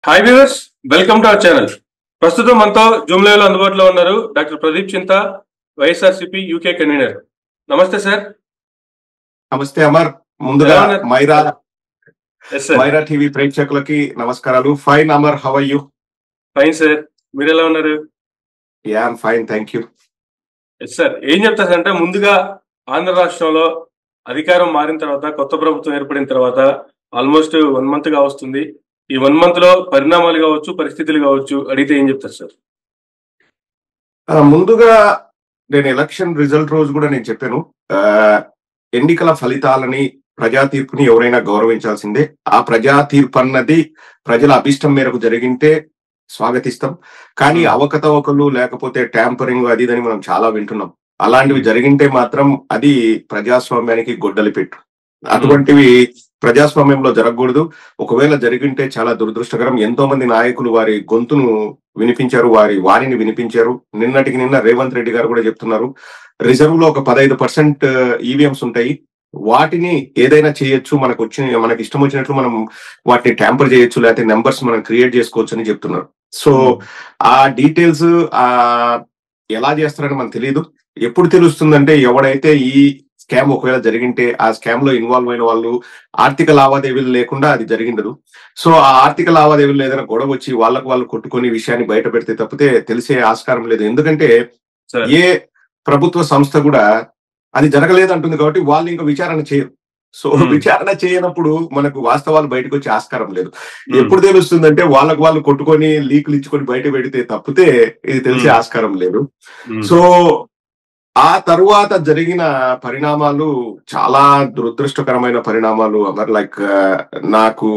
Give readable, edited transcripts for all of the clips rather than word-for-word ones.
Hi viewers, welcome to our channel. ప్రస్తుతం మనతో Zoom live లో అందుబాటులో ఉన్నారు doctor Pradeep Chinta, YSRCP UK convenor. నమస్తే సార్. నమస్తే అమర్. ముందుగా మైరా టీవీ ప్రేక్షకులకి నమస్కారాలు. Fine Amar, how are you? Fine sir, మీరు ఎలా ఉన్నారు? Yeah fine, thank you. Yes sir, ఏం చెప్తారు అంటే ముందుగా ఆంధ్ర రాష్ట్రంలో అధికారం మారిన తర్వాత, కొత్త ప్రభుత్వం ఏర్పడిన తర్వాత ఆల్మోస్ట్ 1 month గా వస్తుంది. ఈ 1 month లో పరిణామాలు కావచ్చు, పరిస్థితులు కావచ్చు, అడిగితే ఏం చెప్తారు సార్? ముందుగా నేను ఎలక్షన్ రిజల్ట్ రోజు కూడా నేను చెప్పాను, ఎన్నికల ఫలితాలని, ప్రజా తీర్పుని ఎవరైనా గౌరవించాల్సిందే. ఆ ప్రజా తీర్పు అన్నది ప్రజల అభిష్టం మేరకు జరిగింటే స్వాగతిస్తాం. కానీ అవకతవకలు లేకపోతే ట్యాంపరింగ్ అది ఇదని మనం చాలా వింటున్నాం. అలాంటివి జరిగింటే మాత్రం అది ప్రజాస్వామ్యానికి గొడ్డలి పెట్టు. అటువంటివి ప్రజాస్వామ్యంలో జరగకూడదు. ఒకవేళ జరిగింటే చాలా దురదృష్టకరం. ఎంతో మంది నాయకులు వారి గొంతును వినిపించారు, వారి వాణిని వినిపించారు. నిన్నటికి నిన్న రేవంత్ రెడ్డి గారు కూడా చెప్తున్నారు, రిజర్వ్ లో ఒక 15% ఈవీఎంస్ ఉంటాయి, వాటిని ఏదైనా చేయొచ్చు, మనకి ఇష్టం వచ్చినట్లు మనం వాటిని ట్యాంపర్ చేయొచ్చు, లేకపోతే నెంబర్స్ మనం క్రియేట్ చేసుకోవచ్చు అని చెప్తున్నారు. సో ఆ డీటెయిల్స్ ఎలా చేస్తారని మనకు తెలియదు. ఎప్పుడు తెలుస్తుందంటే, ఎవడైతే ఈ స్కామ్ ఒకవేళ జరిగింటే ఆ స్కామ్ లో ఇన్వాల్వ్ అయిన వాళ్ళు ఆర్థిక లావాదేవీలు లేకుండా అది జరిగిండదు. సో ఆ ఆర్థిక లావాదేవీలు ఏదైనా గొడవ వచ్చి వాళ్ళు కొట్టుకొని విషయాన్ని బయట పెడితే తప్పితే తెలిసే ఆస్కారం లేదు. ఎందుకంటే ఏ ప్రభుత్వ సంస్థ కూడా అది జరగలేదు అంటుంది కాబట్టి వాళ్ళు ఇంకా విచారణ చేయరు. సో విచారణ చేయనప్పుడు మనకు వాస్తవాలు బయటకు వచ్చే ఆస్కారం లేదు. ఎప్పుడు తెలుస్తుందంటే వాళ్ళు కొట్టుకొని లీకులు ఇచ్చుకొని బయట పెడితే తప్పితే ఇది తెలిసే ఆస్కారం లేదు. సో ఆ తరువాత జరిగిన పరిణామాలు చాలా దురదృష్టకరమైన పరిణామాలు. లైక్ నాకు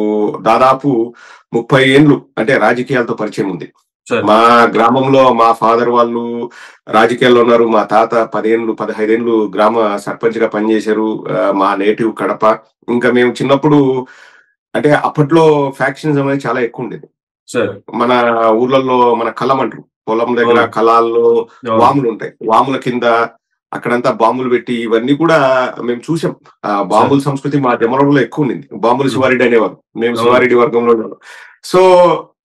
దాదాపు 30 ఏళ్ళు అంటే రాజకీయాలతో పరిచయం ఉంది. మా గ్రామంలో మా ఫాదర్ వాళ్ళు రాజకీయాల్లో ఉన్నారు. మా తాత 15 ఏళ్ళు గ్రామ సర్పంచ్ గా పనిచేశారు. మా నేటివ్ కడప. ఇంకా మేము చిన్నప్పుడు అంటే అప్పట్లో ఫ్యాక్షన్స్ అనేది చాలా ఎక్కువ ఉండేది. మన ఊర్లలో మన కలం అంటారు, పొలం దగ్గర కలాల్లో వాములు ఉంటాయి, వాముల కింద అక్కడంతా బాంబులు పెట్టి ఇవన్నీ కూడా మేము చూసాం. బాంబుల సంస్కృతి మా జమరంలో ఎక్కువ ఉంది. బాంబులు శివారెడ్డి అనేవారు, మేము శివారెడ్డి వర్గంలో ఉన్నాం. సో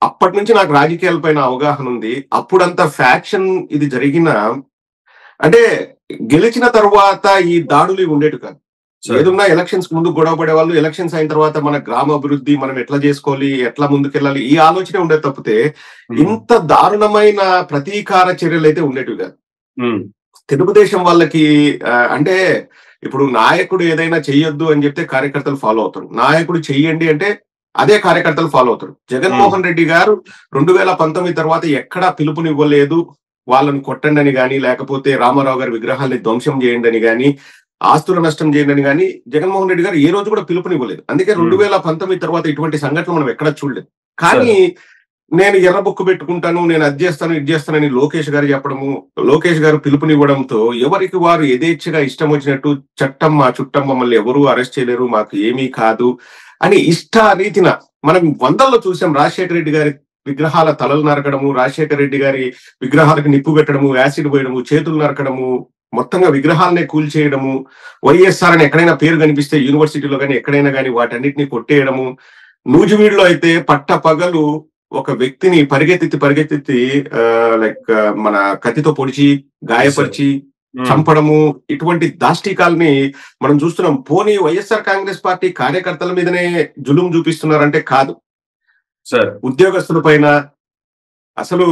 అప్పటి నుంచి నాకు రాజకీయాల పైన అవగాహన ఉంది. అప్పుడంతా ఫ్యాక్షన్ ఇది జరిగిన అంటే గెలిచిన తర్వాత ఈ దాడులు ఉండేవి కాదు. ఏదున్నా ఎలక్షన్స్ ముందు గొడవ పడే వాళ్ళు, ఎలక్షన్స్ అయిన తర్వాత మన గ్రామ అభివృద్ధి మనం ఎట్లా చేసుకోవాలి, ఎట్లా ముందుకెళ్ళాలి, ఈ ఆలోచనే ఉండేది తప్పితే ఇంత దారుణమైన ప్రతీకార చర్యలు అయితే ఉండేటివి కాదు. తెలుగుదేశం వాళ్ళకి అంటే ఇప్పుడు నాయకుడు ఏదైనా చెయ్యొద్దు అని చెప్తే కార్యకర్తలు ఫాలో అవుతారు, నాయకుడు చెయ్యండి అంటే అదే కార్యకర్తలు ఫాలో అవుతారు. జగన్మోహన్ రెడ్డి గారు 2019 తర్వాత ఎక్కడా పిలుపునివ్వలేదు వాళ్ళని కొట్టండి అని గాని, లేకపోతే రామారావు గారి విగ్రహాల్ని ధ్వంసం చేయండి అని గాని, ఆస్తుల నష్టం చేయండి అని కానీ జగన్మోహన్ రెడ్డి గారు ఏ రోజు కూడా పిలుపునివ్వలేదు. అందుకే 2019 తర్వాత ఇటువంటి సంఘటన మనం ఎక్కడా చూడలేదు. కానీ నేను ఎర్ర బుక్కు పెట్టుకుంటాను, నేను అది చేస్తాను ఇది చేస్తానని లోకేష్ గారు చెప్పడము, లోకేష్ గారు పిలుపునివ్వడంతో ఎవరికి వారు యథేచ్ఛగా ఇష్టం వచ్చినట్టు చట్టం మా చుట్టం మమ్మల్ని ఎవరూ అరెస్ట్ చేయలేరు, మాకు ఏమీ కాదు అని ఇష్టారీతిన మనం వందల్లో చూసాం. రాజశేఖర రెడ్డి గారి విగ్రహాల తలలు నరకడము, రాజశేఖర రెడ్డి గారి విగ్రహాలకు నిప్పు పెట్టడము, యాసిడ్ పోయడము, చేతులు నరకడము, మొత్తంగా విగ్రహాలనే కూల్చేయడము, వైఎస్ఆర్ అని ఎక్కడైనా పేరు కనిపిస్తే యూనివర్సిటీలో కానీ ఎక్కడైనా కానీ వాటన్నిటిని కొట్టేయడము. నూజివీడులో అయితే పట్ట పగలు ఒక వ్యక్తిని పరిగెత్తి లైక్ మన కత్తితో పొడిచి గాయపరిచి చంపడము, ఇటువంటి దాష్టికాల్ని మనం చూస్తున్నాం. పోనీ వైఎస్ఆర్ కాంగ్రెస్ పార్టీ కార్యకర్తల మీదనే జులుం చూపిస్తున్నారంటే కాదు, ఉద్యోగస్తుల పైన. అసలు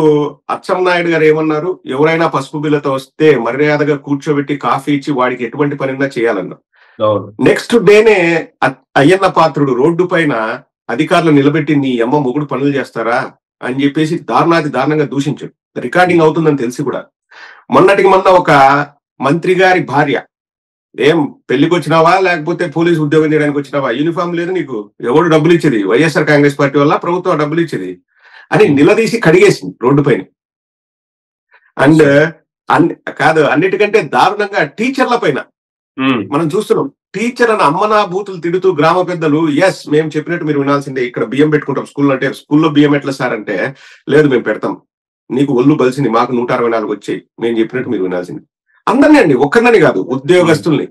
అచ్చెన్నాయుడు గారు ఏమన్నారు, ఎవరైనా పసుపు బిల్లతో వస్తే మర్యాదగా కూర్చోబెట్టి కాఫీ ఇచ్చి వాడికి ఎటువంటి పనినా చేయాలన్నారు. నెక్స్ట్ డేనే అయ్యన్న పాత్రుడు రోడ్డు పైన అధికారులు నిలబెట్టి నీ అమ్మ మొగుడు పనులు చేస్తారా అని చెప్పేసి దారుణంగా దూషించాడు. రికార్డింగ్ అవుతుందని తెలిసి కూడా. మొన్నటికి మొన్న ఒక మంత్రి గారి భార్య, ఏం పెళ్లికి వచ్చినావా లేకపోతే పోలీసు ఉద్యోగం చేయడానికి వచ్చినావా, యూనిఫామ్ లేదు నీకు, ఎవరు డబ్బులు ఇచ్చేది, వైఎస్ఆర్ కాంగ్రెస్ పార్టీ వల్ల ప్రభుత్వం డబ్బులు ఇచ్చేది అని నిలదీసి కడిగేసింది రోడ్డు పైన. అండ్ కాదు, అన్నిటికంటే దారుణంగా టీచర్ల పైన మనం చూస్తున్నాం. టీచర్ అని అమ్మనా బూతులు తిడుతూ గ్రామ పెద్దలు, ఎస్ మేము చెప్పినట్టు మీరు వినాల్సిందే, ఇక్కడ బియ్యం పెట్టుకుంటాం స్కూల్లో అంటే, స్కూల్లో బియ్యం ఎట్లా సార్ అంటే, లేదు మేము పెడతాం, నీకు ఒళ్ళు బలిసింది, మాకు 164 వచ్చాయి, మేము చెప్పినట్టు మీరు వినాల్సింది. అందరినీ అండి, ఒక్కరిని కాదు, ఉద్యోగస్తుల్ని,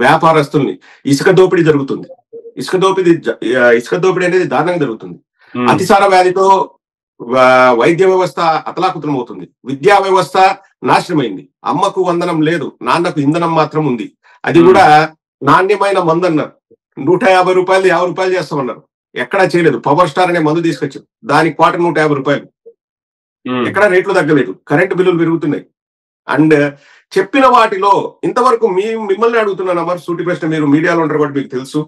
వ్యాపారస్తుల్ని. ఇసుక దోపిడీ జరుగుతుంది, ఇసుక దోపిడీ అనేది దారుణంగా జరుగుతుంది. అతిసార వ్యాధితో వైద్య వ్యవస్థ అతలాకుతలం అవుతుంది, విద్యా వ్యవస్థ నాశనమైంది, అమ్మకు వందనం లేదు, నాన్నకు ఇంధనం మాత్రం ఉంది, అది కూడా నాణ్యమైన మందు అన్నారు. 150 రూపాయలు 50 రూపాయలు చేస్తామన్నారు, ఎక్కడా చేయలేదు. పవర్ స్టార్ అనే మందు తీసుకొచ్చారు, దానికి క్వార్టర్ 150 రూపాయలు, ఎక్కడ రేట్లు తగ్గలేదు, కరెంటు బిల్లులు పెరుగుతున్నాయి. అండ్ చెప్పిన వాటిలో ఇంతవరకు మిమ్మల్ని అడుగుతున్నాను అమర్, సూటి ప్రశ్న, మీరు మీడియాలో ఉంటారు కాబట్టి మీకు తెలుసు.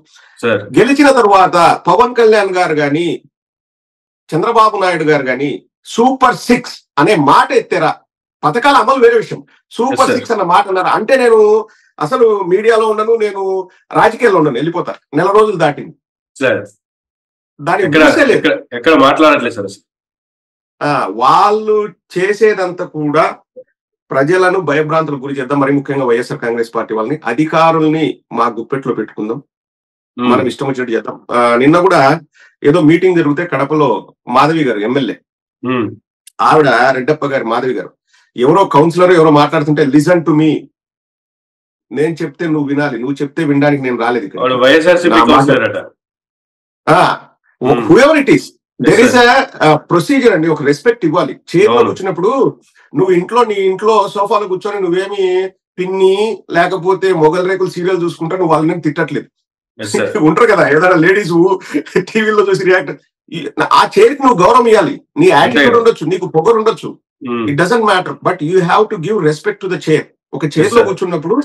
గెలిచిన తర్వాత పవన్ కళ్యాణ్ గారు గాని చంద్రబాబు నాయుడు గారు గాని సూపర్ 6 అనే మాట ఎత్తారా? పథకాల అమలు వేరే విషయం, సూపర్ 6 అన్న మాట అన్నారా? అంటే నేను అసలు మీడియాలో ఉండను, నేను రాజకీయాల్లో ఉండను, వెళ్ళిపోతా. నెల రోజులు దాటింది, దాని ఎక్కడ మాట్లాడట్లేదు సార్. వాళ్ళు చేసేదంతా కూడా ప్రజలను భయభ్రాంతులకు గురి చేద్దాం, మరి ముఖ్యంగా వైఎస్ఆర్ కాంగ్రెస్ పార్టీ వాళ్ళని, అధికారుల్ని మా గుప్పెట్లో పెట్టుకుందాం, మనం ఇష్టం వచ్చినట్టు చేద్దాం. నిన్న కూడా ఏదో మీటింగ్ జరిగితే కడపలో మాధవి గారు ఎమ్మెల్యే, ఆవిడ రెడ్డప్ప గారు మాధవి గారు, ఎవరో కౌన్సిలర్ ఎవరో మాట్లాడుతుంటే లిసన్ టు మీ, నేను చెప్తే నువ్వు వినాలి, నువ్వు చెప్తే వినడానికి నేను రాలేదు ఇక్కడ. Whoever it is, there is procedure అండి, ఒక రెస్పెక్ట్ ఇవ్వాలి. చైర్మన్ వచ్చినప్పుడు నువ్వు నీ ఇంట్లో సోఫాలో కూర్చొని నువ్వేమి పిన్ని లేకపోతే మొగల్ రేకులు సీరియల్ చూసుకుంటా నువ్వు వాళ్ళని తిట్టట్లేదు. ఉంటారు కదా ఏదైనా లేడీస్ టీవీలో చూసి రియాక్ట్, ఆ చైర్కి నువ్వు గౌరవం ఇవ్వాలి. నీ యాటిట్యూడ్ ఉండొచ్చు, నీకు పొగరు ఉండొచ్చు, it doesn't matter, but you have to give respect to the chair. ఒక చైర్ లో కూర్చున్నప్పుడు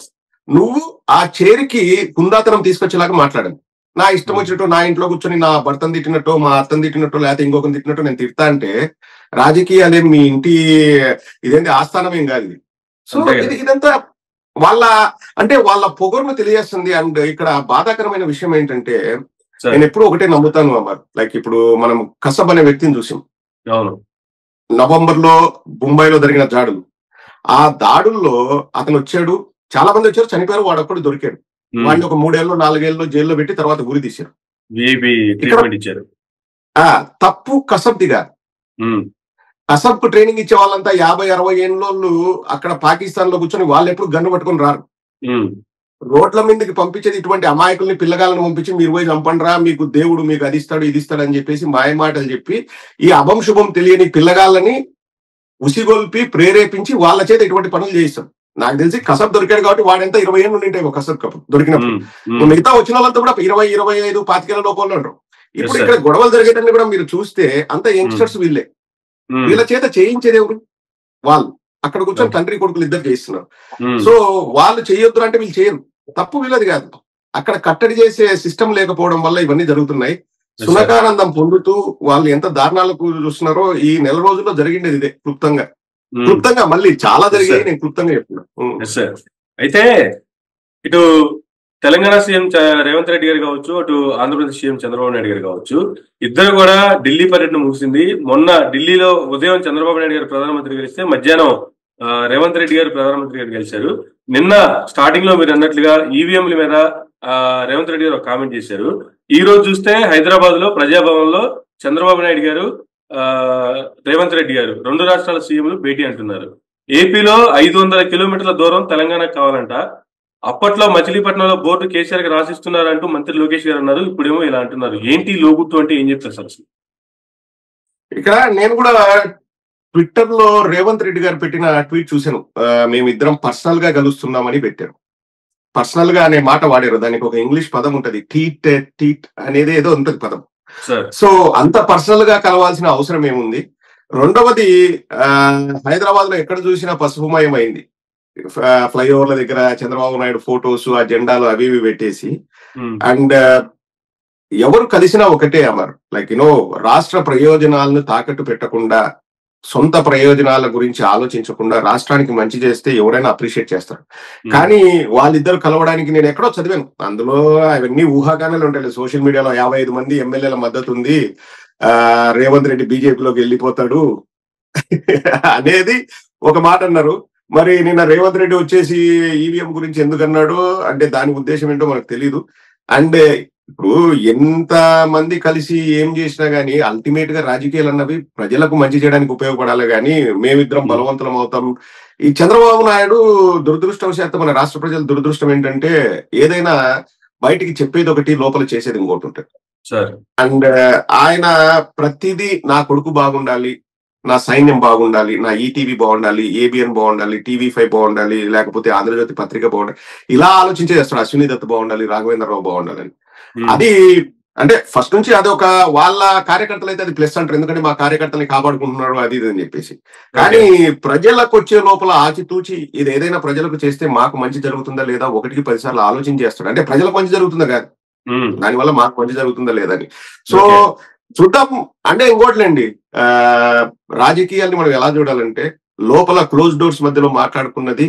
నువ్వు ఆ చైర్ కి కుందాతనం తీసుకొచ్చేలాగా మాట్లాడాలి. నా ఇష్టం వచ్చినట్టు నా ఇంట్లో కూర్చొని నా భర్తను తిట్టినట్టు, మా అత్తను తిట్టినట్టు, లేకపోతే ఇంకొకరిని తిట్టినట్టు నేను తిడతా అంటే రాజకీయాలేం మీ ఇంటి ఇదేంటి ఆస్థానం ఏం కాదు ఇది. సో ఇదంతా వాళ్ళ పొగరును తెలియజేస్తుంది. అండ్ ఇక్కడ బాధాకరమైన విషయం ఏంటంటే, నేను ఎప్పుడు ఒకటే నమ్ముతాను అమర్, లైక్ ఇప్పుడు మనం కసబ్ అనే వ్యక్తిని చూసాం, నవంబర్ లో ముంబైలో జరిగిన దాడులు. ఆ దాడుల్లో అతను వచ్చాడు, చాలా మంది వచ్చారు, చనిపోయారు, వాడు ఒక్కడు దొరికాడు. వాడిని ఒక 3 ఏళ్ళు 4 ఏళ్ళు జైల్లో పెట్టి తర్వాత గురి తీశారు. తప్పు కసబ్ దిగా, కసబ్ కు ట్రైనింగ్ ఇచ్చే వాళ్ళంతా 50-60 ఏళ్ళోళ్ళు అక్కడ పాకిస్తాన్ లో కూర్చొని వాళ్ళు ఎప్పుడు గన్ను పట్టుకుని రారు. రోడ్ల మీదకి పంపించేది ఇటువంటి అమాయకుల్ని, పిల్లగాలను పంపించి మీరు పోయి చంపండిరా, మీకు దేవుడు మీకు అది ఇస్తాడు ఇది ఇస్తాడు అని చెప్పేసి మాయమాటలు చెప్పి ఈ అభం శుభం తెలియని పిల్లగాళ్ళని ఉసిగొల్పి ప్రేరేపించి వాళ్ళ చేత ఇటువంటి పనులు చేయిస్తాం. నాకు తెలిసి కసబ్ దొరికాడు కాబట్టి వాడెంత 20 ఏళ్ళు ఉంటాయి కసబ్ కప్పు దొరికినప్పుడు. మిగతా వచ్చిన వాళ్ళంతా కూడా 20, 25, 25 ఏళ్ళ లోపల ఉంటారు. ఇప్పుడు ఇక్కడ గొడవలు జరిగేటన్ని కూడా మీరు చూస్తే అంత యంగ్స్టర్స్ వీళ్ళే, వీళ్ళ చేత చేయించేది ఎవరు? వాళ్ళు అక్కడ కూర్చొని తండ్రి కొడుకులు ఇద్దరు చేయిస్తున్నారు. సో వాళ్ళు చేయొద్దు అంటే వీళ్ళు చేయరు, తప్పు వీళ్ళది కాదు. అక్కడ కట్టడి చేసే సిస్టమ్ లేకపోవడం వల్ల ఇవన్నీ జరుగుతున్నాయి. సునకానందం పొందుతూ వాళ్ళు ఎంత దారుణాలకు చూస్తున్నారో ఈ నెల రోజుల్లో జరిగిండేది ఇదే. క్లుప్తంగా మళ్ళీ చాలా జరిగాయి, నేను క్లుప్తంగా చెప్తున్నా. అయితే ఇటు తెలంగాణ సీఎం రేవంత్ రెడ్డి గారు కావచ్చు, అటు ఆంధ్రప్రదేశ్ సీఎం చంద్రబాబు నాయుడు గారు కావచ్చు, ఇద్దరు కూడా ఢిల్లీ పర్యటన ముగిసింది. మొన్న ఢిల్లీలో ఉదయం చంద్రబాబు నాయుడు గారు ప్రధానమంత్రి గెలిస్తే మధ్యాహ్నం రేవంత్ రెడ్డి గారు ప్రధానమంత్రి గారు గెలిచారు. నిన్న స్టార్టింగ్ లో మీరు అన్నట్లుగా ఈవీఎంల మీద రేవంత్ రెడ్డి గారు ఒక కామెంట్ చేశారు. ఈ రోజు చూస్తే హైదరాబాద్ లో ప్రజాభవన్ లో చంద్రబాబు నాయుడు గారు, రేవంత్ రెడ్డి గారు 2 రాష్ట్రాల సీఎంలు భేటీ అంటున్నారు. ఏపీలో 500 కిలోమీటర్ల దూరం తెలంగాణకు కావాలంట. అప్పట్లో మచిలీపట్నంలో బోర్డు కేసీఆర్ కి రాసిస్తున్నారంటూ మంత్రి లోకేష్ గారు అన్నారు. ఇప్పుడేమో ఇలా అంటున్నారు. ఏంటి లోగుత్తు అంటే ఏం చెప్తారు సార్? ఇక్కడ నేను కూడా ట్విట్టర్ లో రేవంత్ రెడ్డి గారు పెట్టిన ట్వీట్ చూశాను. మేమిద్దరం పర్సనల్ గా కలుస్తున్నామని పెట్టారు. పర్సనల్ గా అనే మాట వాడారు. దానికి ఒక ఇంగ్లీష్ పదం ఉంటది, టీట్ అనేది ఏదో ఉంటది పదం. సో అంత పర్సనల్ గా కలవాల్సిన అవసరం ఏముంది? రెండవది, హైదరాబాద్ లో ఎక్కడ చూసినా పసుపుమయం అయింది. ఫ్లైఓవర్ల దగ్గర చంద్రబాబు నాయుడు ఫోటోస్, ఆ జెండాలు అవి ఇవి పెట్టేసి. అండ్ ఎవరు కలిసినా ఒకటే అమర్, లైక్ రాష్ట్ర ప్రయోజనాలను తాకట్టు పెట్టకుండా, సొంత ప్రయోజనాల గురించి ఆలోచించకుండా రాష్ట్రానికి మంచి చేస్తే ఎవరైనా అప్రిషియేట్ చేస్తారు. కానీ వాళ్ళిద్దరు కలవడానికి నేను ఎక్కడో చదివాను, అందులో అవన్నీ ఊహాగానాలు ఉంటాయి. సోషల్ మీడియాలో 55 మంది ఎమ్మెల్యేల మద్దతు ఉంది, రేవంత్ రెడ్డి బీజేపీలోకి వెళ్ళిపోతాడు అనేది ఒక మాట అన్నారు. మరి నిన్న రేవంత్ రెడ్డి వచ్చేసి ఈవీఎం గురించి ఎందుకు అన్నాడు అంటే దాని ఉద్దేశం ఏంటో మనకు తెలియదు. అండ్ ఇప్పుడు ఎంత మంది కలిసి ఏం చేసినా గానీ అల్టిమేట్ గా రాజకీయాలు అన్నవి ప్రజలకు మంచి చేయడానికి ఉపయోగపడాలి, కానీ మేమిద్దరం బలవంతులం అవుతాం. ఈ చంద్రబాబు నాయుడు దురదృష్టవశాత్తు, మన రాష్ట్ర ప్రజల దురదృష్టం ఏంటంటే ఏదైనా బయటికి చెప్పేది ఒకటి, లోపల చేసేది ఇంకోటి ఉంటుంది. సార్. అండ్ ఆయన ప్రతిదీ నా కొడుకు బాగుండాలి, నా సైన్యం బాగుండాలి, నా ఈటీవీ బాగుండాలి, ఏబిఎన్ బాగుండాలి, టీవీ5 బాగుండాలి, లేకపోతే ఆంధ్రజ్యోతి పత్రిక బాగుండాలి, ఇలా ఆలోచించే చేస్తాడు. అశ్విని దత్ బాగుండాలి, రాఘవేంద్రరావు బాగుండాలని. అది అంటే ఫస్ట్ నుంచి అది ఒక వాళ్ళ కార్యకర్తలు అయితే అది ప్లస్ అంటారు, ఎందుకంటే మా కార్యకర్తల్ని కాపాడుకుంటున్నారు అది ఇది అని చెప్పేసి. కానీ ప్రజలకు వచ్చే లోపల ఆచితూచి ఇది ఏదైనా ప్రజలకు చేస్తే మాకు మంచి జరుగుతుందా లేదా 1కి 10 సార్లు ఆలోచన చేస్తాడు. అంటే ప్రజలకు మంచి జరుగుతుందా కాదు, దానివల్ల మాకు మంచి జరుగుతుందా లేదని. సో చూద్దాం. అంటే ఇంకోట్లేండి, రాజకీయాల్ని మనం ఎలా చూడాలంటే లోపల క్లోజ్ డోర్స్ మధ్యలో మాట్లాడుకున్నది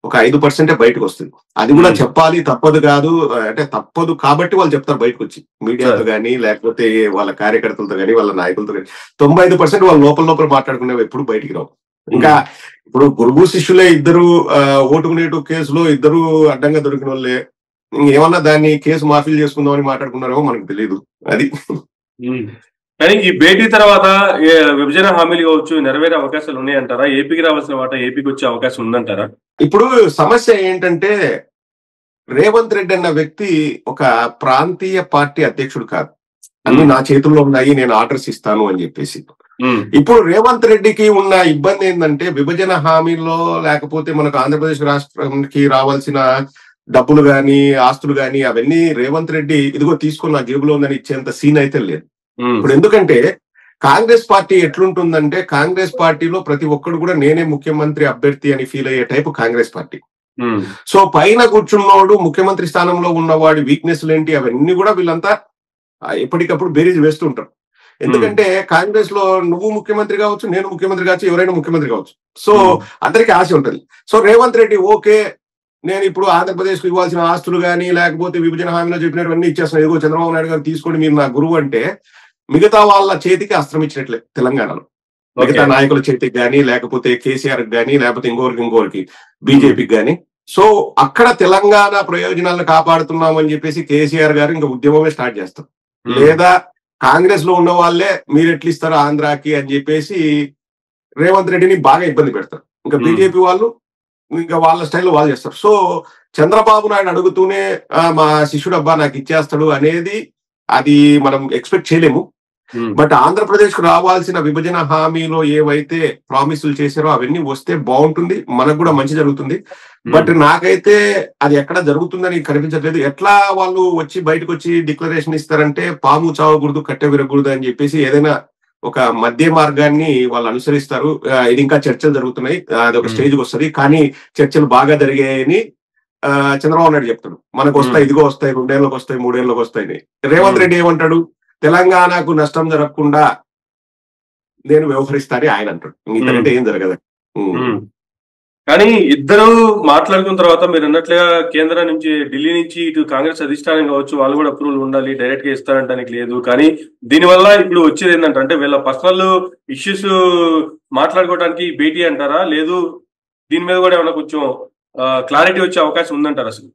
ఒక 5% బయటకు వస్తుంది. అది కూడా చెప్పాలి, తప్పదు కాదు, అంటే తప్పదు కాబట్టి వాళ్ళు చెప్తారు బయటకు వచ్చి, మీడియాతో కానీ లేకపోతే వాళ్ళ కార్యకర్తలతో కానీ వాళ్ళ నాయకులతో కానీ. 95% వాళ్ళు లోపల మాట్లాడుకునేవి ఎప్పుడు బయటికి రావు. ఇంకా ఇప్పుడు గురువు శిష్యులే ఇద్దరు ఓటుకునేటు కేసులో ఇద్దరు అడ్డంగా దొరికిన వాళ్ళే, ఏమన్నా దాన్ని కేసు మాఫీలు చేసుకుందామని మాట్లాడుకున్నారేమో మనకు తెలియదు. అది కానీ ఈ భేటీ తర్వాత విభజన హామీలు కావచ్చు నెరవేరే అవకాశాలు ఉన్నాయంటారా? ఏపీకి రావాల్సిన వాటా ఏపీకి వచ్చే అవకాశం ఉందంటారా? ఇప్పుడు సమస్య ఏంటంటే రేవంత్ రెడ్డి అన్న వ్యక్తి ఒక ప్రాంతీయ పార్టీ అధ్యక్షుడు కాదు. అన్ని నా చేతుల్లో ఉన్నాయి, నేను ఆర్డర్స్ ఇస్తాను అని చెప్పేసి. ఇప్పుడు రేవంత్ రెడ్డికి ఉన్న ఇబ్బంది ఏంటంటే విభజన హామీల్లో లేకపోతే మనకు ఆంధ్రప్రదేశ్ రాష్ట్రానికి రావాల్సిన డబ్బులు గాని ఆస్తులు గాని అవన్నీ రేవంత్ రెడ్డి ఇదిగో తీసుకుని నా జేబులో ఉందని ఇచ్చేంత సీన్ అయితే లేదు. ఇప్పుడు ఎందుకంటే కాంగ్రెస్ పార్టీ ఎట్లుంటుందంటే కాంగ్రెస్ పార్టీలో ప్రతి ఒక్కడు కూడా నేనే ముఖ్యమంత్రి అభ్యర్థి అని ఫీల్ అయ్యే టైపు కాంగ్రెస్ పార్టీ. సో పైన కూర్చున్నవాడు ముఖ్యమంత్రి స్థానంలో ఉన్నవాడి వీక్నెస్లు ఏంటి అవన్నీ కూడా వీళ్ళంతా ఎప్పటికప్పుడు బేరీజ్ వేస్తుంటారు. ఎందుకంటే కాంగ్రెస్ లో నువ్వు ముఖ్యమంత్రి కావచ్చు, నేను ముఖ్యమంత్రి కావచ్చు, ఎవరైనా ముఖ్యమంత్రి కావచ్చు. సో అందరికీ ఆశ ఉంటుంది. సో రేవంత్ రెడ్డి ఓకే నేను ఇప్పుడు ఆంధ్రప్రదేశ్ కు ఇవ్వాల్సిన ఆస్తులు కానీ లేకపోతే విభజన హామీలో చెప్పినవన్నీ ఇచ్చేస్తున్నాను, ఏదో చంద్రబాబు నాయుడు గారు తీసుకోండి మీరు నా గురువు అంటే మిగతా వాళ్ళ చేతికి అస్త్రం ఇచ్చినట్లే తెలంగాణలో. మిగతా నాయకుల చేతికి కానీ లేకపోతే కేసీఆర్ కానీ లేకపోతే ఇంకోరికి బీజేపీకి కానీ. సో అక్కడ తెలంగాణ ప్రయోజనాలను కాపాడుతున్నామని చెప్పేసి కేసీఆర్ గారు ఇంకా ఉద్యమమే స్టార్ట్ చేస్తారు. లేదా కాంగ్రెస్ లో ఉన్న వాళ్ళే మీరు ఎట్లు ఇస్తారు ఆంధ్రాకి అని చెప్పేసి రేవంత్ రెడ్డిని బాగా ఇబ్బంది పెడతారు. ఇంకా బీజేపీ వాళ్ళు ఇంకా వాళ్ళ స్టైల్లో వాళ్ళు చేస్తారు. సో చంద్రబాబు నాయుడు అడుగుతూనే మా శిష్యుడు అబ్బా నాకు ఇచ్చేస్తాడు అనేది అది మనం ఎక్స్పెక్ట్ చేయలేము. బట్ ఆంధ్రప్రదేశ్ కు రావాల్సిన విభజన హామీలో ఏవైతే ప్రామిసులు చేశారో అవన్నీ వస్తే బాగుంటుంది, మనకు కూడా మంచి జరుగుతుంది. బట్ నాకైతే అది ఎక్కడ జరుగుతుందని కనిపించట్లేదు. ఎట్లా వాళ్ళు వచ్చి బయటకు వచ్చి డిక్లరేషన్ ఇస్తారంటే పాము చావకూడదు కట్టె విరగకూడదు అని చెప్పేసి ఏదైనా ఒక మధ్య మార్గాన్ని వాళ్ళు అనుసరిస్తారు. ఇది ఇంకా చర్చలు జరుగుతున్నాయి, అది ఒక స్టేజ్కి వస్తుంది. కానీ చర్చలు బాగా జరిగాయని చంద్రబాబు నాయుడు చెప్తాడు, మనకు వస్తాయి, ఇదిగో వస్తాయి, 2 ఏళ్ళకి వస్తాయి, 3 ఏళ్ళకి వస్తాయని. రేవంత్ రెడ్డి ఏమంటాడు, తెలంగాణకు నష్టం జరగకుండా నేను వ్యవహరిస్తానని ఆయన అంటాడు. ఇంతకంటే ఏం జరగదు. కానీ ఇద్దరు మాట్లాడుకున్న తర్వాత మీరు అన్నట్లుగా కేంద్రం నుంచి ఢిల్లీ నుంచి ఇటు కాంగ్రెస్ అధిష్టానం కావచ్చు వాళ్ళు కూడా అప్రూవల్ ఉండాలి, డైరెక్ట్ గా ఇస్తారంటానికి లేదు. కానీ దీనివల్ల ఇప్పుడు వచ్చేది ఏంటంటే అంటే వీళ్ళ పర్సనల్ ఇష్యూస్ మాట్లాడుకోవడానికి భేటీ అంటారా, లేదు దీని మీద కూడా ఏమైనా కొంచెం క్లారిటీ వచ్చే అవకాశం ఉందంటారు? అసలు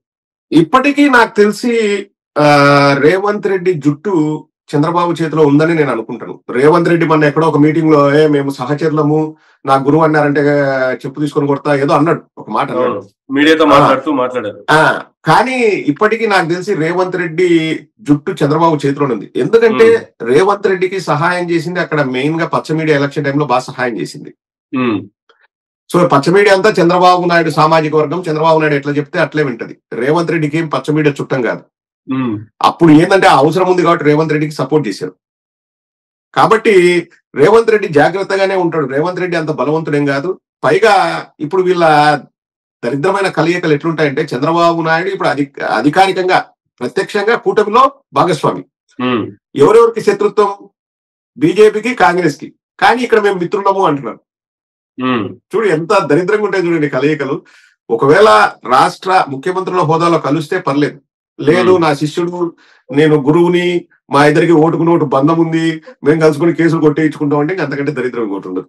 ఇప్పటికీ నాకు తెలిసి రేవంత్ రెడ్డి జుట్టు చంద్రబాబు చేతిలో ఉందని నేను అనుకుంటాను. రేవంత్ రెడ్డి మొన్న ఎక్కడో ఒక మీటింగ్ లో మేము సహచరులము నా గురువు అన్నారంటే చెప్పు తీసుకొని కొడతా ఏదో అన్నాడు, ఒక మాట అన్నాడు, మీడియాతో మాట్లాడారు. కానీ ఇప్పటికీ నాకు తెలిసి రేవంత్ రెడ్డి జుట్టు చంద్రబాబు చేతిలో ఉంది. ఎందుకంటే రేవంత్ రెడ్డికి సహాయం చేసింది అక్కడ మెయిన్ గా పచ్చ మీడియా ఎలక్షన్ టైంలో బాగా సహాయం చేసింది. సో పచ్చ మీడియా అంతా చంద్రబాబు నాయుడు సామాజిక వర్గం, చంద్రబాబు నాయుడు ఎట్లా చెప్తే అట్లే వింటది. రేవంత్ రెడ్డికి ఏం పచ్చ మీడియా చుట్టం కాదు. అప్పుడు ఏంటంటే అవసరం ఉంది కాబట్టి రేవంత్ రెడ్డికి సపోర్ట్ చేశారు. కాబట్టి రేవంత్ రెడ్డి జాగ్రత్తగానే ఉంటాడు. రేవంత్ రెడ్డి అంత బలవంతుడేం కాదు. పైగా ఇప్పుడు వీళ్ళ దరిద్రమైన కలయికలు ఎట్లుంటాయంటే చంద్రబాబు నాయుడు ఇప్పుడు అధికారికంగా ప్రత్యక్షంగా కూటమిలో భాగస్వామి. ఎవరెవరికి శత్రుత్వం? బీజేపీకి, కాంగ్రెస్ కి. కానీ ఇక్కడ మేము మిత్రులము అంటున్నారు. చూడు ఎంత దరిద్రంగా ఉంటాయి చూడండి కలయికలు. ఒకవేళ రాష్ట్ర ముఖ్యమంత్రుల హోదాలో కలిస్తే పర్లేదు, లేదు నా శిష్యుడు నేను గురువుని మా ఇద్దరికి ఓటుకు బంధం ఉంది మేము కలుసుకుని కేసులు కొట్టేయించుకుంటాం అంటే అంతకంటే దరిద్రం ఇంకోటి ఉండదు.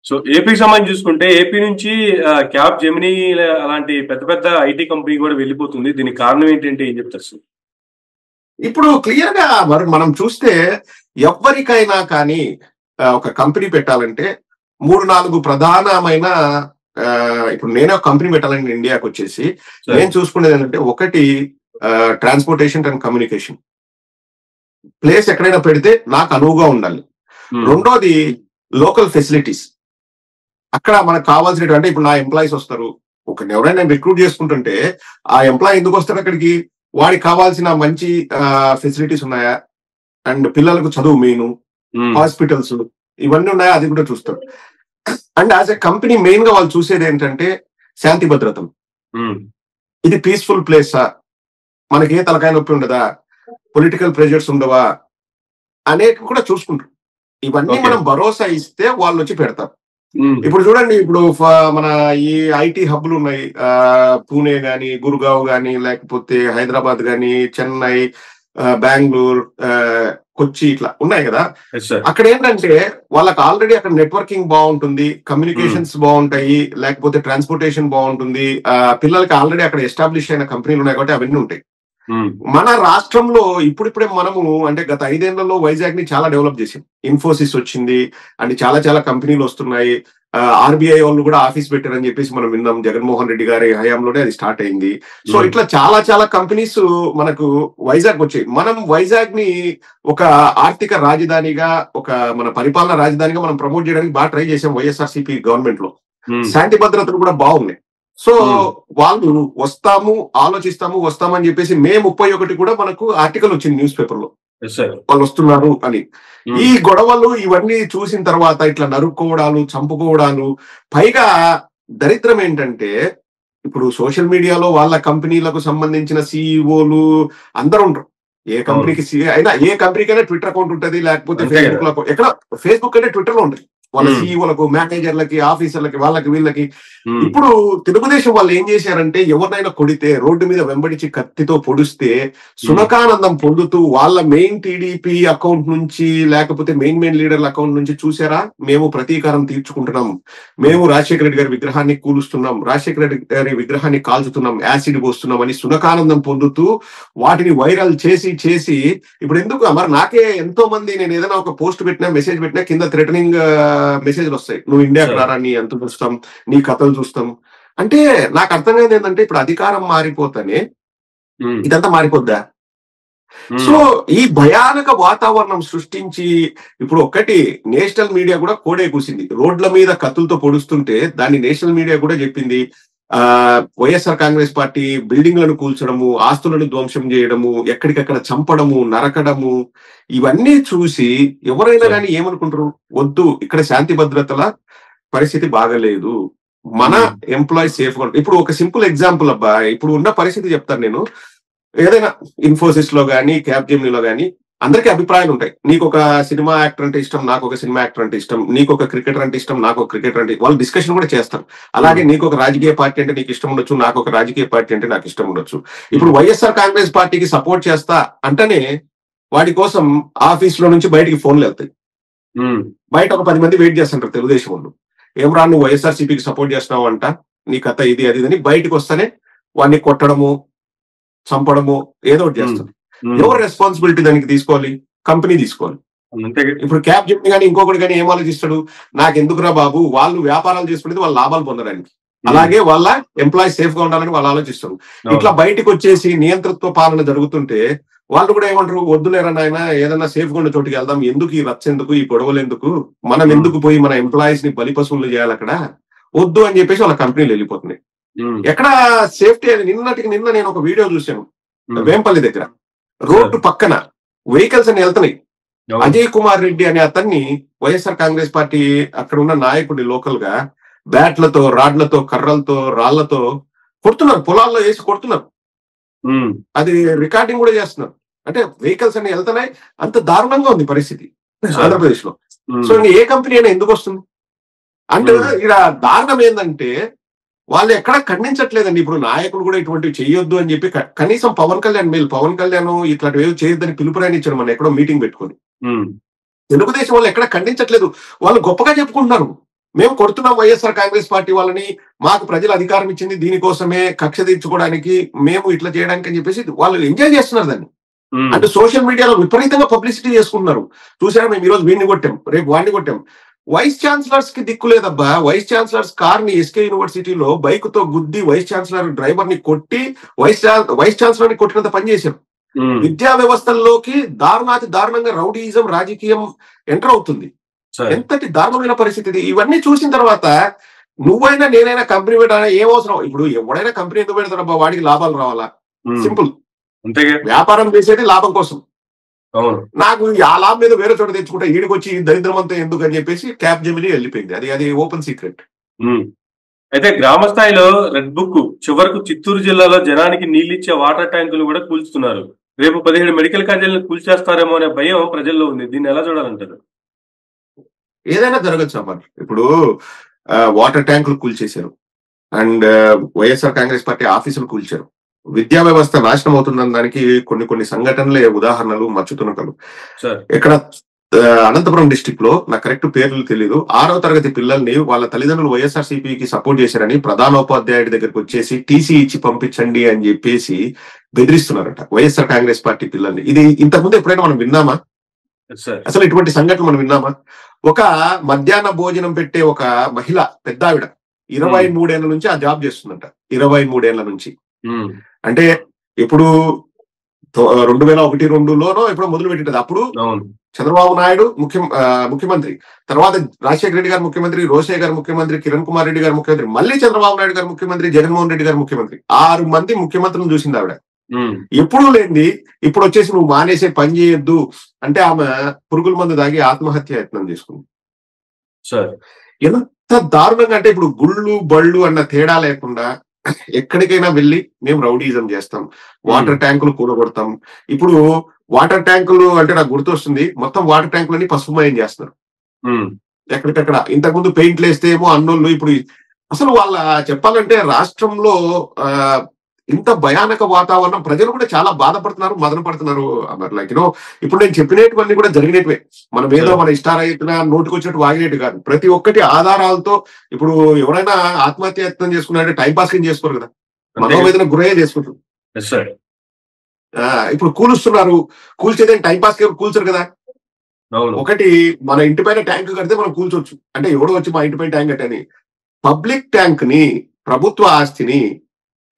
సో ఏపీకి సంబంధించి చూసుకుంటే ఏపీ నుంచి క్యాప్ జెమినీ అలాంటి పెద్ద పెద్ద ఐటీ కంపెనీ కూడా వెళ్ళిపోతుంది. దీనికి కారణం ఏంటంటే ఏం చెప్తారు? ఇప్పుడు క్లియర్ గా మనం చూస్తే ఎవరికైనా కానీ ఒక కంపెనీ పెట్టాలంటే 3-4 ప్రధానమైన ఇప్పుడు నేనే ఒక కంపెనీ పెట్టాలని ఇండియాకి వచ్చేసి నేను చూసుకునేది ఏంటంటే ఒకటి ట్రాన్స్పోర్టేషన్ అండ్ కమ్యూనికేషన్, ప్లేస్ ఎక్కడైనా పెడితే నాకు అనువుగా ఉండాలి. రెండోది లోకల్ ఫెసిలిటీస్. అక్కడ మనకు కావాల్సినటువంటి, అంటే ఇప్పుడు నా ఎంప్లాయీస్ వస్తారు, ఎవరైనా రిక్రూట్ చేసుకుంటుంటే ఆ ఎంప్లాయీ ఎందుకు వస్తాడు అక్కడికి, వాడికి కావాల్సిన మంచి ఫెసిలిటీస్ ఉన్నాయా, అండ్ పిల్లలకు చదువు మెయిన్, హాస్పిటల్స్ ఇవన్నీ ఉన్నాయా అది కూడా చూస్తారు. And as a company main గా వాళ్ళు చూసేది ఏంటంటే శాంతి భద్రతలు. ఇది పీస్ఫుల్ ప్లేసా, మనకి ఏ తలకాయ నొప్పి ఉండదా, పొలిటికల్ ప్రెషర్స్ ఉండవా అనేవి కూడా చూసుకుంటారు. ఇవన్నీ మనం భరోసా ఇస్తే వాళ్ళు వచ్చి పెడతారు. ఇప్పుడు చూడండి, ఇప్పుడు మన ఈ ఐటీ హబ్లు ఉన్నాయి, పూణే గాని, గురుగావ్ గాని, లేకపోతే హైదరాబాద్ గాని, చెన్నై, బెంగళూరు, కొచ్చి ఇట్లా ఉన్నాయి కదా. అక్కడ ఏంటంటే వాళ్ళకి ఆల్రెడీ అక్కడ నెట్వర్కింగ్ బాగుంటుంది, కమ్యూనికేషన్స్ బాగుంటాయి, లేకపోతే ట్రాన్స్పోర్టేషన్ బాగుంటుంది, పిల్లలకి ఆల్రెడీ అక్కడ ఎస్టాబ్లిష్ అయిన కంపెనీలు ఉన్నాయి కాబట్టి అవన్నీ ఉంటాయి. మన రాష్ట్రంలో ఇప్పుడిప్పుడే మనము, అంటే గత 5 ఏళ్లలో వైజాగ్ ని చాలా డెవలప్ చేసింది. ఇన్ఫోసిస్ వచ్చింది అండ్ చాలా కంపెనీలు వస్తున్నాయి. ఆర్బీఐ వాళ్ళు కూడా ఆఫీస్ పెట్టారని చెప్పేసి మనం విన్నాం. జగన్మోహన్ రెడ్డి గారి హయాంలోనే అది స్టార్ట్ అయింది. సో ఇట్లా చాలా కంపెనీస్ మనకు వైజాగ్ వచ్చాయి. మనం వైజాగ్ ని ఒక ఆర్థిక రాజధానిగా, ఒక మన పరిపాలన రాజధానిగా మనం ప్రమోట్ చేయడానికి బాగా ట్రై చేసాం వైఎస్ఆర్సీపీ గవర్నమెంట్ లో. శాంతి భద్రతలు కూడా బాగున్నాయి. సో వాళ్ళు వస్తామని చెప్పేసి మే 31 కూడా మనకు ఆర్టికల్ వచ్చింది న్యూస్ పేపర్ లో, వాళ్ళు వస్తున్నారు అని. ఈ గొడవలు ఇవన్నీ చూసిన తర్వాత ఇట్లా నరుక్కోవడాలు, చంపుకోవడాలు, పైగా దరిద్రం ఏంటంటే ఇప్పుడు సోషల్ మీడియాలో వాళ్ళ కంపెనీలకు సంబంధించిన సిఇఓలు అందరూ ఉంటారు. ఏ కంపెనీకి అయినా, ఏ కంపెనీకైనా ట్విట్టర్ అకౌంట్ ఉంటుంది, లేకపోతే ఫేస్బుక్ లో, ఎక్కడ ఫేస్బుక్ అంటే ట్విట్టర్ లో ఉంటుంది. వాళ్ళ సిఇఓలకు, మేనేజర్లకి, ఆఫీసర్లకి, వాళ్ళకి వీళ్ళకి. ఇప్పుడు తెలుగుదేశం వాళ్ళు ఏం చేశారంటే ఎవరినైనా కొడితే, రోడ్డు మీద వెంబడించి కత్తితో పొడిస్తే సునకానందం పొందుతూ వాళ్ళ మెయిన్ టీడీపీ అకౌంట్ నుంచి, లేకపోతే మెయిన్ లీడర్ల అకౌంట్ నుంచి, చూసారా మేము ప్రతీకారం తీర్చుకుంటున్నాం, మేము రాజశేఖర రెడ్డి గారి విగ్రహాన్ని కూలుస్తున్నాం, రాజశేఖర రెడ్డి గారి విగ్రహాన్ని కాల్చుతున్నాం, యాసిడ్ పోస్తున్నాం అని సునకానందం పొందుతూ వాటిని వైరల్ చేసి ఇప్పుడు ఎందుకు మరి నాకే ఎంతో మంది, నేను ఏదైనా ఒక పోస్ట్ పెట్టినా, మెసేజ్ పెట్టినా కింద థ్రెటనింగ్ మెసేజ్లు వస్తాయి. నువ్వు ఇండియాకి రారా, నీ ఎంత చూస్తాం, నీ కథలు చూస్తాం అంటే. నాకు అర్థం కాదు ఏంటంటే ఇప్పుడు అధికారం మారిపోతానే ఇదంతా మారిపోద్దా? సో ఈ భయానక వాతావరణం సృష్టించి ఇప్పుడు ఒక్కటి నేషనల్ మీడియా కూడా కోడే కూసింది. రోడ్ల మీద కత్తులతో పొడుస్తుంటే దాన్ని నేషనల్ మీడియా కూడా చెప్పింది, వైఎస్ఆర్ కాంగ్రెస్ పార్టీ బిల్డింగ్లను కూల్చడము, ఆస్తులను ధ్వంసం చేయడము, ఎక్కడికక్కడ చంపడము, నరకడము, ఇవన్నీ చూసి ఎవరైనా కానీ ఏమనుకుంటారు, వద్దు ఇక్కడ శాంతి భద్రతల పరిస్థితి బాగలేదు, మన ఎంప్లాయీ సేఫ్ గా. ఇప్పుడు ఒక సింపుల్ ఎగ్జాంపుల్ అబ్బా, ఇప్పుడు ఉన్న పరిస్థితి చెప్తాను నేను. ఏదైనా ఇన్ఫోసిస్ లో గానీ, క్యాప్జెమినీలో గానీ అందరికీ అభిప్రాయాలు ఉంటాయి. నీకు ఒక సినిమా యాక్టర్ అంటే ఇష్టం, నాకు ఒక సినిమా యాక్టర్ అంటే ఇష్టం, నీకు ఒక క్రికెటర్ అంటే ఇష్టం, నాకు ఒక క్రికెటర్ అంటే, వాళ్ళు డిస్కషన్ కూడా చేస్తారు. అలాగే నీకు ఒక రాజకీయ పార్టీ అంటే నీకు ఇష్టం ఉండొచ్చు, నాకు ఒక రాజకీయ పార్టీ అంటే నాకు ఇష్టం ఉండొచ్చు. ఇప్పుడు వైఎస్ఆర్ కాంగ్రెస్ పార్టీకి సపోర్ట్ చేస్తా అంటేనే వాడి కోసం ఆఫీస్ లో నుంచి బయటికి ఫోన్లు వెళ్తాయి. బయట ఒక 10 మంది వెయిట్ చేస్తుంటారు తెలుగుదేశం వాళ్ళు. ఏం రా నువ్వు వైఎస్ఆర్సీపీకి సపోర్ట్ చేస్తున్నావు అంట, నీ కథ ఇది అది అని బయటకు వస్తేనే వాడిని కొట్టడము, చంపడము, ఏదో ఒకటి చేస్తారు. ఎవరు రెస్పాన్సిబిలిటీ దానికి తీసుకోవాలి? కంపెనీ తీసుకోవాలి. ఇప్పుడు క్యాప్జెమినీ కానీ ఇంకొకటి కానీ ఏం ఆలోచిస్తాడు, నాకు ఎందుకురా బాబు, వాళ్ళు వ్యాపారాలు చేసుకునేది వాళ్ళ లాభాలు పొందడానికి, అలాగే వాళ్ళ ఎంప్లాయీస్ సేఫ్ గా ఉండాలని వాళ్ళు ఆలోచిస్తారు. ఇట్లా బయటకు వచ్చేసి నియంతృత్వ పాలన జరుగుతుంటే వాళ్ళు కూడా ఏమంటారు, వద్దులేరా నాయన, ఏదైనా సేఫ్ గా ఉన్న చోటుకి వెళ్దాం, ఎందుకు ఈ రచ్చ, ఎందుకు ఈ గొడవలు, ఎందుకు మనం ఎందుకు పోయి మన ఎంప్లాయీస్ ని బలిపశువులు చేయాలి అక్కడ, వద్దు అని చెప్పేసి వాళ్ళ కంపెనీలు వెళ్ళిపోతున్నాయి. ఎక్కడ సేఫ్టీ అని. నిన్న నేను ఒక వీడియో చూశాను, వేంపల్లి దగ్గర రోడ్డు పక్కన వెహికల్స్ అని వెళ్తున్నాయి. అజయ్ కుమార్ రెడ్డి అనే అతన్ని వైఎస్ఆర్ కాంగ్రెస్ పార్టీ అక్కడ ఉన్న నాయకుడిని లోకల్ గా బ్యాట్లతో, రాడ్లతో, కర్రలతో, రాళ్లతో కొడుతున్నారు, పొలాల్లో వేసి కొడుతున్నారు. అది రికార్డింగ్ కూడా చేస్తున్నారు. అంటే వెహికల్స్ అన్ని వెళ్తున్నాయి. అంత దారుణంగా ఉంది పరిస్థితి ఆంధ్రప్రదేశ్ లో. సో ఏ కంపెనీ అయినా ఎందుకు వస్తుంది అంటే, ఇక్కడ దారుణం ఏంటంటే వాళ్ళు ఎక్కడ ఖండించట్లేదండి. ఇప్పుడు నాయకులు కూడా ఇటువంటివి చేయొద్దు అని చెప్పి, కనీసం పవన్ కళ్యాణ్ ఇట్లాంటివి ఏదో చేయొద్దని పిలుపురాయనిచ్చారు మన ఎక్కడో మీటింగ్ పెట్టుకొని. తెలుగుదేశం వాళ్ళు ఎక్కడ ఖండించట్లేదు. వాళ్ళు గొప్పగా చెప్పుకుంటున్నారు, మేము కొడుతున్నాం వైఎస్ఆర్ కాంగ్రెస్ పార్టీ వాళ్ళని, మాకు ప్రజలు అధికారం ఇచ్చింది దీనికోసమే, కక్ష తీర్చుకోవడానికి, మేము ఇట్లా చేయడానికి అని చెప్పేసి వాళ్ళు ఎంజాయ్ చేస్తున్నారు దాన్ని. అంటే సోషల్ మీడియాలో విపరీతంగా పబ్లిసిటీ చేసుకుంటున్నారు. చూసారా, మేము ఈరోజు వీడిని కొట్టాం, రేపు వాడిని కొట్టాం. వైస్ ఛాన్సలర్స్ కి దిక్కు లేదబ్బా. వైస్ ఛాన్సలర్స్ కార్ ని ఎస్కే యూనివర్సిటీలో బైక్ తో గుద్ది వైస్ ఛాన్సలర్ డ్రైవర్ ని కొట్టి వైస్ ఛాన్సలర్ ని కొట్టినంత పని చేశారు. విద్యా వ్యవస్థల్లోకి దారుణాతి దారుణంగా రౌడీయిజం రాజకీయం ఎంటర్ అవుతుంది. ఎంతటి దారుణమైన పరిస్థితి ఇది. ఇవన్నీ చూసిన తర్వాత నువ్వైనా నేనైనా కంపెనీ పెట్టాలా ఏం అవసరం? ఇప్పుడు ఎవడైనా కంపెనీ ఎందుకు పెడతాడబ్బా? వాడికి లాభాలు రావాలా? సింపుల్. వ్యాపారం చేసేది లాభం కోసం. నాకు ఆ లాభం మీద వేరే చోట తెచ్చుకుంటే ఈడికి వచ్చి దరిద్రమంతా ఎందుకు అని చెప్పేసి క్యాప్ జెమిని వెళ్ళిపోయింది. అది ఓపెన్ సీక్రెట్. అయితే గ్రామ స్థాయిలో రెడ్ బుక్ చివరకు చిత్తూరు జిల్లాలో జనానికి నీళ్ళిచ్చే వాటర్ ట్యాంకులు కూడా కూల్చుతున్నారు. రేపు 17 మెడికల్ కాలేజీలను కూల్చేస్తారేమో అనే భయం ప్రజల్లో ఉంది. దీన్ని ఎలా చూడాలంటారు? ఏదైనా జరగచ్చు అమ్మ. ఇప్పుడు వాటర్ ట్యాంకులు కూల్చేశారు అండ్ వైఎస్ఆర్ కాంగ్రెస్ పార్టీ ఆఫీసులు కూల్చారు. విద్యా వ్యవస్థ నాశనం అవుతుందన్న దానికి కొన్ని సంఘటనలే ఉదాహరణలు, మచ్చుతునకలు. ఇక్కడ అనంతపురం డిస్టిక్ లో నాకు కరెక్ట్ పేర్లు తెలియదు, 6వ తరగతి పిల్లల్ని వాళ్ళ తల్లిదండ్రులు వైఎస్ఆర్సీపీకి సపోర్ట్ చేశారని ప్రధానోపాధ్యాయుడి దగ్గరికి వచ్చేసి టీసీ ఇచ్చి పంపించండి అని చెప్పేసి బెదిరిస్తున్నారట వైఎస్ఆర్ కాంగ్రెస్ పార్టీ పిల్లల్ని. ఇది ఇంతకుముందు ఎప్పుడైనా మనం విన్నామా? అసలు ఇటువంటి సంఘటన మనం విన్నామా? ఒక మధ్యాహ్న భోజనం పెట్టే ఒక మహిళ, పెద్ద ఆవిడ, 23 ఏళ్ల నుంచి ఆ జాబ్ చేస్తుందంట. 23 ఏళ్ల నుంచి అంటే ఇప్పుడు 2001-2లోనో ఎప్పుడో మొదలు పెట్టింటది. అప్పుడు చంద్రబాబు నాయుడు ముఖ్యమంత్రి, తర్వాత రాజశేఖర రెడ్డి గారు ముఖ్యమంత్రి, రోషయ్య గారు ముఖ్యమంత్రి, కిరణ్ కుమార్ రెడ్డి గారు ముఖ్యమంత్రి, మళ్ళీ చంద్రబాబు నాయుడు గారు ముఖ్యమంత్రి, జగన్మోహన్ రెడ్డి గారు ముఖ్యమంత్రి. 6 మంది ముఖ్యమంత్రులను చూసింది ఆవిడ. ఎప్పుడు లేనిది ఇప్పుడు వచ్చేసి నువ్వు మానేసే పని చేయొద్దు అంటే ఆమె పురుగుల మందు దాగి ఆత్మహత్య యత్నం చేసుకుంది. ఎంత దారుణంగా అంటే ఇప్పుడు గుళ్ళు బళ్ళు అన్న తేడా లేకుండా ఎక్కడికైనా వెళ్ళి మేము రౌడీజం చేస్తాం, వాటర్ ట్యాంకులు కూలగొడతాం. ఇప్పుడు వాటర్ ట్యాంకులు అంటే నాకు గుర్తొస్తుంది, మొత్తం వాటర్ ట్యాంకులని పసుపుమయం చేస్తున్నారు ఎక్కడికక్కడ. ఇంతకుముందు పెయింట్లు వేస్తే ఏమో అన్నోళ్ళు, ఇప్పుడు అసలు వాళ్ళ చెప్పాలంటే రాష్ట్రంలో ఇంత భయానక వాతావరణం, ప్రజలు కూడా చాలా బాధపడుతున్నారు, మదన పడుతున్నారు. లైక్ ఇప్పుడు నేను చెప్పినటువన్నీ కూడా జరిగినట్టువే. మనం ఏదో మన ఇష్టారైతున నోటికి వచ్చినట్టు వాగినట్టు కాదు. ప్రతి ఒక్కటి ఆధారాలతో. ఇప్పుడు ఎవరైనా ఆత్మహత్య యత్నం చేసుకున్నారంటే టైం పాస్ కింద చేసుకోరు కదా, మనోవేదన గురయ్యే చేసుకుంటారు. ఇప్పుడు కూలుస్తున్నారు, కూల్చేదని టైం పాస్ కూల్చరు కదా. ఒకటి మన ఇంటి పైన ట్యాంక్ కడితే మనం కూల్చొచ్చు, అంటే ఎవడో వచ్చి మా ఇంటి పైన ట్యాంక్ కట్టని. పబ్లిక్ ట్యాంక్ ని, ప్రభుత్వ ఆస్తిని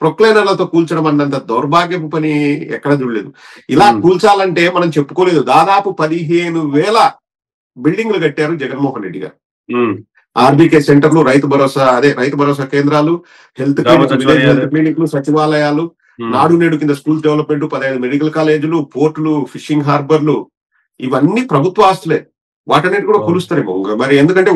ప్రొక్లైనర్లతో కూల్చడం అన్నంత దౌర్భాగ్యపు పని ఎక్కడ చూడలేదు. ఇలా కూల్చాలంటే మనం చెప్పుకోలేదు. దాదాపు 15,000 బిల్డింగ్లు కట్టారు జగన్మోహన్ రెడ్డి గారు. ఆర్బీకే సెంటర్లు, రైతు భరోసా కేంద్రాలు, హెల్త్ క్లినిక్లు, సచివాలయాలు, నాడు నేడు కింద స్కూల్ డెవలప్మెంట్, 15 మెడికల్ కాలేజీలు, పోర్టులు, ఫిషింగ్ హార్బర్లు, ఇవన్నీ ప్రభుత్వ ఆస్తులే. వాటన్నిటి కూడా కొలుస్తారేమో మరి, ఎందుకంటే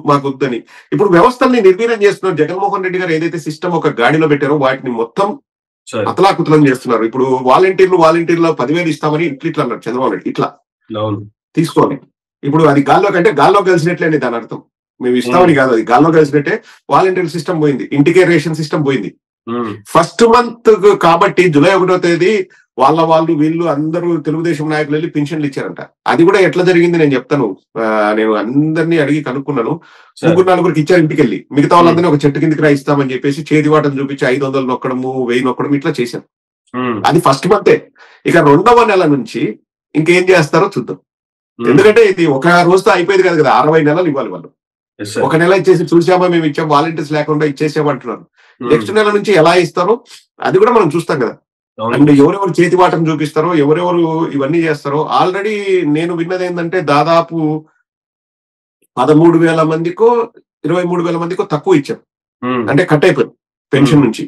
మాకు వద్దని. ఇప్పుడు వ్యవస్థల్ని నిర్వీర్యం చేస్తున్నారు. జగన్మోహన్ రెడ్డి గారు ఏదైతే సిస్టమ్ ఒక గాడిలో పెట్టారో వాటిని మొత్తం అతలాకుతలం చేస్తున్నారు. ఇప్పుడు వాలంటీర్లు 10,000 ఇస్తామని ఇట్లా అన్నారు చంద్రబాబు నాయుడు. ఇట్లా తీసుకోవాలి. ఇప్పుడు అది గాల్లో కలిసినట్లేండి దాని అర్థం. మేము ఇస్తామని కాదు, అది గాల్లో కలిసినట్టే. వాలంటీర్ సిస్టమ్ పోయింది, ఇంటికే రేషన్ సిస్టమ్ పోయింది. ఫస్ట్ మంత్ కాబట్టి జూలై 1వ తేదీ వాళ్ళు వీళ్ళు అందరూ తెలుగుదేశం నాయకులు వెళ్ళి పింఛన్లు ఇచ్చారంట. అది కూడా ఎట్లా జరిగింది నేను చెప్తాను. నేను అందరినీ అడిగి కనుక్కున్నాను. 3-4 ఇచ్చారు ఇంటికి వెళ్ళి. మిగతా వాళ్ళందరినీ ఒక చెట్టు కిందకి ఇస్తామని చెప్పేసి చేతివాటం చూపించి 500 నొక్కడము, 1000 నొక్కడం ఇట్లా చేశారు. అది ఫస్ట్ మంతే. ఇక 2వ నెల నుంచి ఇంకేం చేస్తారో చూద్దాం. ఎందుకంటే ఇది ఒక రోజుతో అయిపోయేది కాదు కదా, 60 నెలలు ఇవ్వాలి వాళ్ళు. ఒక నెల ఇచ్చేసి చూసామా మేము ఇచ్చాం, వాలంటీర్స్ లేకుండా ఇచ్చేసామంటున్నారు. నెక్స్ట్ నెల నుంచి ఎలా ఇస్తారో అది కూడా మనం చూస్తాం కదా. అండ్ ఎవరెవరు చేతివాటం చూపిస్తారో, ఎవరెవరు ఇవన్నీ చేస్తారో. ఆల్రెడీ నేను విన్నది ఏంటంటే దాదాపు 13,000 మందికో 23,000 మందికో తక్కువ ఇచ్చాం, అంటే కట్ అయిపోయింది పెన్షన్ నుంచి.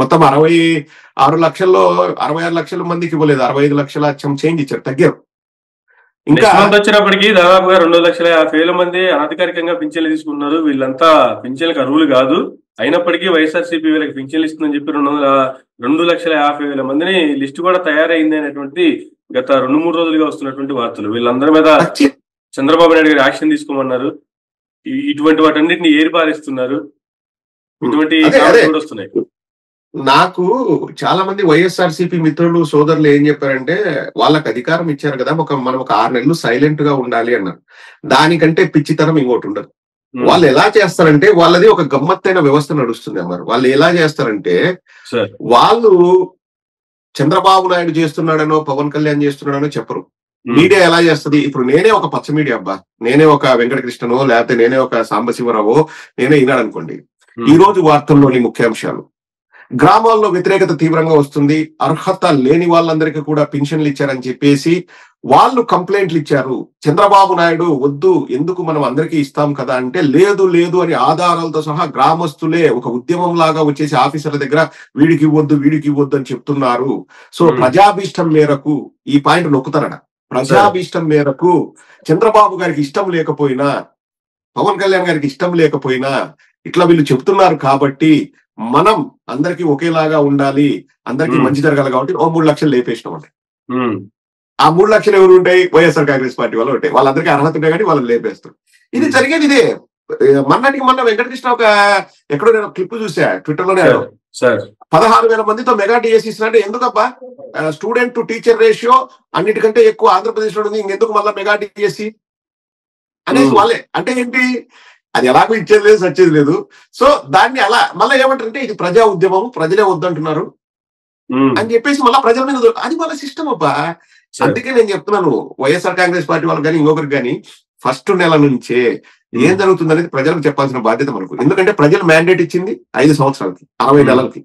మొత్తం 66 లక్షల్లో 66 లక్షల మందికి ఇవ్వలేదు, 65 లక్షల చేంజ్ ఇచ్చారు, తగ్గారు. ఇంకా వచ్చినప్పటికీ దాదాపుగా 2,50,000 మంది అనధికారికంగా పింఛన్లు తీసుకున్నారు. వీళ్ళంతా పింఛన్లకు అర్హులు కాదు, అయినప్పటికీ వైఎస్ఆర్సీపీ వీళ్ళకి పింఛన్లు ఇస్తుందని చెప్పి 2,50,000 మందిని లిస్టు కూడా తయారైంది అనేటువంటి గత 2-3 రోజులుగా వస్తున్నటువంటి వార్తలు. వీళ్ళందరి మీద చంద్రబాబు నాయుడు గారు యాక్షన్ తీసుకోమన్నారు. ఇటువంటి వాటన్నిటిని ఏరిపారేస్తున్నారు. ఇటువంటి కూడా వస్తున్నాయి. నాకు చాలా మంది వైఎస్ఆర్సీపీ మిత్రులు, సోదరులు ఏం చెప్పారంటే, వాళ్ళకి అధికారం ఇచ్చారు కదా, మనం ఒక 6 నెలలు సైలెంట్ గా ఉండాలి అన్నారు. దానికంటే పిచ్చితనం ఇంకోటి ఉండదు. వాళ్ళు ఎలా చేస్తారంటే, వాళ్ళది ఒక గమ్మత్తైన వ్యవస్థ నడుస్తుంది అన్నారు. వాళ్ళు ఎలా చేస్తారంటే, వాళ్ళు చంద్రబాబు నాయుడు చేస్తున్నాడనో పవన్ కళ్యాణ్ చేస్తున్నాడనో చెప్పరు. మీడియా ఎలా చేస్తుంది? ఇప్పుడు నేనే ఒక పచ్చ మీడియా అబ్బా, నేనే ఒక వెంకటకృష్ణనో లేకపోతే నేనే ఒక సాంబశివరావో నేనే ఈనాడు అనుకోండి. ఈ రోజు వార్తల్లోని ముఖ్యాంశాలు, గ్రామాల్లో వ్యతిరేకత తీవ్రంగా వస్తుంది, అర్హత లేని వాళ్ళందరికీ కూడా పింఛన్లు ఇచ్చారని చెప్పేసి వాళ్ళు కంప్లైంట్లు ఇచ్చారు. చంద్రబాబు నాయుడు వద్దు, ఎందుకు మనం అందరికీ ఇస్తాం కదా అంటే లేదు లేదు అని ఆధారాలతో సహా గ్రామస్తులే ఒక ఉద్యమం లాగా వచ్చేసి ఆఫీసర్ల దగ్గర వీడికి ఇవ్వద్దు వీడికి ఇవ్వద్దు అని చెప్తున్నారు. సో ప్రజాభీష్టం మేరకు ఈ పాయింట్ నొక్కుతారట. ప్రజాభీష్టం మేరకు చంద్రబాబు గారికి ఇష్టం లేకపోయినా, పవన్ కళ్యాణ్ గారికి ఇష్టం లేకపోయినా ఇట్లా వీళ్ళు చెప్తున్నారు కాబట్టి మనం అందరికీ ఒకేలాగా ఉండాలి, అందరికీ మంచి జరగాలి కాబట్టి 3 లక్షలు లేపేసినాం అంటే ఆ 3 లక్షలు ఎవరు ఉంటాయి? వైఎస్ఆర్ కాంగ్రెస్ పార్టీ వాళ్ళు ఉంటాయి. వాళ్ళందరికీ అర్హత ఉంటాయి కానీ వాళ్ళు లేపేస్తారు. ఇది జరిగేది ఇదే. మొన్నటికి మొన్న వెంకటకృష్ణ ఒక ఎక్కడో నేను క్లిప్ చూసా ట్విట్టర్ లోనే, 16,000 మందితో మెగా డిఎస్సి ఇస్తున్నట్టు. ఎందుకబ్బా స్టూడెంట్ టు టీచర్ రేషియో అన్నిటికంటే ఎక్కువ ఆంధ్రప్రదేశ్ లో ఉంది, ఇంకెందుకు మళ్ళీ మెగా డిఎస్సి అనేసి వాళ్ళే. అంటే ఏంటి, అది ఎలాగో ఇచ్చేది లేదు సచ్చేది లేదు. సో దాన్ని అలా మళ్ళీ ఏమంటారంటే ఇది ప్రజా ఉద్యమం, ప్రజలే వద్దంటున్నారు అని చెప్పేసి మళ్ళీ ప్రజల మీద అది వాళ్ళ సిస్టమ్ అబ్బా. అందుకే నేను చెప్తున్నాను వైఎస్ఆర్ కాంగ్రెస్ పార్టీ వాళ్ళకి కానీ ఇంకొకరికి కానీ ఫస్ట్ నెల నుంచే ఏం జరుగుతుంది అనేది ప్రజలకు చెప్పాల్సిన బాధ్యత మనకు. ఎందుకంటే ప్రజలు మ్యాండేట్ ఇచ్చింది 5 సంవత్సరాలకి 60 నెలలకి.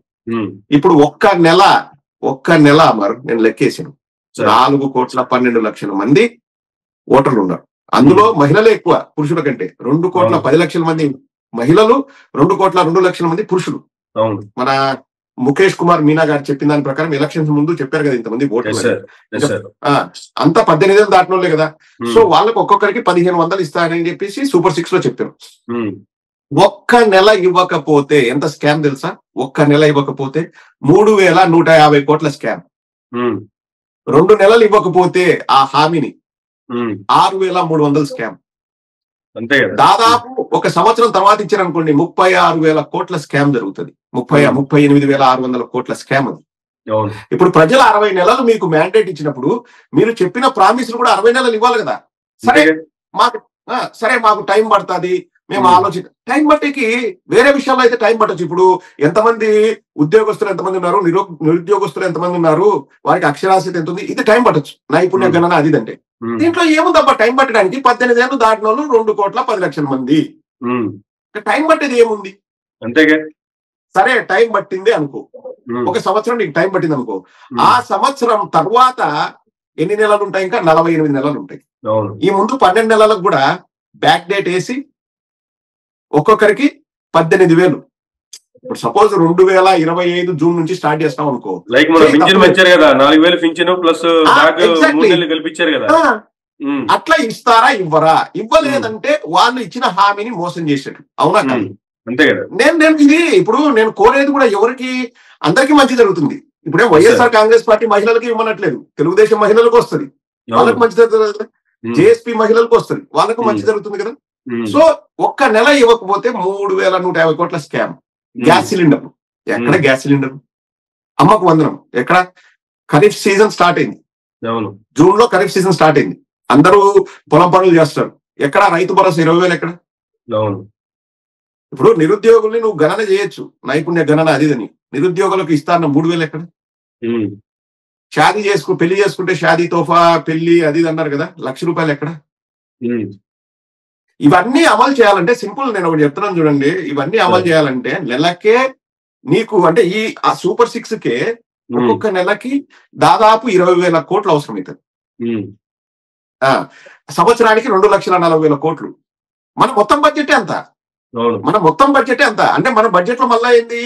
ఇప్పుడు ఒక్క నెల మరి నేను లెక్కేసాను 4,12,00,000 మంది ఓటర్లు ఉన్నారు. అందులో మహిళలే ఎక్కువ పురుషుల కంటే. 2,10,00,000 మంది మహిళలు, 2,02,00,000 మంది పురుషులు. మన ముఖేష్ కుమార్ మీనా గారు చెప్పిన దాని ప్రకారం ఎలక్షన్స్ ముందు చెప్పారు కదా ఇంతమంది ఓటర్లు అంతా 18 ఏళ్ళు దాటిన వాళ్ళే కదా. సో వాళ్ళకి ఒక్కొక్కరికి 1,500 ఇస్తారని చెప్పేసి Super 6 లో చెప్పారు. ఒక్క నెల ఇవ్వకపోతే ఎంత స్కామ్ తెలుసా? ఒక్క నెల ఇవ్వకపోతే 3,150 కోట్ల స్కామ్. 2 నెలలు ఇవ్వకపోతే ఆ హామీని 6,300 స్కామ్. దాదాపు ఒక సంవత్సరం తర్వాత ఇచ్చారనుకోండి 36,000 కోట్ల స్కామ్ జరుగుతుంది. 38,600 కోట్ల స్కామ్ అది. ఇప్పుడు ప్రజలు 60 నెలలు మీకు మ్యాండేట్ ఇచ్చినప్పుడు మీరు చెప్పిన ప్రామిస్ కూడా 60 నెలలు ఇవ్వాలి కదా. సరే మాకు టైం పడుతుంది, మేము టైం బట్టికి వేరే విషయాల్లో అయితే టైం పట్టచ్చు. ఇప్పుడు ఎంతమంది ఉద్యోగస్తులు ఎంతమంది ఉన్నారు, నిరుద్యోగస్తులు ఎంతమంది ఉన్నారు, వారికి అక్షరాస్యత ఎంత ఉంది, ఇది టైం పట్టచ్చు. నైపుణ్య గణన అది అంటే దీంట్లో ఏముందబ్బా టైం పట్టడానికి? 18 ఏళ్ళు దాటిన వాళ్ళు 2,10,00,000 మంది. టైం పట్టేది ఏముంది? అంతేగా. సరే టైం పట్టింది అనుకో, ఒక సంవత్సరం నీకు టైం పట్టింది అనుకో, ఆ సంవత్సరం తర్వాత ఎన్ని నెలలు ఉంటాయి? ఇంకా 48 నెలలు ఉంటాయి. ఈ ముందు 12 నెలలకు కూడా బ్యాక్ డేట్ వేసి ఒక్కొక్కరికి 18,000. ఇప్పుడు సపోజ్ 2025 జూన్ నుంచి స్టార్ట్ చేస్తాం అనుకో, అట్లా ఇస్తారా ఇవ్వరా? ఇవ్వలేదంటే వాళ్ళు ఇచ్చిన హామీని మోసం చేసేట్టు. అవునా కాదు? అంతే కదా. నేను ఇది ఇప్పుడు నేను కోరేది కూడా ఎవరికి, అందరికీ మంచి జరుగుతుంది. ఇప్పుడే వైఎస్ఆర్ కాంగ్రెస్ పార్టీ మహిళలకి ఇవ్వనట్లేదు, తెలుగుదేశం మహిళలకు వస్తుంది, వాళ్ళకి మంచి జరుగుతుంది కదా. జేఎస్పీ మహిళలకు వస్తుంది, వాళ్ళకు మంచి జరుగుతుంది కదా. సో ఒక్క నెల ఇవ్వకపోతే 3,150 కోట్ల స్కామ్. గ్యాస్ సిలిండర్ ఎక్కడ? గ్యాస్ సిలిండర్ అమ్మకు వందనం ఎక్కడ? ఖరీఫ్ సీజన్ స్టార్ట్ అయింది, జూన్ లో ఖరీఫ్ సీజన్ స్టార్ట్ అయింది, అందరూ పొలం పనులు చేస్తారు. ఎక్కడ రైతు భరోసా 20,000 ఎక్కడ? ఇప్పుడు నిరుద్యోగుల్ని నువ్వు గణన చేయొచ్చు, నైపుణ్య గణన అదిదని. నిరుద్యోగులకు ఇస్తాన్న 3,000 ఎక్కడ? షాదీ పెళ్లి చేసుకుంటే షాదీ తోఫా పెళ్లి అది అన్నారు కదా, ₹1,00,000 ఎక్కడ? ఇవన్నీ అమలు చేయాలంటే సింపుల్, నేను ఒకటి చెప్తున్నాను చూడండి, ఇవన్నీ అమలు చేయాలంటే నెలకే నీకు అంటే ఆ Super 6 కే ఒక్కొక్క నెలకి దాదాపు 20,000 కోట్లు అవసరం అవుతుంది. సంవత్సరానికి 2,40,000 కోట్లు. మన మొత్తం బడ్జెట్ ఎంత? అంటే మన బడ్జెట్ లో మళ్ళా ఏంది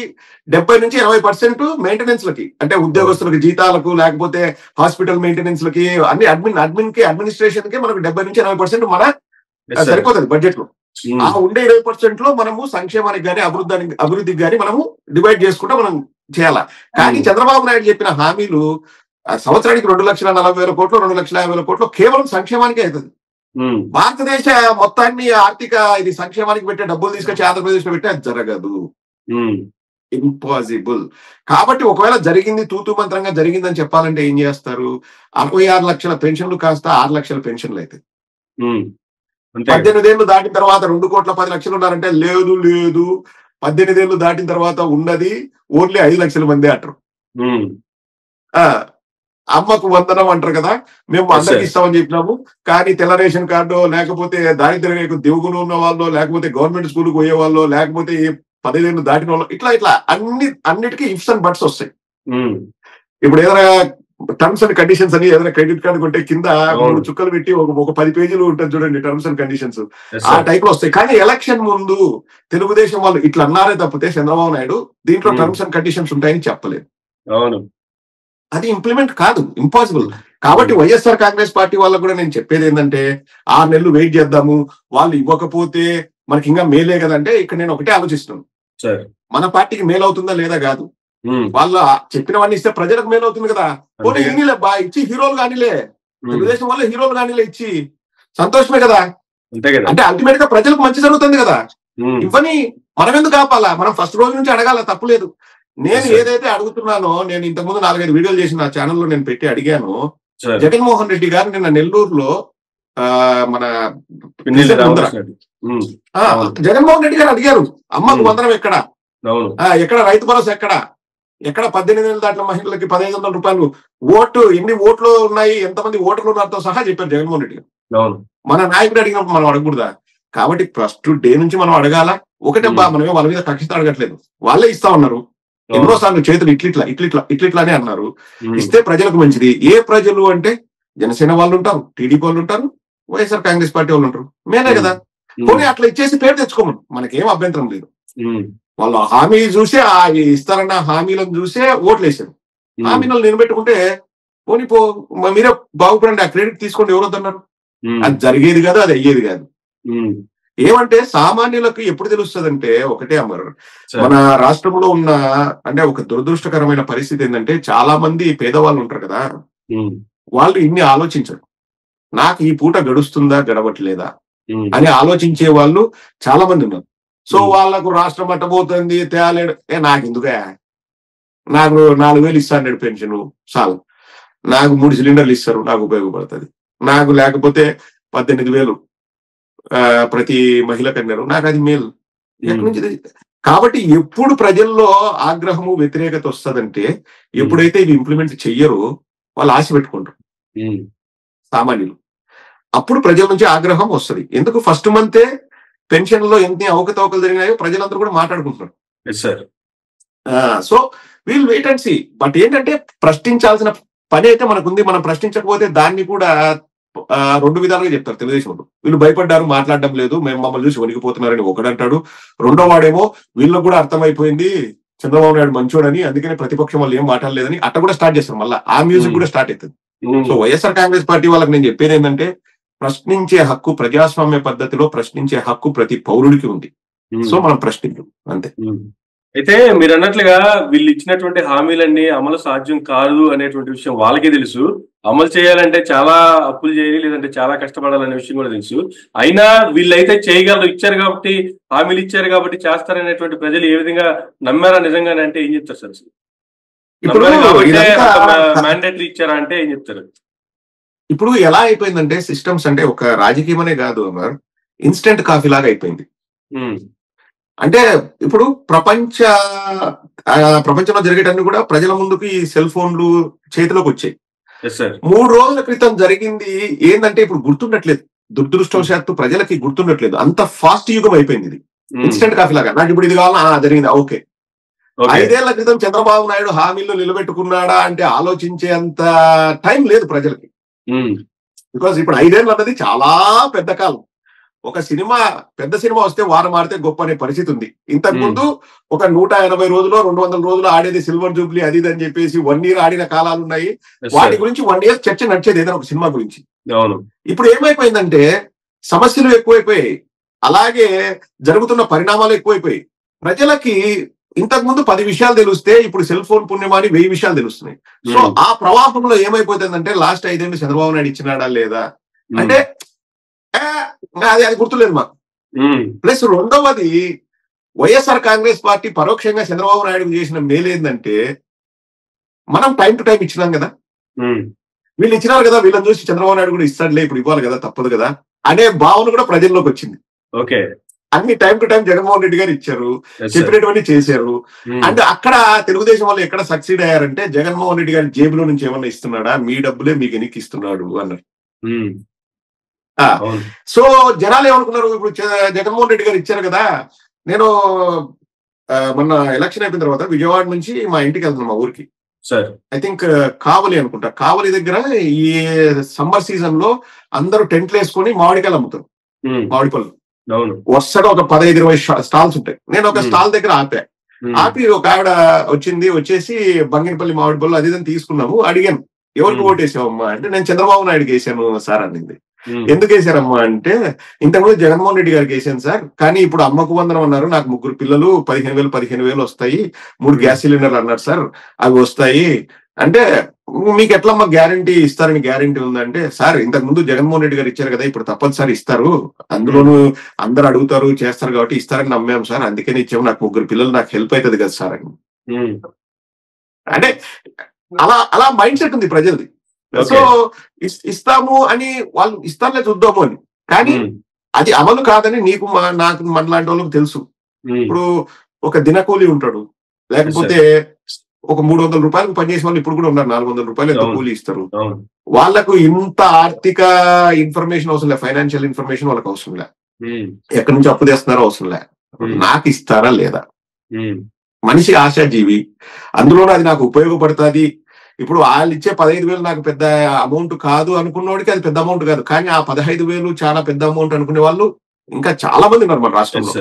70 నుంచి 80% మెయింటెనెన్స్ లకి, అంటే ఉద్యోగస్తులకి జీతాలకు, లేకపోతే హాస్పిటల్ మెయింటెనెన్స్ లకి, అన్ని అడ్మినిస్ట్రేషన్ కి మనకు 70 నుంచి 80% మన సరిపోతుంది బడ్జెట్ లో. ఆ ఉండే 20% లో మనము సంక్షేమానికి కానీ అభివృద్ధికి కానీ మనము డివైడ్ చేసుకుంటూ మనం చేయాలా. కానీ చంద్రబాబు నాయుడు చెప్పిన హామీలు సంవత్సరానికి 2,40,000 కోట్లు, 2,50,000 కోట్లు కేవలం సంక్షేమానికే అవుతుంది. భారతదేశ మొత్తాన్ని ఆర్థిక ఇది సంక్షేమానికి పెట్టే డబ్బులు తీసుకొచ్చి ఆంధ్రప్రదేశ్ లో పెట్టే అది జరగదు, ఇంపాసిబుల్. కాబట్టి ఒకవేళ జరిగింది తూతూ మంత్రంగా జరిగిందని చెప్పాలంటే ఏం చేస్తారు? 66 లక్షల పెన్షన్లు కాస్త 6 లక్షల పెన్షన్లు అవుతాయి. 18 ఏళ్ళు దాటిన తర్వాత 2,10,00,000 ఉన్నారంటే లేదు 18 ఏళ్ళు దాటిన తర్వాత ఉన్నది ఓన్లీ 5 లక్షల మంది అంటారు. అమ్మకు వందనం అంటారు కదా, మేము అందరికి ఇస్తామని చెప్పినాము, కానీ తెల్ల రేషన్ కార్డు, లేకపోతే దారిద్ర్య దిగులు ఉన్న వాళ్ళు, లేకపోతే గవర్నమెంట్ స్కూల్కి పోయే వాళ్ళు, లేకపోతే 15 ఏళ్ళు దాటిన వాళ్ళు ఇట్లా అన్నిటికీ ఇఫ్స్ అండ్ బట్స్ వస్తాయి. ఇప్పుడు ఏదైనా టర్మ్స్ అండ్ కండిషన్స్ అని ఏదైనా క్రెడిట్ కార్డు కొంటే కింద 3 చుక్కలు పెట్టి ఒక 10 పేజీలు ఉంటుంది చూడండి టర్మ్స్ అండ్ కండిషన్స్, ఆ టైప్ లో వస్తాయి. కానీ ఎలక్షన్ ముందు తెలుగుదేశం వాళ్ళు ఇట్లా అన్నారే తప్పితే చంద్రబాబు నాయుడు దీంట్లో టర్మ్స్ అండ్ కండిషన్స్ ఉంటాయని చెప్పలేదు. అది ఇంప్లిమెంట్ కాదు, ఇంపాసిబుల్. కాబట్టి వైఎస్ఆర్ కాంగ్రెస్ పార్టీ వాళ్ళకు కూడా నేను చెప్పేది ఏంటంటే 6 నెలలు వెయిట్ చేద్దాము, వాళ్ళు ఇవ్వకపోతే మనకి ఇంకా మేలే కదంటే ఇక్కడ నేను ఒకటే ఆలోచిస్తున్నాను, మన పార్టీకి మేలు అవుతుందా లేదా కాదు. వాళ్ళు చెప్పినవన్నీ ఇస్తే ప్రజలకు మేలు అవుతుంది కదా. పోనీ ఈయనలే బా ఇచ్చి హీరోలు కానీలే, తెలుగుదేశం వల్ల హీరోలు కానీలే ఇచ్చి సంతోషమే కదా. అంటే అల్టిమేట్ గా ప్రజలకు మంచి జరుగుతుంది కదా. ఇవన్నీ మనం ఎందుకు ఆపాలా, మనం ఫస్ట్ రోజు నుంచి అడగాల, తప్పులేదు. నేను ఏదైతే అడుగుతున్నానో, నేను ఇంతకుముందు 4-5 వీడియోలు చేసి నా ఛానల్లో నేను పెట్టి అడిగాను. జగన్మోహన్ రెడ్డి గారు నిన్న నెల్లూరులో మన జగన్మోహన్ రెడ్డి గారు అడిగారు, అమ్మకు వందనం ఎక్కడ, ఎక్కడ రైతు భరోసా ఎక్కడ 18 ఏళ్ళు దాటిన మహిళలకి 1500 రూపాయలు ఓటు, ఎన్ని ఓట్లు ఉన్నాయి, ఎంతమంది ఓటర్లు ఉన్నారో సహా చెప్పారు జగన్మోహన్ రెడ్డి గారు. మన నాయకుడు అడిగినప్పుడు మనం అడగకూడదా? కాబట్టి ఫస్ట్ డే నుంచి మనం అడగాల. ఒకటే మనమే వాళ్ళ మీద కక్షిత అడగట్లేదు, వాళ్ళే ఇస్తా ఉన్నారు. ఎన్నోసార్లు చేతులు ఇట్లిట్లానే అన్నారు. ఇస్తే ప్రజలకు మంచిది. ఏ ప్రజలు అంటే జనసేన వాళ్ళు ఉంటారు, టీడీపీ వాళ్ళు ఉంటారు, వైఎస్ఆర్ కాంగ్రెస్ పార్టీ వాళ్ళు ఉంటారు, మేనే కదా. పోనీ అట్లా ఇచ్చేసి పేరు తెచ్చుకోమను, మనకేం అభ్యంతరం లేదు. వాళ్ళు హామీ చూసే ఇస్తారన్న హామీలను చూసే ఓట్లు వేసారు. హామీలను నిలబెట్టుకుంటే పోనీ మీరే బాగుపడండి, ఆ క్రెడిట్ తీసుకోండి, ఎవరు వద్దన్నారు? అది జరిగేది కాదు, అది అయ్యేది కాదు. ఏమంటే సామాన్యులకు ఎప్పుడు తెలుస్తుందంటే ఒకటే అమర్, మన రాష్ట్రంలో ఉన్న అంటే ఒక దురదృష్టకరమైన పరిస్థితి ఏంటంటే చాలా మంది పేదవాళ్ళు ఉంటారు కదా, వాళ్ళు ఇన్ని ఆలోచించరు. నాకు ఈ పూట గడుస్తుందా గడవట్లేదా అని ఆలోచించే వాళ్ళు చాలా మంది ఉన్నారు. సో వాళ్ళకు రాష్ట్రం అట్టబోతుంది తేలేడు, నాకు ఎందుకే, నాకు 4000 ఇస్తాను పెన్షన్ చాలు, నాకు 3 సిలిండర్లు ఇస్తారు, నాకు ఉపయోగపడుతుంది, నాకు లేకపోతే 18,000 ప్రతి మహిళ కన్నారు, నాకు అది మేలు. ఎక్కడి నుంచి? కాబట్టి ఎప్పుడు ప్రజల్లో ఆగ్రహము వ్యతిరేకత వస్తుందంటే ఎప్పుడైతే ఇవి ఇంప్లిమెంట్ చెయ్యరో వాళ్ళు ఆశ పెట్టుకుంటారు సామాన్యులు. అప్పుడు ప్రజల నుంచి ఆగ్రహం వస్తుంది. ఎందుకు? ఫస్ట్ మంతే పెన్షన్ లో ఎన్ని అవకతవకలు జరిగినాయో ప్రజలందరూ కూడా మాట్లాడుకుంటున్నారు. So we'll wait and see. But ఏంటంటే ప్రశ్నించాల్సిన పని అయితే మనకుంది. మనం ప్రశ్నించకపోతే దాన్ని కూడా 2 విధాలుగా చెప్తారు తెలుగుదేశంలో. వీళ్ళు భయపడ్డారు, మాట్లాడడం లేదు, మేము మమ్మల్ని చూసి వణికిపోతున్నారని ఒకడంటాడు. రెండో వాడేమో వీళ్ళకు కూడా అర్థమైపోయింది చంద్రబాబు నాయుడు మంచోడని, అందుకని ప్రతిపక్షం వాళ్ళు ఏం మాట్లాడలేదని అట్ట కూడా స్టార్ట్ చేస్తారు. మళ్ళీ ఆ మ్యూజిక్ కూడా స్టార్ట్ అవుతుంది. సో వైఎస్ఆర్ కాంగ్రెస్ పార్టీ వాళ్ళకి నేను చెప్పేది ఏంటంటే ప్రశ్నించే హక్కు, ప్రజాస్వామ్య పద్ధతిలో ప్రశ్నించే హక్కు ప్రతి పౌరుడికి ఉంది. సో మనం ప్రశ్నిద్దాం అంతే. అయితే మీరు అన్నట్లుగా వీళ్ళు ఇచ్చినటువంటి హామీలన్నీ అమలు సాధ్యం కాదు అనేటువంటి విషయం వాళ్ళకే తెలుసు. అమలు చేయాలంటే చాలా అప్పులు చేయాలి, లేదంటే చాలా కష్టపడాలనే విషయం కూడా తెలుసు. అయినా వీళ్ళైతే చేయగలరు, ఇచ్చారు కాబట్టి, హామీలు ఇచ్చారు కాబట్టి చేస్తారనేటువంటి ప్రజలు ఏ విధంగా నమ్మారా నిజంగానే అంటే ఏం చెప్తారు సార్? ఇప్పుడు మ్యాండేటరీ ఇచ్చారా అంటే ఏం చెప్తారు? ఇప్పుడు ఎలా అయిపోయిందంటే సిస్టమ్స్ అంటే ఒక రాజకీయమనే కాదు అమర్, ఇన్స్టెంట్ కాఫీ లాగా అయిపోయింది. అంటే ఇప్పుడు ప్రపంచంలో జరిగేటన్ని కూడా ప్రజల ముందుకు ఈ సెల్ ఫోన్లు చేతిలోకి వచ్చాయి. 3 రోజుల క్రితం జరిగింది ఏంటంటే ఇప్పుడు గుర్తుండట్లేదు, దురదృష్టవశాత్తు ప్రజలకి గుర్తుండట్లేదు. అంత ఫాస్ట్ యుగం అయిపోయింది ఇది, ఇన్స్టెంట్ కాఫీ లాగా. నాకు ఇప్పుడు ఇది కావాలా, జరిగింది, ఓకే. 5 ఏళ్ల క్రితం చంద్రబాబు నాయుడు హామీలు నిలబెట్టుకున్నాడా అంటే ఆలోచించే అంత టైం లేదు ప్రజలకి. బికాస్ ఇప్పుడు 5 ఏళ్ళు అన్నది చాలా పెద్ద కాలం. ఒక సినిమా, పెద్ద సినిమా వస్తే వారం ఆడితే గొప్ప అనే పరిస్థితి ఉంది. ఇంతకు ముందు ఒక 180 రోజులు 200 రోజులు ఆడేది సిల్వర్ జూబ్లీ అది అని చెప్పేసి 1 year ఆడిన కాలాలు ఉన్నాయి. వాటి గురించి 1 year చర్చ నడిచేది ఏదైనా ఒక సినిమా గురించి. ఇప్పుడు ఏమైపోయిందంటే సమస్యలు ఎక్కువైపోయాయి, అలాగే జరుగుతున్న పరిణామాలు ఎక్కువైపోయాయి. ప్రజలకి ఇంతకు ముందు 10 విషయాలు తెలిస్తే ఇప్పుడు సెల్ ఫోన్ పుణ్యమాని 1000 విషయాలు తెలుస్తున్నాయి. సో ఆ ప్రవాహంలో ఏమైపోతుందంటే లాస్ట్ 5 ఏళ్ళు చంద్రబాబు నాయుడు ఇచ్చినాడా లేదా అంటే అది గుర్తులేదు మాకు. ప్లస్ రెండవది వైఎస్ఆర్ కాంగ్రెస్ పార్టీ పరోక్షంగా చంద్రబాబు నాయుడు చేసిన మేలేందంటే మనం టైం టు టైం ఇచ్చినాం కదా, వీళ్ళు ఇచ్చినారు కదా, వీళ్ళని చూసి చంద్రబాబు నాయుడు కూడా ఇస్తాడులే, ఇప్పుడు ఇవ్వాలి కదా, తప్పదు కదా అనే భావన కూడా ప్రజల్లోకి వచ్చింది. ఓకే, అన్ని time to time Jaganmohan Reddy గారు ఇచ్చారు, చెప్పినటువంటి చేశారు. అంటే అక్కడ తెలుగుదేశం వాళ్ళు ఎక్కడ సక్సీడ్ అయ్యారంటే జగన్మోహన్ రెడ్డి గారి జేబులో నుంచి ఏమన్నా ఇస్తున్నాడా, మీ డబ్బులే మీకు ఎన్నికి ఇస్తున్నాడు అన్నారు. సో జనాలు ఏమనుకున్నారు, ఇప్పుడు జగన్మోహన్ రెడ్డి గారు ఇచ్చారు కదా, నేను మొన్న ఎలక్షన్ అయిపోయిన తర్వాత విజయవాడ నుంచి మా ఇంటికి వెళ్తున్నాం, మా ఊరికి. సార్ ఐ థింక్ కావలి అనుకుంటా. కావలి దగ్గర ఈ సమ్మర్ సీజన్ లో అందరూ టెంట్లు వేసుకొని మామిడికాయలు అమ్ముతారు, మామిడి పళ్ళు. వరుసగా ఒక 15-20 స్టాల్స్ ఉంటాయి. నేను ఒక స్టాల్ దగ్గర ఆపి ఒక ఆవిడ వచ్చేసి బంగినపల్లి మామిడి పళ్ళు అది ఇదని తీసుకున్నాము. అడిగాను, ఎవరికి ఓటేసావమ్మా అంటే, నేను చంద్రబాబు నాయుడుకి వేసాను సార్ అనింది. ఎందుకు వేసారమ్మా అంటే, ఇంతకుముందు జగన్మోహన్ రెడ్డి గారికి వేసాను సార్, కానీ ఇప్పుడు అమ్మకు వందనం అన్నారు, నాకు 3 పిల్లలు 15,000 వస్తాయి, 3 గ్యాస్ సిలిండర్లు అన్నారు సార్, అవి వస్తాయి అంటే, మీకు ఎట్లమ్మా గ్యారంటీ ఇస్తారని గ్యారంటీ ఉందంటే, సార్ ఇంతకు ముందు జగన్మోహన్ రెడ్డి గారు ఇచ్చారు కదా, ఇప్పుడు తప్పనిసరి ఇస్తారు, అందులోనూ అందరు అడుగుతారు చేస్తారు కాబట్టి ఇస్తారని నమ్మాము సార్, అందుకని ఇచ్చాము, నాకు 3 పిల్లలు, నాకు హెల్ప్ అవుతుంది కదా సార్ అని. అంటే అలా మైండ్ సెట్ ఉంది ప్రజలది. సో ఇస్తాము అని వాళ్ళు ఇస్తారులే చూద్దాము అని, కానీ అది అమలు కాదని నీకు నాకు మనలాంటి వాళ్ళకి తెలుసు. ఇప్పుడు ఒక దినకూలి ఉంటాడు, లేకపోతే ఒక 300 రూపాయలకు పనిచేసే వాళ్ళు ఇప్పుడు కూడా ఉన్నారు, 400 రూపాయలు ఎంత కూలి ఇస్తారు. వాళ్ళకు ఇంత ఆర్థిక ఇన్ఫర్మేషన్ అవసరం లే, ఫైనాన్షియల్ ఇన్ఫర్మేషన్ వాళ్ళకి అవసరం లే, ఎక్కడి నుంచి అప్పు తెస్తున్నారో అవసరం లే, నాకు ఇస్తారా లేదా. మనిషి ఆశాజీవి, అందులోనూ అది నాకు ఉపయోగపడుతుంది. ఇప్పుడు వాళ్ళు ఇచ్చే 15,000 నాకు పెద్ద అమౌంట్ కాదు అనుకున్నవాడికి అది పెద్ద అమౌంట్ కాదు, కానీ ఆ 15,000 చాలా పెద్ద అమౌంట్ అనుకునే వాళ్ళు ఇంకా చాలా మంది ఉన్నారు మన రాష్ట్రంలో.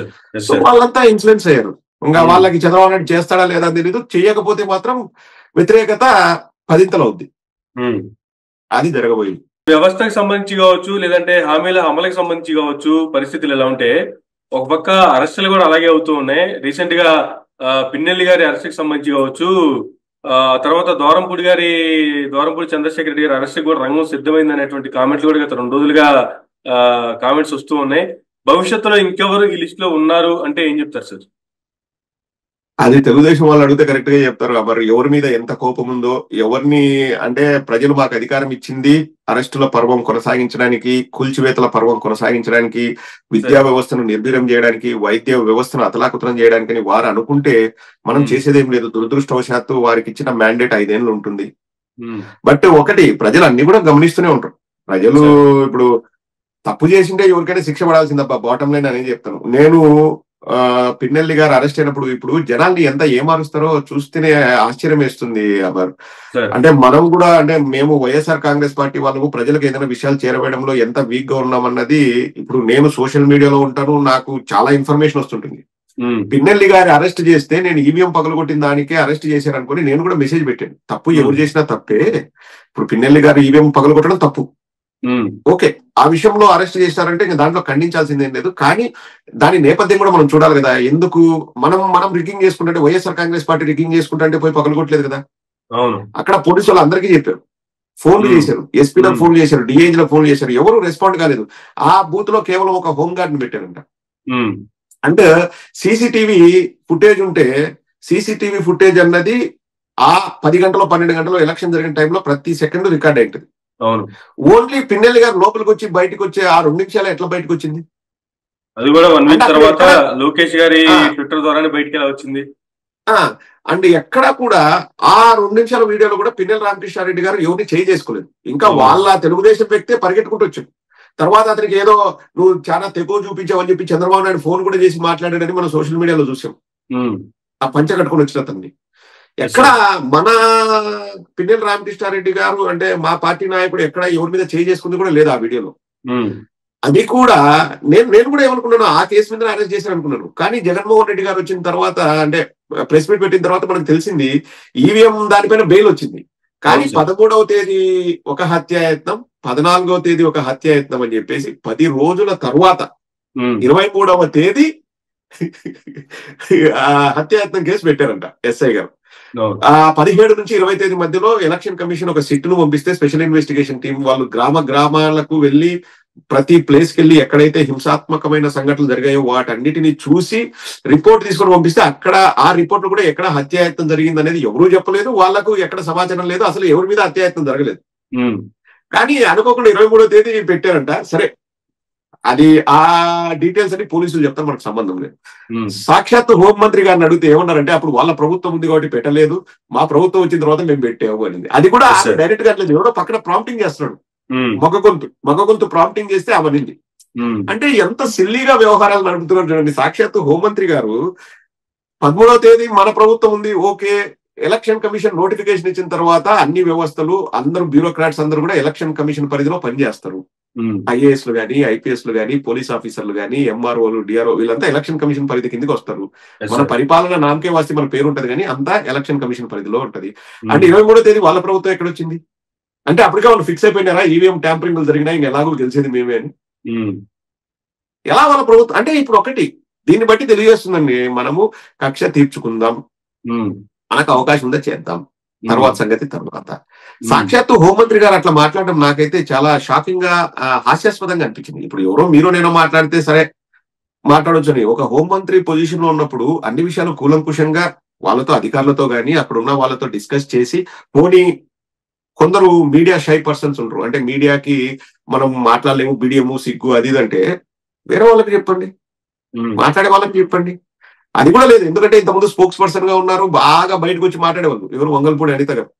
సో వాళ్ళంతా ఇన్ఫ్లుయెన్స్ అయ్యారు. ఇంకా వాళ్ళకి చంద్రబాబు నాయుడు చేస్తాడా లేదా తెలీదు, చేయకపోతే మాత్రం వ్యతిరేకత 10 అవుద్ది. అది జరగబోయింది. వ్యవస్థకు సంబంధించి కావచ్చు, లేదంటే హామీల అమలుకి సంబంధించి కావచ్చు, పరిస్థితులు ఎలా ఉంటే, ఒక పక్క అరెస్టులు కూడా అలాగే అవుతూ ఉన్నాయి. రీసెంట్ గా పిన్నెల్లి గారి అరెస్ట్కి సంబంధించి కావచ్చు, తర్వాత దూరంపూడి చంద్రశేఖర్ రెడ్డి గారి అరెస్ట్ కూడా రంగం సిద్ధమైంది అనేటువంటి కామెంట్లు కూడా గత 2 రోజులుగా కామెంట్స్ వస్తూ ఉన్నాయి. భవిష్యత్తులో ఇంకెవరు ఈ లిస్ట్ లో ఉన్నారు అంటే ఏం చెప్తారు సార్? అది తెలుగుదేశం వాళ్ళు అడిగితే కరెక్ట్ గా చెప్తారు. మరి ఎవరి మీద ఎంత కోపం ఉందో, ఎవరిని అంటే ప్రజలు మాకు అధికారం ఇచ్చింది అరెస్టుల పర్వం కొనసాగించడానికి, కూల్చివేతల పర్వం కొనసాగించడానికి, విద్యా వ్యవస్థను నిర్వీర్యం చేయడానికి, వైద్య వ్యవస్థను అతలాకుతలం చేయడానికి వారు అనుకుంటే మనం చేసేదేం లేదు. దురదృష్టవశాత్తు వారికి ఇచ్చిన మ్యాండేట్ 5 ఏళ్ళు ఉంటుంది. బట్ ఒకటి, ప్రజలు అన్ని కూడా గమనిస్తూనే ఉంటారు. ప్రజలు ఇప్పుడు తప్పు చేసింటే ఎవరికైనా శిక్ష పడాల్సిందబ్బా, బాటం లైన్ అనేది చెప్తాను నేను. పిన్నెల్లి గారు అరెస్ట్ అయినప్పుడు ఇప్పుడు జనాల్ని ఎంత ఏమారుస్తారో చూస్తేనే ఆశ్చర్యం వేస్తుంది. అమర్, అంటే మనం కూడా, అంటే మేము వైఎస్ఆర్ కాంగ్రెస్ పార్టీ వాళ్ళము ప్రజలకు ఏదైనా విషయాలు చేరవేయడంలో ఎంత వీక్ గా ఉన్నామన్నది, ఇప్పుడు నేను సోషల్ మీడియాలో ఉంటాను, నాకు చాలా ఇన్ఫర్మేషన్ వస్తుంటుంది. పిన్నెల్లి గారి అరెస్ట్ చేస్తే నేను ఈవీఎం పగలగొట్టిన దానికే అరెస్ట్ చేశారు అనుకుని నేను కూడా మెసేజ్ పెట్టాను. తప్పు ఎవరు చేసినా తప్పే. ఇప్పుడు పిన్నెల్లి గారు ఈవీఎం పగలగొట్టడం తప్పు, ఓకే, ఆ విషయంలో అరెస్ట్ చేశారంటే ఇంకా దాంట్లో ఖండించాల్సిందేం లేదు. కానీ దాని నేపథ్యం కూడా మనం చూడాలి కదా. ఎందుకు మనం రిగ్గింగ్ చేసుకుంటే, వైఎస్ఆర్ కాంగ్రెస్ పార్టీ రిగ్గింగ్ చేసుకుంటే పోయి పగలగొట్టలేదు కదా. అక్కడ పోలీసు వాళ్ళు అందరికీ చెప్పారు, ఫోన్లు చేశారు, ఎస్పీలకు ఫోన్ చేశారు, డిఐజీలకు ఫోన్ చేశారు, ఎవరు రెస్పాండ్ కాలేదు. ఆ బూత్ లో కేవలం ఒక హోమ్ గార్డ్ ని పెట్టారంట. అంటే సీసీటీవీ ఫుటేజ్ ఉంటే, సీసీటీవీ ఫుటేజ్ అన్నది ఆ 10 గంటలో 12 గంటలో ఎలక్షన్ జరిగిన టైంలో ప్రతి సెకండ్ రికార్డ్ అయింటుంది. ఓన్లీ పిన్నెల్లి గారు లోపలికి వచ్చి బయటకు వచ్చే ఆ 2 నిమిషాలు ఎట్లా బయటకు వచ్చింది? అది కూడా 1 వీక్ తర్వాత లోకేష్ గారి ట్విట్టర్ ద్వారానే బయటకి ఎలా వచ్చింది. అండ్ ఎక్కడా కూడా ఆ 2 నిమిషాల వీడియోలో కూడా పిన్నెల్లి రామకృష్ణారెడ్డి గారు ఎవరిని చేయి చేసుకోలేదు. ఇంకా వాళ్ళ తెలుగుదేశం వ్యక్తే పరిగెట్టుకుంటూ వచ్చాడు. తర్వాత అతనికి ఏదో నువ్వు చాలా తెగో చూపించావని చెప్పి చంద్రబాబు నాయుడు ఫోన్ కూడా చేసి మాట్లాడాడని మనం సోషల్ మీడియాలో చూసాం. ఆ పంచ కట్టుకుని వచ్చిన అతన్ని ఎక్కడ మన పిన్నెల్లి రామకృష్ణారెడ్డి గారు అంటే మా పార్టీ నాయకుడు ఎక్కడ ఎవరి మీద చేయి చేసుకుంది కూడా లేదు ఆ వీడియోలో. అది కూడా నేను కూడా ఏమనుకున్నాను, ఆ కేసు మీద అరెస్ట్ చేశారు అనుకున్నాను. కానీ జగన్మోహన్ రెడ్డి గారు వచ్చిన తర్వాత, అంటే ప్రెస్ మీట్ పెట్టిన తర్వాత మనకు తెలిసింది ఈవీఎం దానిపైన బెయిల్ వచ్చింది. కానీ 13వ తేదీ ఒక హత్యాయత్నం, 14వ తేదీ ఒక హత్యాయత్నం అని చెప్పేసి 10 రోజుల తర్వాత 23వ తేదీ హత్యాయత్నం కేసు పెట్టారంట ఎస్ఐ గారు. 17 నుంచి 20 తేదీ మధ్యలో ఎలక్షన్ కమిషన్ ఒక సిట్ ను పంపిస్తే స్పెషల్ ఇన్వెస్టిగేషన్ టీం వాళ్ళు గ్రామాలకు వెళ్లి ప్రతి ప్లేస్ కి వెళ్ళి ఎక్కడైతే హింసాత్మకమైన సంఘటనలు జరిగాయో వాటన్నిటిని చూసి రిపోర్ట్ తీసుకొని పంపిస్తే అక్కడ ఆ రిపోర్ట్ కూడా ఎక్కడ హత్యాయత్నం జరిగింది అనేది ఎవరూ చెప్పలేదు. వాళ్లకు ఎక్కడ సమాచారం లేదు, అసలు ఎవరి మీద హత్యాయత్నం జరగలేదు. కానీ అనుకోకుండా 23వ తేదీ పెట్టారంట. సరే, అది ఆ డీటెయిల్స్ అని పోలీసులు చెప్తారు, మనకు సంబంధం లేదు. సాక్షాత్తు హోంమంత్రి గారిని అడిగితే ఏమన్నారంటే, అప్పుడు వాళ్ళ ప్రభుత్వం ఉంది కాబట్టి పెట్టలేదు, మా ప్రభుత్వం వచ్చిన తర్వాత మేము పెట్టాము అనేది. అది కూడా డైరెక్ట్ గా అట్లేదు, ఎవరో పక్కన ప్రాంప్టింగ్ చేస్తున్నాడు, మగ గొంతు ప్రాంప్టింగ్ చేస్తే అవనింది. అంటే ఎంత సిల్లీగా వ్యవహారాలు నడుపుతున్నారు చూడండి. సాక్షాత్తు హోంమంత్రి గారు 13వ తేదీ మన ప్రభుత్వం ఉంది, ఓకే. ఎలక్షన్ కమిషన్ నోటిఫికేషన్ ఇచ్చిన తర్వాత అన్ని వ్యవస్థలు అందరూ బ్యూరోక్రాట్స్ అందరూ కూడా ఎలక్షన్ కమిషన్ పరిధిలో పనిచేస్తారు. ఐఏఎస్లు కానీ, ఐపీఎస్లు కానీ, పోలీస్ ఆఫీసర్లు కానీ, ఎంఆర్ఓలు, డిఆర్ఓ వీళ్ళంతా ఎలక్షన్ కమిషన్ పరిధి కిందకి వస్తారు. మన పరిపాలన నామకే వాస్తే మన పేరు ఉంటది కానీ అంతా ఎలక్షన్ కమిషన్ పరిధిలో ఉంటది. అంటే 23వ తేదీ వాళ్ళ ప్రభుత్వం ఎక్కడొచ్చింది అంటే అప్పటికే వాళ్ళు ఫిక్స్ అయిపోయినారా ఈవీఎం ట్యాంపరింగ్ జరిగినా ఇంక ఎలాగో గెలిచేది మేమే అని. ఎలా వాళ్ళ ప్రభుత్వం అంటే ఇప్పుడు ఒకటి దీన్ని బట్టి తెలియజేస్తుందండి, మనము కక్ష తీర్చుకుందాం, మనకు అవకాశం ఉందా చేద్దాం, తర్వాత సంగతి తర్వాత. సాక్షాత్తు హోంమంత్రి గారు అట్లా మాట్లాడడం నాకైతే చాలా షాకింగ్ గా హాస్యాస్పదంగా అనిపించింది. ఇప్పుడు ఎవరో మీరు నేను మాట్లాడితే సరే మాట్లాడొచ్చని, ఒక హోంమంత్రి పొజిషన్ లో ఉన్నప్పుడు అన్ని విషయాలు కూలంకుషంగా వాళ్ళతో అధికారులతో గాని అక్కడ ఉన్న వాళ్ళతో డిస్కస్ చేసి, పోనీ కొందరు మీడియా షై పర్సన్స్ ఉంటారు, అంటే మీడియాకి మనం మాట్లాడలేము, బిడియము, సిగ్గు అది ఇదంటే వేరే వాళ్ళకి చెప్పండి, మాట్లాడే వాళ్ళకి చెప్పండి. అది కూడా లేదు, ఎందుకంటే ఇంతకుముందు స్పోక్స్ పర్సన్ గా ఉన్నారు, బాగా బయటకు వచ్చి మాట్లాడేవాళ్ళు. ఎవరు వంగల్పూడి అనిత గారు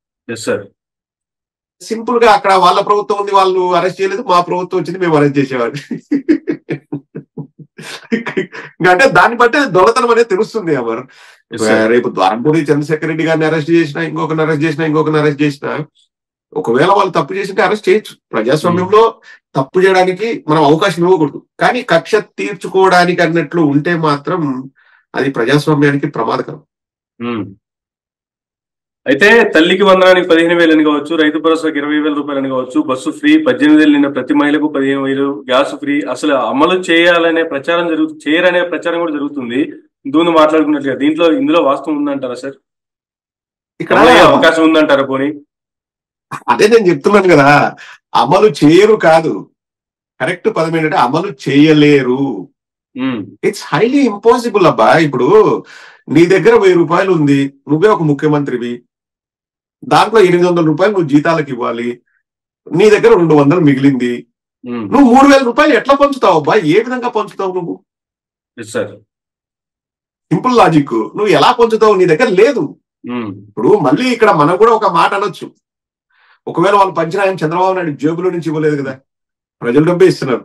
సింపుల్ గా అక్కడ వాళ్ళ ప్రభుత్వం ఉంది, వాళ్ళు అరెస్ట్ చేయలేదు, మా ప్రభుత్వం వచ్చింది మేము అరెస్ట్ చేసేవాళ్ళు. అంటే దాన్ని బట్టే దొంగతనం అనేది తెలుస్తుంది. అమర్ రేపు ద్వారంపూడి చంద్రశేఖర్ రెడ్డి గారిని అరెస్ట్ చేసినా, ఇంకొకరిని అరెస్ట్ చేసినా ఒకవేళ వాళ్ళు తప్పు చేసింటే అరెస్ట్ చేయొచ్చు. ప్రజాస్వామ్యంలో తప్పు చేయడానికి మనం అవకాశం ఇవ్వకూడదు, కానీ కక్ష తీర్చుకోవడానికి అన్నట్లు ఉంటే మాత్రం అది ప్రజాస్వామ్యానికి ప్రమాదకరం. అయితే తల్లికి వందనానికి 15,000 అని కావచ్చు, రైతు భరోసాకి 20,000 రూపాయలు అని కావచ్చు, బస్సు ఫ్రీ, 18,000 నిన్న ప్రతి మహిళకు 15,000, గ్యాస్ ఫ్రీ, అసలు అమలు చేయరనే ప్రచారం కూడా జరుగుతుంది. ఇందుకు మాట్లాడుకున్నట్లుగా ఇందులో వాస్తవం ఉందంటారా సార్? ఇక్కడ అవకాశం ఉందంటారా? పోనీ అదే నేను చెప్తున్నాను కదా, అమలు చేయరు కాదు, కరెక్ట్ పదం ఏంటంటే అమలు చేయలేరు. ఇట్స్ హైలీ ఇంపాసిబుల్ అబ్బా. ఇప్పుడు నీ దగ్గర 1000 రూపాయలు ఉంది, నువ్వే ఒక ముఖ్యమంత్రివి, దాంట్లో 800 రూపాయలు నువ్వు జీతాలకు ఇవ్వాలి, నీ దగ్గర 200 మిగిలింది, నువ్వు 3,000 రూపాయలు ఎట్లా పంచుతావు అబ్బా? ఏ విధంగా పంచుతావు నువ్వు? సింపుల్ లాజిక్, నువ్వు ఎలా పంచుతావు? నీ దగ్గర లేదు. ఇప్పుడు మళ్ళీ ఇక్కడ మనం కూడా ఒక మాట అనొచ్చు, ఒకవేళ వాళ్ళు పంచిన ఆయన చంద్రబాబు నాయుడు జేబులో నుంచి ఇవ్వలేదు కదా, ప్రజలు డబ్బే ఇస్తున్నారు.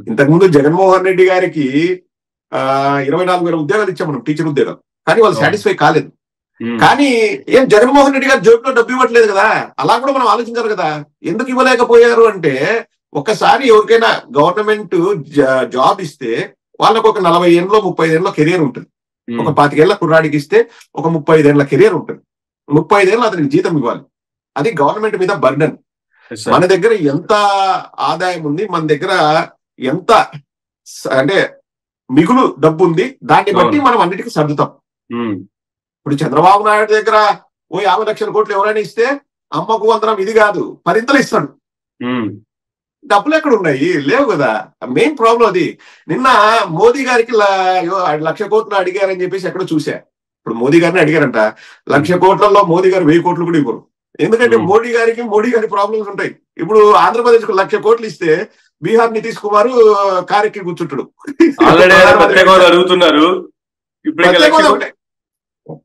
ఇంతకుముందు జగన్మోహన్ రెడ్డి గారికి 24,000 ఉద్యోగాలు ఇచ్చాం మనం, టీచర్ ఉద్యోగాలు, కానీ వాళ్ళు సాటిస్ఫై కాలేదు. కానీ ఏం జగన్మోహన్ రెడ్డి గారు జేబులో డబ్బు ఇవ్వట్లేదు కదా, అలా కూడా మనం ఆలోచించాలి కదా. ఎందుకు ఇవ్వలేకపోయారు అంటే, ఒక్కసారి ఎవరికైనా గవర్నమెంట్ జాబ్ ఇస్తే వాళ్ళకు ఒక 40 ఏళ్ళలో 35 ఏళ్ళలో కెరియర్ ఉంటుంది. ఒక 25 ఏళ్ల కుర్రాడికి ఇస్తే ఒక 35 ఏళ్ల కెరియర్ ఉంటుంది. 35 ఏళ్ళు అతనికి జీతం ఇవ్వాలి, అది గవర్నమెంట్ మీద బర్డన్. మన దగ్గర ఎంత ఆదాయం ఉంది, మన దగ్గర ఎంత అంటే మిగులు డబ్బు ఉంది, దాన్ని బట్టి మనం అన్నిటికీ సర్దుతాం. ఇప్పుడు చంద్రబాబు నాయుడు దగ్గర ఓ 50 లక్షల కోట్లు ఎవరైనా ఇస్తే అమ్మకు వందనం ఇది కాదు 10 ఇస్తాడు. డబ్బులు ఎక్కడ ఉన్నాయి? లేవు కదా. మెయిన్ ప్రాబ్లం అది. నిన్న మోదీ గారికి 1,00,000 కోట్లు అడిగారని చెప్పేసి ఎక్కడో చూసా. ఇప్పుడు మోదీ గారిని అడిగారంట, 1,00,000 కోట్లలో మోదీ గారు 1000 కోట్లు కూడా ఇవ్వరు. ఎందుకంటే మోడీ గారి ప్రాబ్లమ్స్ ఉంటాయి. ఇప్పుడు ఆంధ్రప్రదేశ్ కు 1,00,000 కోట్లు ఇస్తే బీహార్ నితీష్ కుమార్ కారెక్కి కూర్చుంటాడు. అడుగుతున్నారు.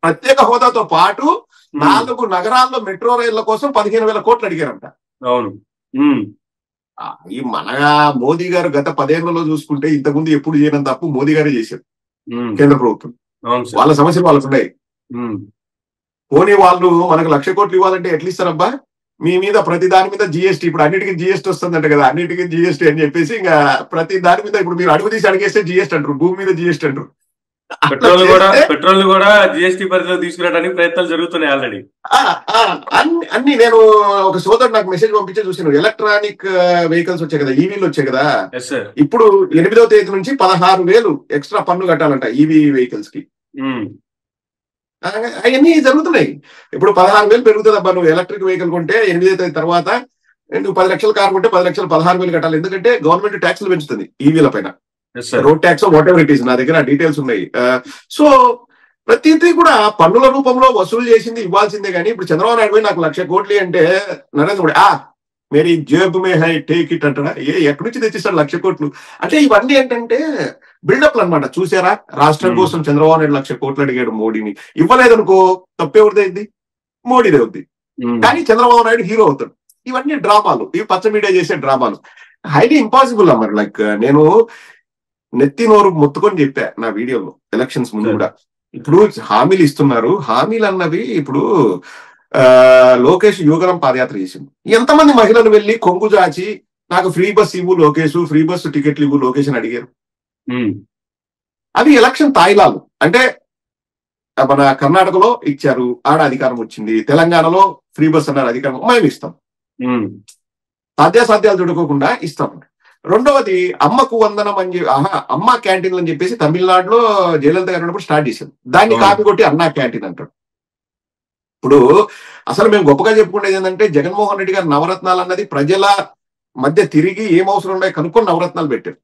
ప్రత్యేక హోదాతో పాటు 4 నగరాల్లో మెట్రో రైళ్ల కోసం 15,000 కోట్లు అడిగారంట. అవును. ఈ మన మోదీ గారు గత 10 ఏళ్లలో చూసుకుంటే ఇంతకుముందు ఎప్పుడు చేయనంత అప్పు మోదీ గారే చేశారు కేంద్ర ప్రభుత్వం. వాళ్ళ సమస్యలు వాళ్ళకు ఉన్నాయి. పోనీ వాళ్ళు మనకు 1,00,000 కోట్లు ఇవ్వాలంటే ఎట్లా ఇస్తారబ్బా? మీ మీద ప్రతి దాని మీద జిఎస్టీ, ఇప్పుడు అన్నిటికీ జిఎస్టీ వస్తుందంట కదా, అన్నిటికీ జిఎస్టీ అని చెప్పేసి ఇంకా ప్రతి దాని మీద ఇప్పుడు మీరు అడుగు తీసి అడిగేస్తే జిఎస్టీ అంటారు, భూమి మీద జిఎస్టీ అంటారు. పెట్రోల్ కూడా జిఎస్టీ పరిధిలో తీసుకురావడానికి ప్రయత్నాలు జరుగుతున్నాయి ఆల్రెడీ. అన్ని నేను ఒక సోదరుడు నాకు మెసేజ్ పంపించే చూసాను, ఎలక్ట్రానిక్ వెహికల్స్ వచ్చాయి కదా, ఈవీలు వచ్చాయి కదా, ఇప్పుడు 8వ తేదీ నుంచి 16,000 ఎక్స్ట్రా పన్ను కట్టాలంట ఈవీ వెహికల్స్ కి. అవన్నీ జరుగుతున్నాయి. ఇప్పుడు 16,000 పెరుగుతుంది అబ్బా, నువ్వు ఎలక్ట్రిక్ వెహికల్ కొంటే 8వ తేదీ తర్వాత నువ్వు 10 లక్షల కారు కొంటే 10 లక్షలు 16,000 కట్టాలి. ఎందుకంటే గవర్నమెంట్ ట్యాక్స్లు పెంచుతుంది ఈవీల పైన, road tax what ever it is, నా దగ్గర డీటెయిల్స్ ఉన్నాయి. సో ప్రతిదీ కూడా పన్నుల రూపంలో వసూలు చేసింది ఇవ్వాల్సిందే. కానీ ఇప్పుడు చంద్రబాబు నాయుడు నాకు 1,00,000 కోట్లు అంటే నరేంద్ర మోడీ మేరీ జేబ్ మే హై టేక్ ఇట్ అంటారా? ఎక్కడి నుంచి తెచ్చిస్తాడు 1,00,000 కోట్లు? అంటే ఇవన్నీ ఏంటంటే బిల్డప్లు అనమాట. చూసారా, రాష్ట్రం కోసం చంద్రబాబు నాయుడు 1,00,000 కోట్లు అడిగాడు మోడీని, ఇవ్వలేదనుకో తప్పెవరిదైంది? మోడీదే అవుద్ది. కానీ చంద్రబాబు నాయుడు హీరో అవుతాడు. ఇవన్నీ డ్రామాలు, ఇవి పచ్చ మీడియా చేసే డ్రామాలు. హైలీ ఇంపాసిబుల్ అమ్మారు. లైక్ నేను నెత్తి నోరు మొత్తుకొని చెప్పా నా వీడియోలో ఎలక్షన్స్ ముందు కూడా, ఇప్పుడు హామీలు ఇస్తున్నారు. హామీలు అన్నవి ఇప్పుడు లోకేష్ యువగలం పాదయాత్ర చేసింది. ఎంతమంది మహిళలు వెళ్ళి కొంగు జాచి నాకు ఫ్రీ బస్ ఇవ్వు లోకేష్, ఫ్రీ బస్ టికెట్లు ఇవ్వు లోకేష్ అని అడిగారు. అది ఎలక్షన్ తాయిలాలు. అంటే మన కర్ణాటకలో ఇచ్చారు, ఆడ అధికారం వచ్చింది. తెలంగాణలో ఫ్రీ బస్ అన్నారు, అధికారం మేము ఇస్తాం. సాధ్యాసాధ్యాలు చూడుకోకుండా ఇస్తాం. రెండవది అమ్మకు వందనం అని చెప్పి అమ్మ క్యాంటీన్లు అని చెప్పేసి తమిళనాడులో జయలలిత గారు ఉన్నప్పుడు స్టార్ట్ చేశారు. దాన్ని కాపీ కొట్టి అన్నా క్యాంటీన్ అంటారు. ఇప్పుడు అసలు మేము గొప్పగా చెప్పుకునేది ఏంటంటే జగన్మోహన్ రెడ్డి గారు నవరత్నాలు అన్నది ప్రజల మధ్య తిరిగి ఏం అవసరం ఉన్నాయో కనుక్కొని నవరత్నాలు పెట్టారు.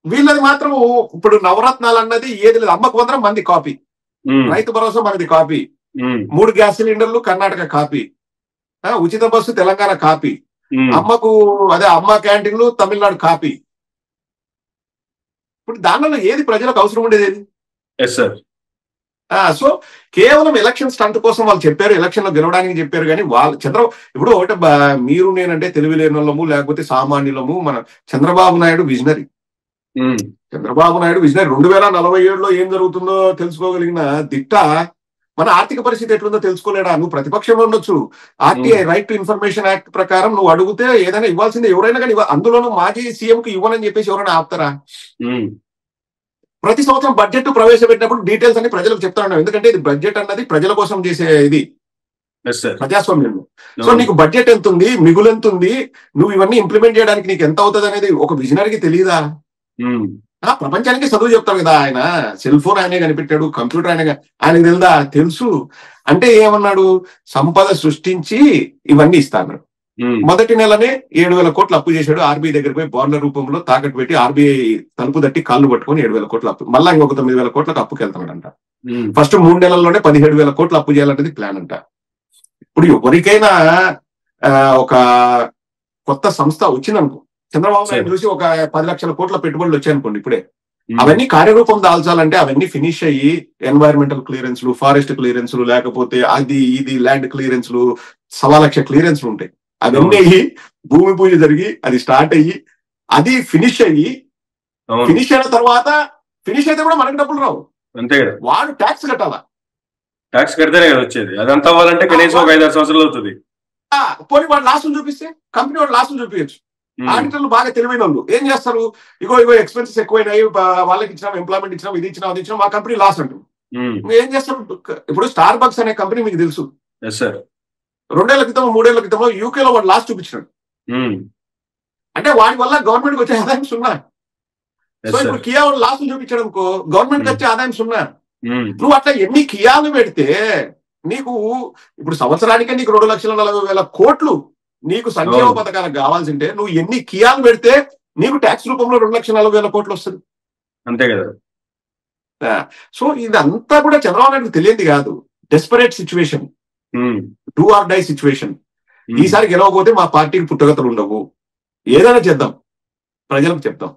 వీళ్ళది మాత్రం ఇప్పుడు నవరత్నాలు అన్నది ఏది లేదు. అమ్మకు వందనం మంది కాపీ, రైతు భరోసా మనది కాపీ, 3 గ్యాస్ సిలిండర్లు కర్ణాటక కాపీ, ఉచిత బస్సు తెలంగాణ కాపీ, అమ్మకు అమ్మ క్యాంటీన్లు తమిళనాడు కాపీ. ఇప్పుడు దానిలో ఏది ప్రజలకు అవసరం ఉండేది ఏది? సో కేవలం ఎలక్షన్ స్టంట్ కోసం వాళ్ళు చెప్పారు, ఎలక్షన్ లో గెలవడానికి చెప్పారు. కానీ వాళ్ళు ఇప్పుడు ఒకటి మీరు నేనంటే తెలివిలేని వాళ్ళము లేకపోతే సామాన్యులము. మన చంద్రబాబు నాయుడు విజనరీ. 2047లో ఏం జరుగుతుందో తెలుసుకోగలిగిన దిట్ట. మన ఆర్థిక పరిస్థితి ఎట్లుందో తెలుసుకోలేడా? నువ్వు ప్రతిపక్షంలో ఉండొచ్చు, RTI right to information act ప్రకారం నువ్వు అడిగితే ఏదైనా ఇవ్వాల్సిందే ఎవరైనా. కానీ అందులోనూ మాజీ సీఎం కు ఇవ్వనని చెప్పేసి ఎవరైనా ఆపుతారా? ప్రతి సంవత్సరం బడ్జెట్ ప్రవేశపెట్టినప్పుడు డీటెయిల్స్ అన్ని ప్రజలకు చెప్తా ఉన్నాం. ఎందుకంటే ఇది బడ్జెట్ అన్నది ప్రజల కోసం చేసే ఇది ప్రజాస్వామ్యంలో. సో నీకు బడ్జెట్ ఎంత ఉంది, మిగులు ఎంత ఉంది, నువ్వు ఇవన్నీ ఇంప్లిమెంట్ చేయడానికి నీకు ఎంత అవుతుంది అనేది ఒక విజనరీకి తెలియదా? ప్రపంచానికి చదువు చెప్తాడు కదా ఆయన. సెల్ ఫోన్ ఆయనే కనిపెట్టాడు, కంప్యూటర్ ఆయనకు తెలుదా? తెలుసు. అంటే ఏమన్నాడు? సంపద సృష్టించి ఇవన్నీ ఇస్తాడు. మొదటి నెలనే 7,000 కోట్లు అప్పు చేశాడు. ఆర్బీఐ దగ్గర పోయి బాండ్ల రూపంలో తాకట్టు పెట్టి ఆర్బీఐ తలుపు తట్టి కాళ్ళు పట్టుకొని 7,000 కోట్ల అప్పు, మళ్ళా ఇంకొక 9,000 కోట్లకు అప్పుకి వెళ్తాడంట. ఫస్ట్ 3 నెలల్లోనే 17,000 కోట్లు అప్పు చేయాలనేది ప్లాన్ అంట. ఇప్పుడు ఎవరికైనా ఒక కొత్త సంస్థ వచ్చిందనుకో, చంద్రబాబు నాయుడు చూసి ఒక 10 లక్షల కోట్ల పెట్టుబడులు వచ్చాయనుకోండి, ఇప్పుడే అవన్నీ కార్యరూపం దాల్చాలంటే అవన్నీ ఫినిష్ అయ్యి ఎన్వైరన్మెంటల్ క్లియరెన్స్లు, ఫారెస్ట్ క్లియరెన్స్లు, లేకపోతే ఇది ల్యాండ్ క్లియరెన్స్లు, 1.25 లక్ష క్లియరెన్స్లు ఉంటాయి. అవన్నీ అయ్యి భూమి పూజ జరిగి అది స్టార్ట్ అయ్యి అది ఫినిష్ అయిన తర్వాత ఫినిష్ అయితే కూడా మనకు డబ్బులు రావు. అంతే కదా, వాడు ట్యాక్స్ కట్టాలా. ట్యాక్స్ కడితేనే కదా వచ్చేది. అదంతా అవ్వాలంటే కనీసం ఒక 5-6 సంవత్సరాలు అవుతుంది. పోనీ వాడు లాస్లు చూపిస్తే కంపెనీ వాడు లాస్లు చూపించచ్చు. ఆడిటర్లు బాగా తెలివైన వాళ్ళు ఏం చేస్తారు? ఇగో ఎక్స్పెన్సెస్ ఎక్కువైనాయి, వాళ్ళకి ఇచ్చినాం, ఎంప్లాయ్మెంట్ ఇచ్చినాం, ఇది ఇచ్చినాం, అది ఇచ్చినాం, మా కంపెనీ లాస్ అంటారు. ఏం చేస్తారు? ఇప్పుడు స్టార్ బక్స్ అనే కంపెనీ మీకు తెలుసు, 2 ఏళ్ల క్రితం 3 ఏళ్ల క్రితం యూకేలో వాడు లాస్ చూపించినాడు. అంటే వాడి వల్ల గవర్నమెంట్కి వచ్చే ఆదాయం 0. సో ఇప్పుడు కియా వాడు లాస్ చూపించాడు అనుకో, గవర్నమెంట్కి వచ్చే ఆదాయం 0. నువ్వు అట్లా ఎన్ని కియాలు పెడితే నీకు ఇప్పుడు సంవత్సరానికే నీకు 2,40,000 కోట్లు నీకు సంక్షేమ పథకాలకు కావాల్సింటే నువ్వు ఎన్ని కియాలు పెడితే నీకు ట్యాక్స్ రూపంలో 2,40,000 కోట్లు వస్తుంది. అంతే కదా. సో ఇదంతా కూడా చంద్రబాబు నాయుడు తెలియదు కాదు. Desperate situation, do or die situation. ఈసారి గెలవకపోతే మా పార్టీకి పుట్టగతులు ఉండవు, ఏదైనా చేద్దాం, ప్రజలకు చెప్తాం.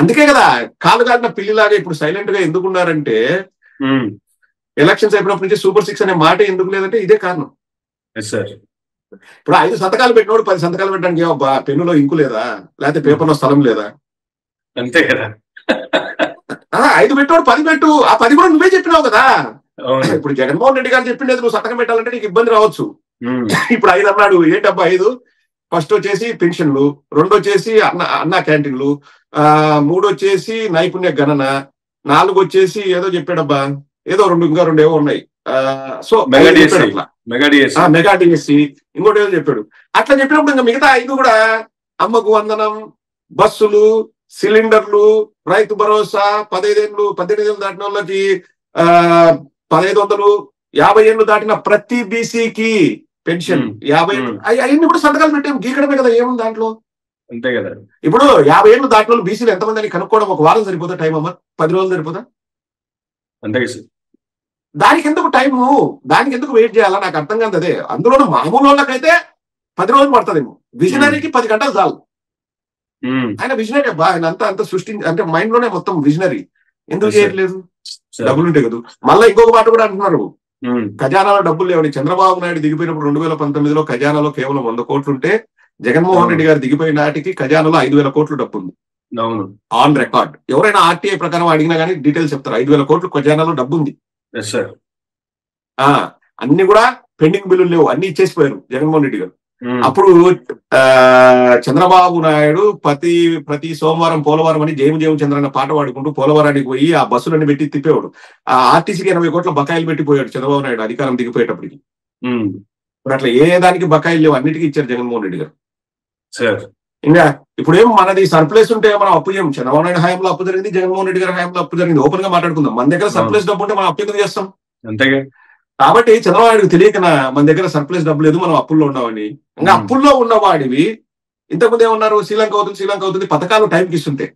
అందుకే కదా కాలు కాలిన పిల్లిలాగా ఇప్పుడు సైలెంట్ గా ఎందుకున్నారంటే, ఎలక్షన్స్ అయిపోయినప్పటి నుంచి సూపర్ 6 అనే మాట ఎందుకు లేదంటే ఇదే కారణం. ఇప్పుడు 5 సంతకాలు పెట్టినోడు 10 సంతకాలు పెట్టడానికి పెన్నులో ఇంకు లేదా, లేకపోతే పేపర్లో స్థలం లేదా? అంతే కదా. 5 పెట్టినోడు 10 పెట్టు, ఆ 10 కూడా నువ్వే చెప్పినావు కదా. ఇప్పుడు జగన్మోహన్ రెడ్డి గారు చెప్పిండేది నువ్వు సంతకం పెట్టాలంటే నీకు ఇబ్బంది రావచ్చు. ఇప్పుడు 5 అన్నాడు, ఏంటబ్బా 5? ఫస్ట్ వచ్చేసి పెన్షన్లు, 2 వచ్చేసి అన్నా క్యాంటీన్లు, 3 వచ్చేసి నైపుణ్య గణన, 4 వచ్చేసి ఏదో చెప్పాడబ్బా, ఏదో 2 ఇంకా 2 ఏవో ఉన్నాయి. సో మెగా డిఎస్సి, ఇంకోటి ఏదో చెప్పాడు. అట్లా చెప్పినప్పుడు ఇంకా మిగతా 5 కూడా అమ్మకు వందనం, బస్సులు, సిలిండర్లు, రైతు భరోసా, 18 ఏళ్ళు దాటిన వాళ్ళకి 1,500, 50 ఏళ్ళు దాటిన ప్రతి బీసీకి పెన్షన్ 50 అవన్నీ కూడా సంతకాలు పెట్టాం. గీకడమే కదా, ఏముంది దాంట్లో? అంతే కదా. ఇప్పుడు 50 ఏళ్ళు దాటిన వాళ్ళు బీసీలు ఎంతమంది అని కనుక్కోవడం 1 వారం సరిపోతా? టైం అమ్మ 10 రోజులు సరిపోతా? అంతే. దానికి ఎందుకు టైము, దానికి ఎందుకు వెయిట్ చేయాలా? నాకు అర్థం కాదు అదే. అందులోనూ మామూలు వాళ్ళకైతే 10 రోజులు పడుతుందేమో, విజనరీకి 10 గంటలు చాలు. ఆయన విజనరీ అబ్బా, ఆయన అంత సృష్టించి అంటే మైండ్ లోనే మొత్తం విజనరీ. ఎందుకు చేయట్లేదు? డబ్బులు ఉంటాయి కదా. మళ్ళీ ఇంకొక మాట కూడా అంటున్నారు, ఖజానాలో డబ్బులు లేవని. చంద్రబాబు నాయుడు దిగిపోయినప్పుడు 2019లో ఖజానాలో కేవలం 100 కోట్లు ఉంటే, జగన్మోహన్ రెడ్డి గారు దిగిపోయిన నాటికి ఖజానాలో 5,000 కోట్లు డబ్బు ఉంది. అవును. On record. ఎవరైనా ఆర్టీఐ ప్రకారం అడిగినా కానీ డీటెయిల్స్ చెప్తారు. 5,000 కోట్లు ఖజానాలో డబ్బు ఉంది. Yes sir. అన్ని కూడా పెండింగ్ బిల్లులు లేవు, అన్ని ఇచ్చేసిపోయారు జగన్మోహన్ రెడ్డి గారు. అప్పుడు చంద్రబాబు నాయుడు ప్రతి సోమవారం పోలవరం అని జయము చంద్రన్న పాట పాడుకుంటూ పోలవరానికి పోయి ఆ బస్సులన్నీ పెట్టి తిప్పేవాడు. ఆ ఆర్టీసీకి 80 కోట్ల బకాయిలు పెట్టిపోయాడు చంద్రబాబు నాయుడు అధికారం దిగిపోయేటప్పటికి. ఇప్పుడు అట్లా ఏ దానికి బకాయిలు లేవు, అన్నిటికీ ఇచ్చారు జగన్మోహన్ రెడ్డి గారు. ఇంకా ఇప్పుడేం మనది సర్ప్లస్ ఉంటే మనం అప్పు చేయం. చంద్రబాబు నాయుడు హయాంలో అప్పు జరిగింది, జగన్మోహన్ రెడ్డి గారి హయాంలో అప్పు జరిగింది. ఓపెన్ గా మాట్లాడుకుందాం. మన దగ్గర సర్ప్లస్ డబ్బు ఉంటే మనం అప్పు ఎందుకు చేస్తాం? అంతేగా. కాబట్టి చంద్రబాబు నాయుడుకి తెలియక మన దగ్గర సర్ప్లస్ డబ్బు లేదు, మనం అప్పుల్లో ఉన్నామని. ఇంకా అప్పుల్లో ఉన్నవాడివి ఇంతకుముందు ఏమన్నారు, శ్రీలంక అవుతుంది పథకాలు టైంకి ఇస్తుంటే.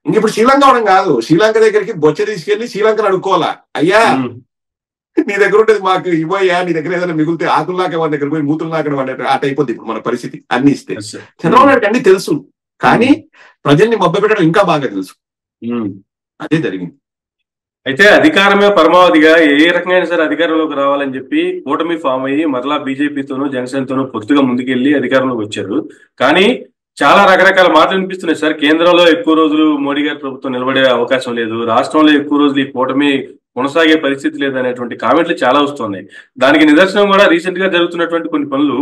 ఇంక ఇప్పుడు శ్రీలంక అవడం కాదు, శ్రీలంక దగ్గరికి బొచ్చ తీసుకెళ్లి శ్రీలంకను అడుక్కోవాలా. అయ్యా నీ దగ్గర ఉంటుంది మాకు ఇవ్వయ్యా, నీ దగ్గర ఏదైనా మిగిలితే ఆకుల్లాకే వాడి దగ్గర పోయి మూతులు నాకడం అన్నట్టు అటు అయిపోద్ది ఇప్పుడు మన పరిస్థితి. అన్ని ఇస్తే చంద్రబాబు నాయుడుకి అన్ని తెలుసు, కానీ ప్రజల్ని మభ్యపెట్టడం ఇంకా బాగా తెలుసు. అదే జరిగింది. అయితే అధికారమే పరమావధిగా ఏ రకంగా సరే అధికారంలోకి రావాలని చెప్పి కూటమి ఫామ్ అయ్యి మరలా బీజేపీతోనూ జనసేనతోనూ పొత్తుగా ముందుకెళ్లి అధికారంలోకి వచ్చారు. కానీ చాలా రకరకాల మాటలు వినిపిస్తున్నాయి సార్. కేంద్రంలో ఎక్కువ రోజులు మోడీ గారి ప్రభుత్వం నిలబడే అవకాశం లేదు, రాష్ట్రంలో ఎక్కువ రోజులు ఈ కూటమి కొనసాగే పరిస్థితి లేదనేటువంటి కామెంట్లు చాలా వస్తున్నాయి. దానికి నిదర్శనం కూడా రీసెంట్ గా జరుగుతున్నటువంటి కొన్ని పనులు.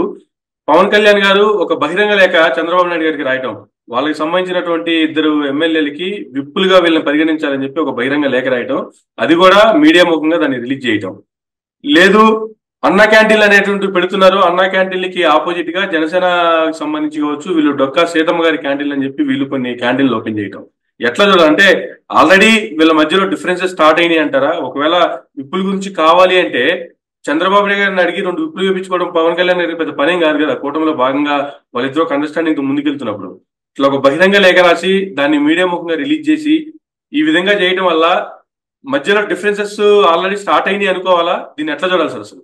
పవన్ కళ్యాణ్ గారు ఒక బహిరంగ లేఖ చంద్రబాబు నాయుడు గారికి రాయటం, వాళ్ళకి సంబంధించినటువంటి 2 ఎమ్మెల్యేలకి విప్పులుగా వీళ్ళని పరిగణించాలని చెప్పి ఒక బహిరంగ లేఖ రాయటం, అది కూడా మీడియా ముఖంగా దాన్ని రిలీజ్ చేయటం. లేదు అన్నా క్యాంటీన్లు అనేటువంటి పెడుతున్నారు, అన్నా క్యాంటీన్లకి ఆపోజిట్ గా జనసేనకి సంబంధించి కావచ్చు, వీళ్ళు డొక్కా సీతమ్మ గారి క్యాంటీన్లు అని చెప్పి వీళ్ళు కొన్ని క్యాంటీన్లు ఓపెన్ చేయటం. ఎట్లా చూడాలంటే ఆల్రెడీ వీళ్ళ మధ్యలో డిఫరెన్సెస్ స్టార్ట్ అయినాయి అంటారా? ఒకవేళ విప్పుల గురించి కావాలి అంటే చంద్రబాబు నాయుడు గారిని అడిగి 2 విప్పులు వేయించుకోవడం పవన్ కళ్యాణ్ గారికి పెద్ద పనేం కాదు కదా. కూటమిలో భాగంగా వాళ్ళిద్దరూ ఒక అండర్స్టాండింగ్ తో ముందుకెళ్తున్నప్పుడు ఇట్లా ఒక బహిరంగ లేఖ రాసి దాన్ని మీడియా ముఖంగా రిలీజ్ చేసి ఈ విధంగా చేయడం వల్ల మధ్యలో డిఫరెన్సెస్ ఆల్రెడీ స్టార్ట్ అయినాయి అనుకోవాలా? దీన్ని ఎట్లా చూడాలి సార్ అసలు?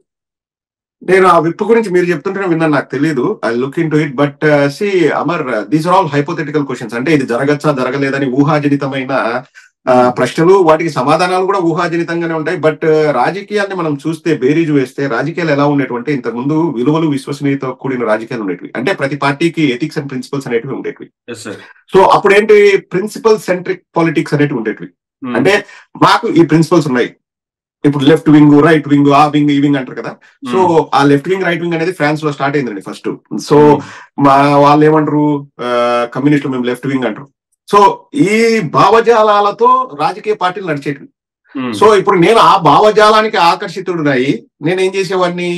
నేను ఆ విప్పు గురించి మీరు చెప్తుంటేనే విన్నాను, నాకు తెలియదు. I look into it. But see Amar, these are all hypothetical questions. అంటే ఇది జరగచ్చా జరగలేదని ఊహాజనితమైన ప్రశ్నలు, వాటికి సమాధానాలు కూడా ఊహాజనితంగానే ఉంటాయి. బట్ రాజకీయాన్ని మనం చూస్తే, బేరీజు వేస్తే రాజకీయాలు ఎలా ఉండేటువంటి, ఇంతకుముందు విలువలు విశ్వసనీయత కూడిన రాజకీయాలు ఉండేవి. అంటే ప్రతి పార్టీకి ఎథిక్స్ అండ్ ప్రిన్సిపల్స్ అనేటివి ఉండేవి. సో అప్పుడు ఏంటి, ప్రిన్సిపల్ సెంట్రిక్ పాలిటిక్స్ అనేటివి ఉండేవి. అంటే మాకు ఈ ప్రిన్సిపల్స్ ఉన్నాయి. ఇప్పుడు లెఫ్ట్ వింగ్, రైట్ వింగ్, ఆ వింగ్, ఈ వింగ్ అంటారు కదా. సో ఆ లెఫ్ట్ వింగ్, రైట్ వింగ్ అనేది ఫ్రాన్స్ లో స్టార్ట్ అయిందండి ఫస్ట్. సో వాళ్ళు ఏమంటారు, కమ్యూనిస్టులు మేము లెఫ్ట్ వింగ్ అంటారు. సో ఈ భావజాలాలతో రాజకీయ పార్టీలు నడిచేటివి. సో ఇప్పుడు నేను ఆ భావజాలానికి ఆకర్షితుడునై నేనేం చేసేవాడిని,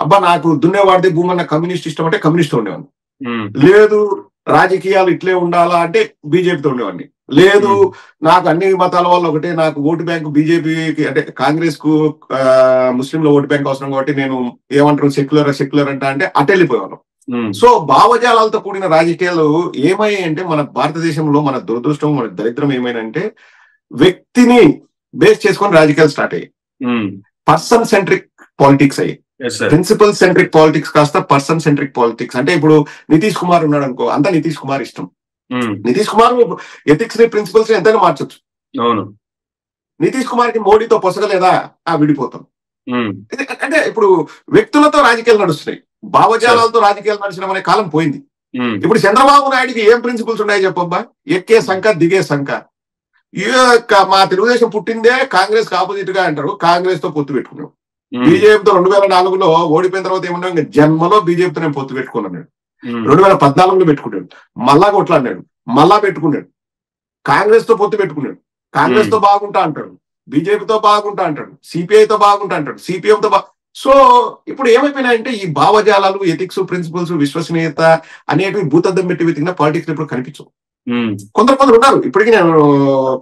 అబ్బా నాకు దున్నేవాడితే భూమన్న కమ్యూనిస్ట్ ఇష్టం అంటే కమ్యూనిస్ట్ ఉండేవాడిని. లేదు రాజకీయాలు ఇట్లే ఉండాలా అంటే బీజేపీతో ఉండేవాడిని. లేదు నాకు అన్ని మతాల వల్ల ఒకటే, నాకు ఓటు బ్యాంకు బీజేపీకి అంటే కాంగ్రెస్ కు ముస్లింల ఓటు బ్యాంక్ అవసరం కాబట్టి నేను ఏమంటారు సెక్యులర్ అంటే అటెళ్ళిపోయాను. సో భావజాలాలతో కూడిన రాజకీయాలు ఏమయ్యాయంటే మన భారతదేశంలో మన దురదృష్టం, మన దరిద్రం ఏమైనంటే వ్యక్తిని బేస్ చేసుకొని రాజకీయాలు స్టార్ట్ అయ్యాయి. పర్సన్ సెంట్రిక్ పాలిటిక్స్ అయ్యాయి. ప్రిన్సిపల్ సెంట్రిక్ పాలిటిక్స్ కాస్త పర్సన్ సెంట్రిక్ పాలిటిక్స్. అంటే ఇప్పుడు నితీష్ కుమార్ ఉన్నాడు అనుకో, అంతా నితీష్ కుమార్ ఇష్టం. నితీష్ కుమార్ ఎథిక్స్ ని, ప్రిన్సిపల్స్ ని ఎంతైనా మార్చొచ్చు. నితీష్ కుమార్ కి మోడీతో పొసగలేదా, విడిపోతాం. అంటే ఇప్పుడు వ్యక్తులతో రాజకీయాలు నడుస్తున్నాయి, భావజాలాలతో రాజకీయాలు నడిచడం అనే కాలం పోయింది. ఇప్పుడు చంద్రబాబు నాయుడికి ఏం ప్రిన్సిపల్స్ ఉన్నాయో చెప్పబ్బా. ఎక్కే సంఖ, దిగే సంఖ. మా తెలుగుదేశం పుట్టిందే కాంగ్రెస్ కి ఆపోజిట్ గా అంటారు, కాంగ్రెస్ తో పొత్తు పెట్టుకున్నాడు. బీజేపీతో 2004లో ఓడిపోయిన తర్వాత ఏమన్నా ఇంకా జన్మలో బీజేపీతో నేను పొత్తు పెట్టుకున్నాను. 2014లో పెట్టుకున్నాడు, మళ్ళా కొట్లాడినాడు, మళ్ళా పెట్టుకున్నాడు. కాంగ్రెస్ తో పొత్తు పెట్టుకున్నాడు, కాంగ్రెస్ తో బాగుంటా అంటాడు, బీజేపీతో బాగుంటా అంటాడు, సిపిఐతో బాగుంటా అంటాడు, సిపిఎం తో సో ఇప్పుడు ఏమైపోయినాయంటే ఈ భావజాలాలు, ఎథిక్స్, ప్రిన్సిపల్స్, విశ్వసనీయత అనేటివి భూతద్దం పెట్టి వెతికిన పాలిటిక్స్ ఇప్పుడు కనిపించవు. కొందరు ఉన్నారు. ఇప్పటికీ నేను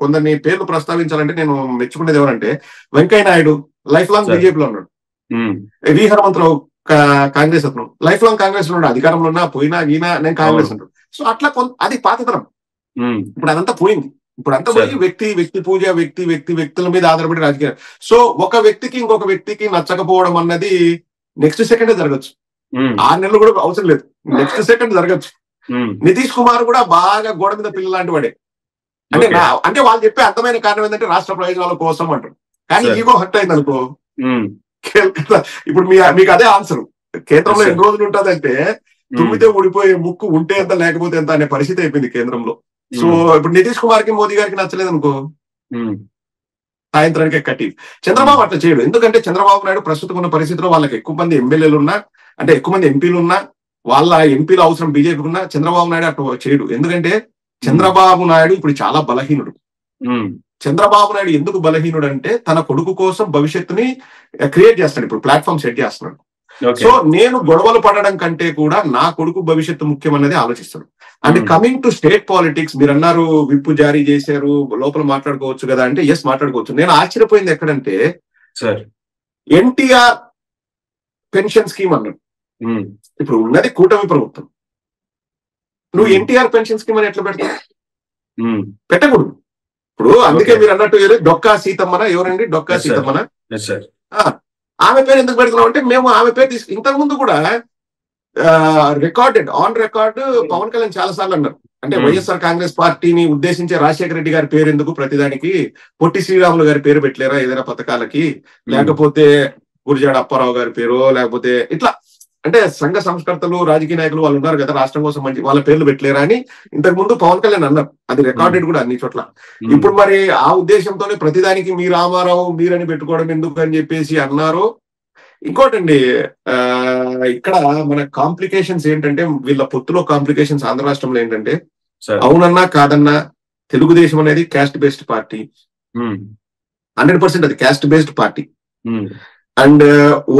కొందరిని పేర్లు ప్రస్తావించాలంటే నేను మెచ్చుకునేది ఎవరంటే, వెంకయ్య నాయుడు లైఫ్ లాంగ్ బీజేపీలో ఉన్నాడు, వి హనుమంతరావు కాంగ్రెస్ అతను లైఫ్ లాంగ్ కాంగ్రెస్ లో ఉన్నాడు, అధికారంలో ఉన్నా పోయినా గీనా నేను కాంగ్రెస్ అంటాడు. సో అట్లా అది పాతతరం. ఇప్పుడు అదంతా పోయింది. ఇప్పుడు అంతా పోయి వ్యక్తి పూజ, వ్యక్తుల మీద ఆధారపడి రాజకీయాలు. సో ఒక వ్యక్తికి ఇంకొక వ్యక్తికి నచ్చకపోవడం అన్నది నెక్స్ట్ సెకండ్ జరగచ్చు, 6 నెలలు కూడా అవసరం లేదు, నెక్స్ట్ సెకండ్ జరగచ్చు. నితీష్ కుమార్ కూడా బాగా గోడ మీద పిల్ల లాంటి వాడే. అంటే వాళ్ళు చెప్పే అర్థమైన కారణం ఏంటంటే రాష్ట్ర ప్రయోజనాల కోసం అంటారు. కానీ ఈగో హర్ట్ అయింది అనుకో, ఇప్పుడు మీకు అదే ఆన్సర్. కేంద్రంలో ఎన్ని రోజులు ఉంటుందంటే తుమ్మితే ఊడిపోయే ముక్కు ఉంటే ఎంత లేకపోతే ఎంత అనే పరిస్థితి అయిపోయింది కేంద్రంలో. సో ఇప్పుడు నితీష్ కుమార్ కి మోదీ గారికి నచ్చలేదు అనుకో, సాయంత్రానికి కట్టి. చంద్రబాబు అట్లా చేయడు. ఎందుకంటే చంద్రబాబు నాయుడు ప్రస్తుతం ఉన్న పరిస్థితిలో వాళ్ళకి ఎక్కువ మంది ఎమ్మెల్యేలు ఉన్నా, అంటే ఎక్కువ మంది ఎంపీలు ఉన్నా, వాళ్ళ ఎంపీల అవసరం బీజేపీకి ఉన్నా, చంద్రబాబు నాయుడు అట్లా చేయడు. ఎందుకంటే చంద్రబాబు నాయుడు ఇప్పుడు చాలా బలహీనుడు. చంద్రబాబు నాయుడు ఎందుకు బలహీనుడు అంటే తన కొడుకు కోసం భవిష్యత్తుని క్రియేట్ చేస్తాడు, ఇప్పుడు ప్లాట్ఫామ్ సెట్ చేస్తున్నాడు. సో నేను గొడవలు పడడం కంటే కూడా నా కొడుకు భవిష్యత్తు ముఖ్యం అనేది ఆలోచిస్తాడు. And coming to state politics, మీరు అన్నారు విప్పు జారీ చేశారు, లోపల మాట్లాడుకోవచ్చు కదా అంటే, ఎస్ మాట్లాడుకోవచ్చు. నేను ఆశ్చర్యపోయింది ఎక్కడంటే ఎన్టీఆర్ పెన్షన్ స్కీమ్ అన్నాడు. ఇప్పుడు ఉన్నది కూటమి ప్రభుత్వం, నువ్వు ఎన్టీఆర్ పెన్షన్ స్కీమ్ అని ఎట్లా పెడతావు? పెట్టకూడదు. ఇప్పుడు అందుకే మీరు అన్నట్టు డొక్కా సీతమ్మన, ఎవరండి డొక్కా సీతమ్మన, ఆమె పేరు ఎందుకు పెడుతున్నాం అంటే, మేము ఆమె పేరు ఇంతకు ముందు కూడా recorded on record Pawan Kalyan చాలా సార్లు అన్నారు. అంటే వైఎస్ఆర్ కాంగ్రెస్ పార్టీని ఉద్దేశించే రాజశేఖర రెడ్డి గారి పేరు ఎందుకు ప్రతిదానికి, పొట్టి శ్రీరాములు గారి పేరు పెట్టలేరా ఏదైనా పథకాలకి, లేకపోతే గురిజాడ అప్పారావు గారి పేరు, లేకపోతే ఇట్లా అంటే సంఘ సంస్కర్తలు రాజకీయ నాయకులు వాళ్ళు ఉన్నారు కదా రాష్ట్రం కోసం మంచి, వాళ్ళ పేర్లు పెట్టలేరా అని ఇంతకు ముందు పవన్ కళ్యాణ్ అన్నారు. అది రికార్డెడ్ కూడా అన్ని చోట్ల. ఇప్పుడు మరి ఆ ఉద్దేశంతోనే ప్రతిదానికి మీ రామారావు మీరని పెట్టుకోవడం ఎందుకు అని చెప్పేసి అన్నారు. ఇంకోటండి, ఇక్కడ మన కాంప్లికేషన్స్ ఏంటంటే, వీళ్ళ పొత్తులో కాంప్లికేషన్స్ ఆంధ్ర రాష్ట్రంలో ఏంటంటే, అవునన్నా కాదన్నా తెలుగుదేశం అనేది క్యాస్ట్ బేస్డ్ పార్టీ, 100% అది caste based party. And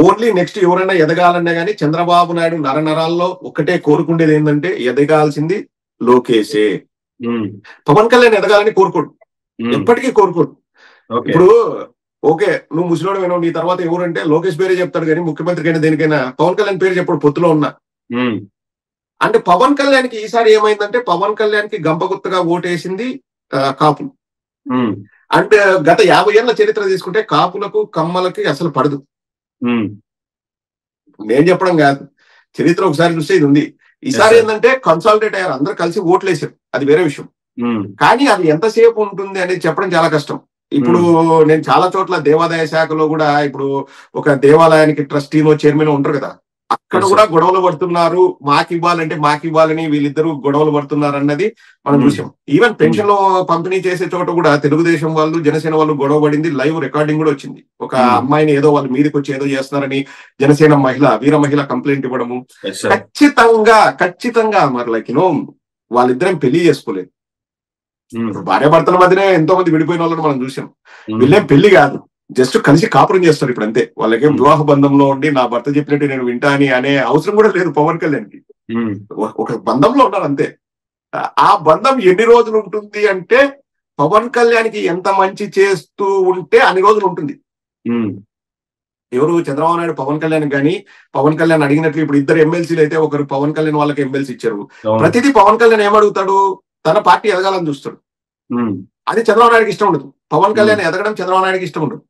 only next ఎవరైనా ఎదగాలన్నా కానీ చంద్రబాబు నాయుడు నరనరాల్లో ఒకటే కోరుకుండేది ఏంటంటే, ఎదగాల్సింది లోకేషే. పవన్ కళ్యాణ్ ఎదగాలని కోరుకోడు, ఎప్పటికీ కోరుకోడు. ఇప్పుడు ఓకే నువ్వు ముసలివాడు వినవు, నీ తర్వాత ఎవరంటే లోకేష్ పేరే చెప్తాడు కానీ ముఖ్యమంత్రికైనా దేనికైనా పవన్ కళ్యాణ్ పేరు చెప్పడు పొత్తులో ఉన్నా. అంటే పవన్ కళ్యాణ్ కి ఈసారి ఏమైందంటే, పవన్ కళ్యాణ్ కి గంపగుత్తగా ఓటేసింది కాపులు. అంటే గత 50 ఏళ్ల చరిత్ర తీసుకుంటే కాపులకు కమ్మలకి అసలు పడదు. నేను చెప్పడం కాదు, చరిత్ర ఒకసారి చూస్తే ఇది ఉంది. ఈసారి ఏంటంటే కన్సాలిడేట్ అయ్యారు, అందరూ కలిసి ఓట్లు వేసారు, అది వేరే విషయం. కానీ అది ఎంతసేపు ఉంటుంది అనేది చెప్పడం చాలా కష్టం. ఇప్పుడు నేను చాలా చోట్ల దేవాదాయ శాఖలో కూడా, ఇప్పుడు ఒక దేవాలయానికి ట్రస్టీలో చైర్మన్ ఉంటారు కదా, అక్కడ కూడా గొడవలు పడుతున్నారు, మాకు ఇవ్వాలని వీళ్ళిద్దరూ గొడవలు పడుతున్నారు అన్నది మనం చూసాం. ఈవెన్ పెన్షన్ లో పంపిణీ చేసే చోట కూడా తెలుగుదేశం వాళ్ళు జనసేన వాళ్ళు గొడవ పడింది, లైవ్ రికార్డింగ్ కూడా వచ్చింది. ఒక అమ్మాయిని ఏదో వాళ్ళు మీదకి వచ్చి ఏదో చేస్తున్నారని జనసేన వీర మహిళ కంప్లైంట్ ఇవ్వడము. ఖచ్చితంగా మరి లైక్ వాళ్ళిద్దరం పెళ్లి చేసుకోలేదు. భార్య భర్తల మధ్యనే ఎంతో మంది విడిపోయిన వాళ్ళని మనం చూసాం. వీళ్ళేం పెళ్లి కాదు, జస్ట్ కలిసి కాపురం చేస్తారు ఇప్పుడు అంతే. వాళ్ళకేం వివాహ బంధంలో ఉండి నా భర్త చెప్పినట్టు నేను వింటా అని అనే అవసరం కూడా లేదు పవన్ కళ్యాణ్ కి. ఒక బంధంలో ఉన్నారు అంతే. ఆ బంధం ఎన్ని రోజులు ఉంటుంది అంటే, పవన్ కళ్యాణ్ కి ఎంత మంచి చేస్తూ ఉంటే అన్ని రోజులు ఉంటుంది. ఎవరు చంద్రబాబు నాయుడు పవన్ కళ్యాణ్ కానీ, పవన్ కళ్యాణ్ అడిగినట్లు ఇప్పుడు ఇద్దరు ఎమ్మెల్సీలు అయితే ఒకరు పవన్ కళ్యాణ్ వాళ్ళకి ఎమ్మెల్సీ ఇచ్చారు. ప్రతిదీ పవన్ కళ్యాణ్ ఏమడుగుతాడు, తన పార్టీ ఎదగాలని చూస్తాడు. అది చంద్రబాబు నాయుడుకి ఇష్టం ఉండదు. పవన్ కళ్యాణ్ ఎదగడం చంద్రబాబు నాయుడుకి ఇష్టం ఉండదు.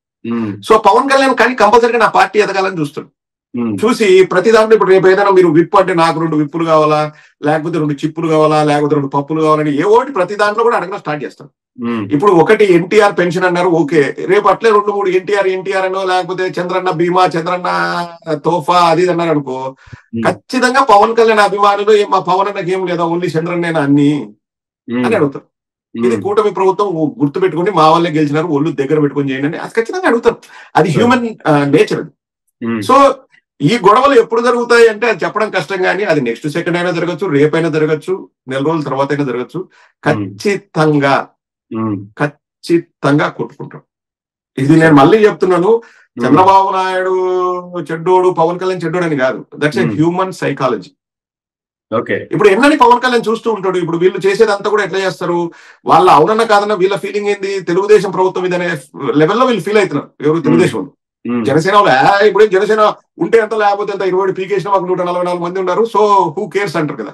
సో పవన్ కళ్యాణ్ కానీ కంపల్సరీగా నా పార్టీ ఎదగాలని చూస్తాడు. చూసి ప్రతి దాంట్లో ఇప్పుడు రేపు ఏదైనా మీరు విప్పు అంటే నాకు 2 విప్పులు కావాలా, లేకపోతే 2 చిప్పులు కావాలా, లేకపోతే 2 పప్పులు కావాలని ఏ ఒకటి ప్రతి దాంట్లో కూడా అడగడం స్టార్ట్ చేస్తాడు. ఇప్పుడు ఒకటి ఎన్టీఆర్ పెన్షన్ అన్నారు, ఓకే, రేపు అట్లే 2-3 ఎన్టీఆర్ అనో, లేకపోతే చంద్రన్న బీమా, చంద్రన్న తోఫా అది అన్నారు అనుకో, ఖచ్చితంగా పవన్ కళ్యాణ్ అభిమానులు మా పవన్ అన్నకి ఏం లేదా, ఓన్లీ చంద్రన్నేనా అన్ని అని అడుగుతారు. ఇది కూటమి ప్రభుత్వం గుర్తు పెట్టుకుని మా వాళ్ళే గెలిచినారు, ఒళ్ళు దగ్గర పెట్టుకుని చేయండి అని అది ఖచ్చితంగా అడుగుతారు. అది హ్యూమన్ నేచర్ అది. సో ఈ గొడవలు ఎప్పుడు జరుగుతాయి అంటే అది చెప్పడం కష్టం, కానీ అది నెక్స్ట్ సెకండ్ అయినా జరగచ్చు, రేపైనా జరగచ్చు, నెల రోజుల తర్వాత అయినా జరగచ్చు. ఖచ్చితంగా కొట్టుకుంటాం. ఇది నేను మళ్ళీ చెప్తున్నాను, చంద్రబాబు నాయుడు చెడ్డోడు, పవన్ కళ్యాణ్ చెడ్డోడు అని కాదు. That's a human psychology. ఇప్పుడు ఎన్నని పవన్ కళ్యాణ్ చూస్తూ ఉంటాడు. ఇప్పుడు వీళ్ళు చేసేదంతా కూడా ఎట్లా చేస్తారు, వాళ్ళ అవునన్నా కాదన్నా వీళ్ళ ఫీలింగ్ ఏంది, తెలుగుదేశం ప్రభుత్వం ఇదనే లెవెల్లో వీళ్ళు ఫీల్ అవుతున్నారు. ఎవరు తెలుగుదేశం వాళ్ళు. జనసేన వాళ్ళు ఇప్పుడు జనసేన ఉంటే ఎంత, లేకపోతే ఎంత, 20 పీకేసిన మాకు 144 మంది ఉన్నారు, సో హూ కేర్స్ అంటారు కదా.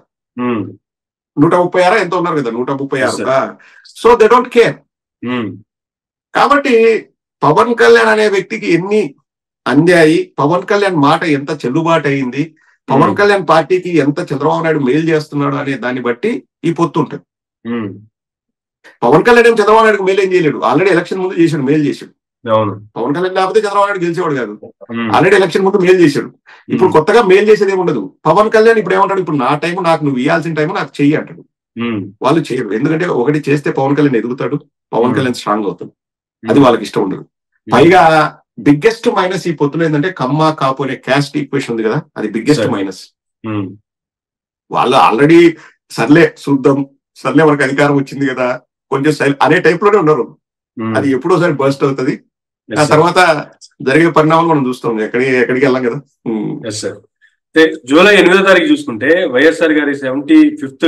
136 ఎంత ఉన్నారు కదా, 136. So they don't care. కాబట్టి పవన్ కళ్యాణ్ అనే వ్యక్తికి ఎన్ని అందాయి, పవన్ కళ్యాణ్ మాట ఎంత చెల్లుబాటు అయింది, పవన్ కళ్యాణ్ పార్టీకి ఎంత చంద్రబాబు నాయుడు మేలు చేస్తున్నాడు అనే దాన్ని బట్టి ఈ పొత్తు ఉంటుంది. పవన్ కళ్యాణ్ ఏం చంద్రబాబు నాయుడుకి మేలు ఏం చేయలేడు, ఆల్రెడీ ఎలక్షన్ ముందు చేశాడు, మేలు చేశాడు. పవన్ కళ్యాణ్ లేకపోతే చంద్రబాబు నాయుడు గెలిచేవాడు కాదు, ఆల్రెడీ ఎలక్షన్ ముందు మేలు చేశాడు. ఇప్పుడు కొత్తగా మేలు చేసేది ఏమి ఉండదు. పవన్ కళ్యాణ్ ఇప్పుడు ఏమంటాడు, ఇప్పుడు నా టైం నాకు నువ్వు ఇవ్వాల్సిన టైం నాకు చెయ్యి అంటాడు. వాళ్ళు చేయరు. ఎందుకంటే ఒకటి చేస్తే పవన్ కళ్యాణ్ ఎదుగుతాడు, పవన్ కళ్యాణ్ స్ట్రాంగ్ అవుతాడు, అది వాళ్ళకి ఇష్టం ఉండదు. పైగా బిగ్గెస్ట్ మైనస్ ఈ పొత్తులో ఏంటంటే కమ్మ కాపు అనే క్యాస్ట్ ఈక్వేషన్ ఉంది కదా, అది బిగ్గెస్ట్ మైనస్. వాళ్ళు ఆల్రెడీ సర్లే చూద్దాం, సర్లే మనకు అధికారం వచ్చింది కదా కొంచెం అనే టైప్ లోనే ఉన్నారు. అది ఎప్పుడోసారి బర్స్ట్ అవుతుంది, ఆ తర్వాత జరిగే పరిణామాలు మనం చూస్తాం, ఎక్కడికి వెళ్ళాం కదా. జూలై 8వ తారీఖు చూసుకుంటే వైఎస్ఆర్ గారి 75th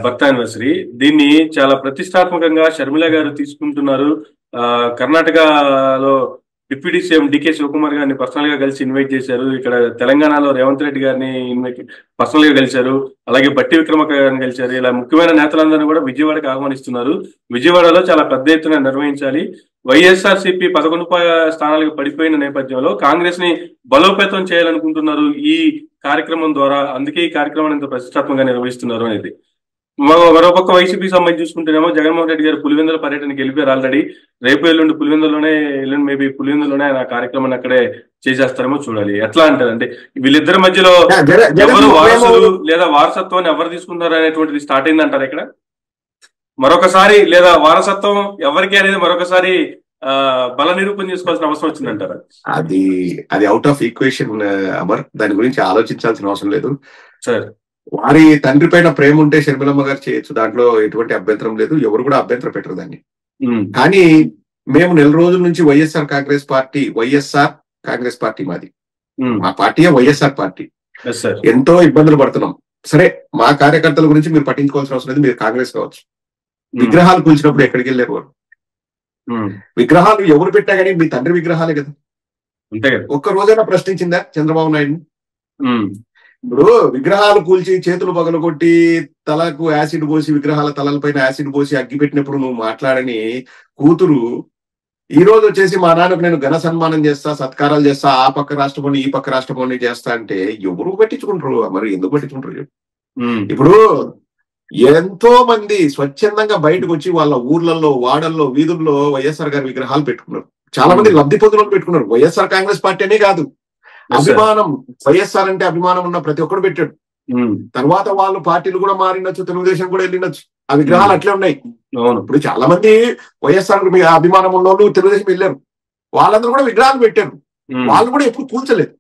బర్త్ యానివర్సరీ, దీన్ని చాలా ప్రతిష్టాత్మకంగా షర్మిల గారు తీసుకుంటున్నారు. కర్ణాటకలో డిప్యూటీ సీఎం డికే శివకుమార్ గారిని పర్సనల్ గా కలిసి ఇన్వైట్ చేశారు. ఇక్కడ తెలంగాణలో రేవంత్ రెడ్డి గారిని పర్సనల్ గా కలిశారు, అలాగే బట్టి విక్రమార్క గారిని కలిశారు. ఇలా ముఖ్యమైన నేతలందరినీ కూడా విజయవాడకి ఆహ్వానిస్తున్నారు. విజయవాడలో చాలా పెద్ద ఎత్తున నిర్వహించాలి. వైఎస్ఆర్సీపీ 11 స్థానాలకు పడిపోయిన నేపథ్యంలో కాంగ్రెస్ ని బలోపేతం చేయాలనుకుంటున్నారు ఈ కార్యక్రమం ద్వారా. అందుకే ఈ కార్యక్రమాన్ని ఇంత ప్రతిష్టాత్మకంగా నిర్వహిస్తున్నారు అనేది. మరోపక్క వైసీపీ సంబంధించి చూసుకుంటేనేమో జగన్మోహన్ రెడ్డి గారు పులివెందుల పర్యటనకి వెళ్ళిపోయారు ఆల్రెడీ. రేపు ఎల్లుండి పులివెందులోనే ఆయన కార్యక్రమాన్ని అక్కడే చేసేస్తారేమో చూడాలి. ఎట్లా అంటారు అంటే వీళ్ళిద్దరి మధ్యలో ఎవరు వారసులు లేదా వారసత్వాన్ని ఎవరు తీసుకుంటారు అనేటువంటిది స్టార్ట్ అయింది అంటారు ఇక్కడ మరొకసారి, లేదా వారసత్వం ఎవరికి అనేది మరొకసారి బల నిరూపణ చేసుకోవాల్సిన అవసరం వచ్చిందంటారా? అది అవుట్ ఆఫ్ ఈక్వేషన్ అమర్, దాని గురించి ఆలోచించాల్సిన అవసరం లేదు సార్. వారి తండ్రి పైన ప్రేమ ఉంటే షర్మిలమ్మ గారు చేయొచ్చు, దాంట్లో ఎటువంటి అభ్యంతరం లేదు, ఎవరు కూడా అభ్యంతరం పెట్టరు దాన్ని. కానీ మేము నెల రోజుల నుంచి వైఎస్ఆర్ కాంగ్రెస్ పార్టీ మాది, మా పార్టీ వైఎస్ఆర్ పార్టీ, ఎంతో ఇబ్బందులు పడుతున్నాం. సరే, మా కార్యకర్తల గురించి మీరు పట్టించుకోవాల్సిన అవసరం లేదు, మీరు కాంగ్రెస్ కావచ్చు. విగ్రహాలు కూల్చినప్పుడు ఎక్కడికి వెళ్ళారు వారు? విగ్రహాలు ఎవరు పెట్టా కానీ మీ తండ్రి విగ్రహాలే కదా. ఒక్క రోజైనా ప్రశ్నించిందా చంద్రబాబు నాయుడు? ఇప్పుడు విగ్రహాలు కూల్చి చేతులు పగలగొట్టి తలకు యాసిడ్ పోసి విగ్రహాల తలలపైన యాసిడ్ పోసి అగ్గి పెట్టినప్పుడు నువ్వు మాట్లాడని కూతురు ఈ రోజు వచ్చేసి మా నాన్నకు నేను ఘన సన్మానం చేస్తా, సత్కారాలు చేస్తా, ఆ పక్క రాష్ట్రపోని ఈ పక్క రాష్ట్రపోని చేస్తా అంటే ఎవరు పట్టించుకుంటారు? మరి ఎందుకు పట్టించుకుంటారు? ఇప్పుడు ఎంతో మంది స్వచ్ఛందంగా బయటకు వచ్చి వాళ్ళ ఊర్లలో, వాడల్లో, వీధుల్లో వైఎస్ఆర్ గారి విగ్రహాలు పెట్టుకున్నారు. చాలా మంది లబ్ధి పొందులు పెట్టుకున్నారు. వైఎస్ఆర్ కాంగ్రెస్ పార్టీ అనే కాదు, అభిమానం, వైఎస్ఆర్ అంటే అభిమానం ఉన్న ప్రతి ఒక్కరు పెట్టాడు. తర్వాత వాళ్ళు పార్టీలు కూడా మారినచ్చు, తెలుగుదేశం కూడా వెళ్ళినచ్చు, ఆ విగ్రహాలు అట్లే ఉన్నాయి. ఇప్పుడు చాలా మంది వైఎస్ఆర్ అభిమానం ఉన్న వాళ్ళు తెలుగుదేశం వెళ్ళారు, వాళ్ళందరూ కూడా విగ్రహాలు పెట్టారు. వాళ్ళు కూడా ఎప్పుడు కూల్చలేదు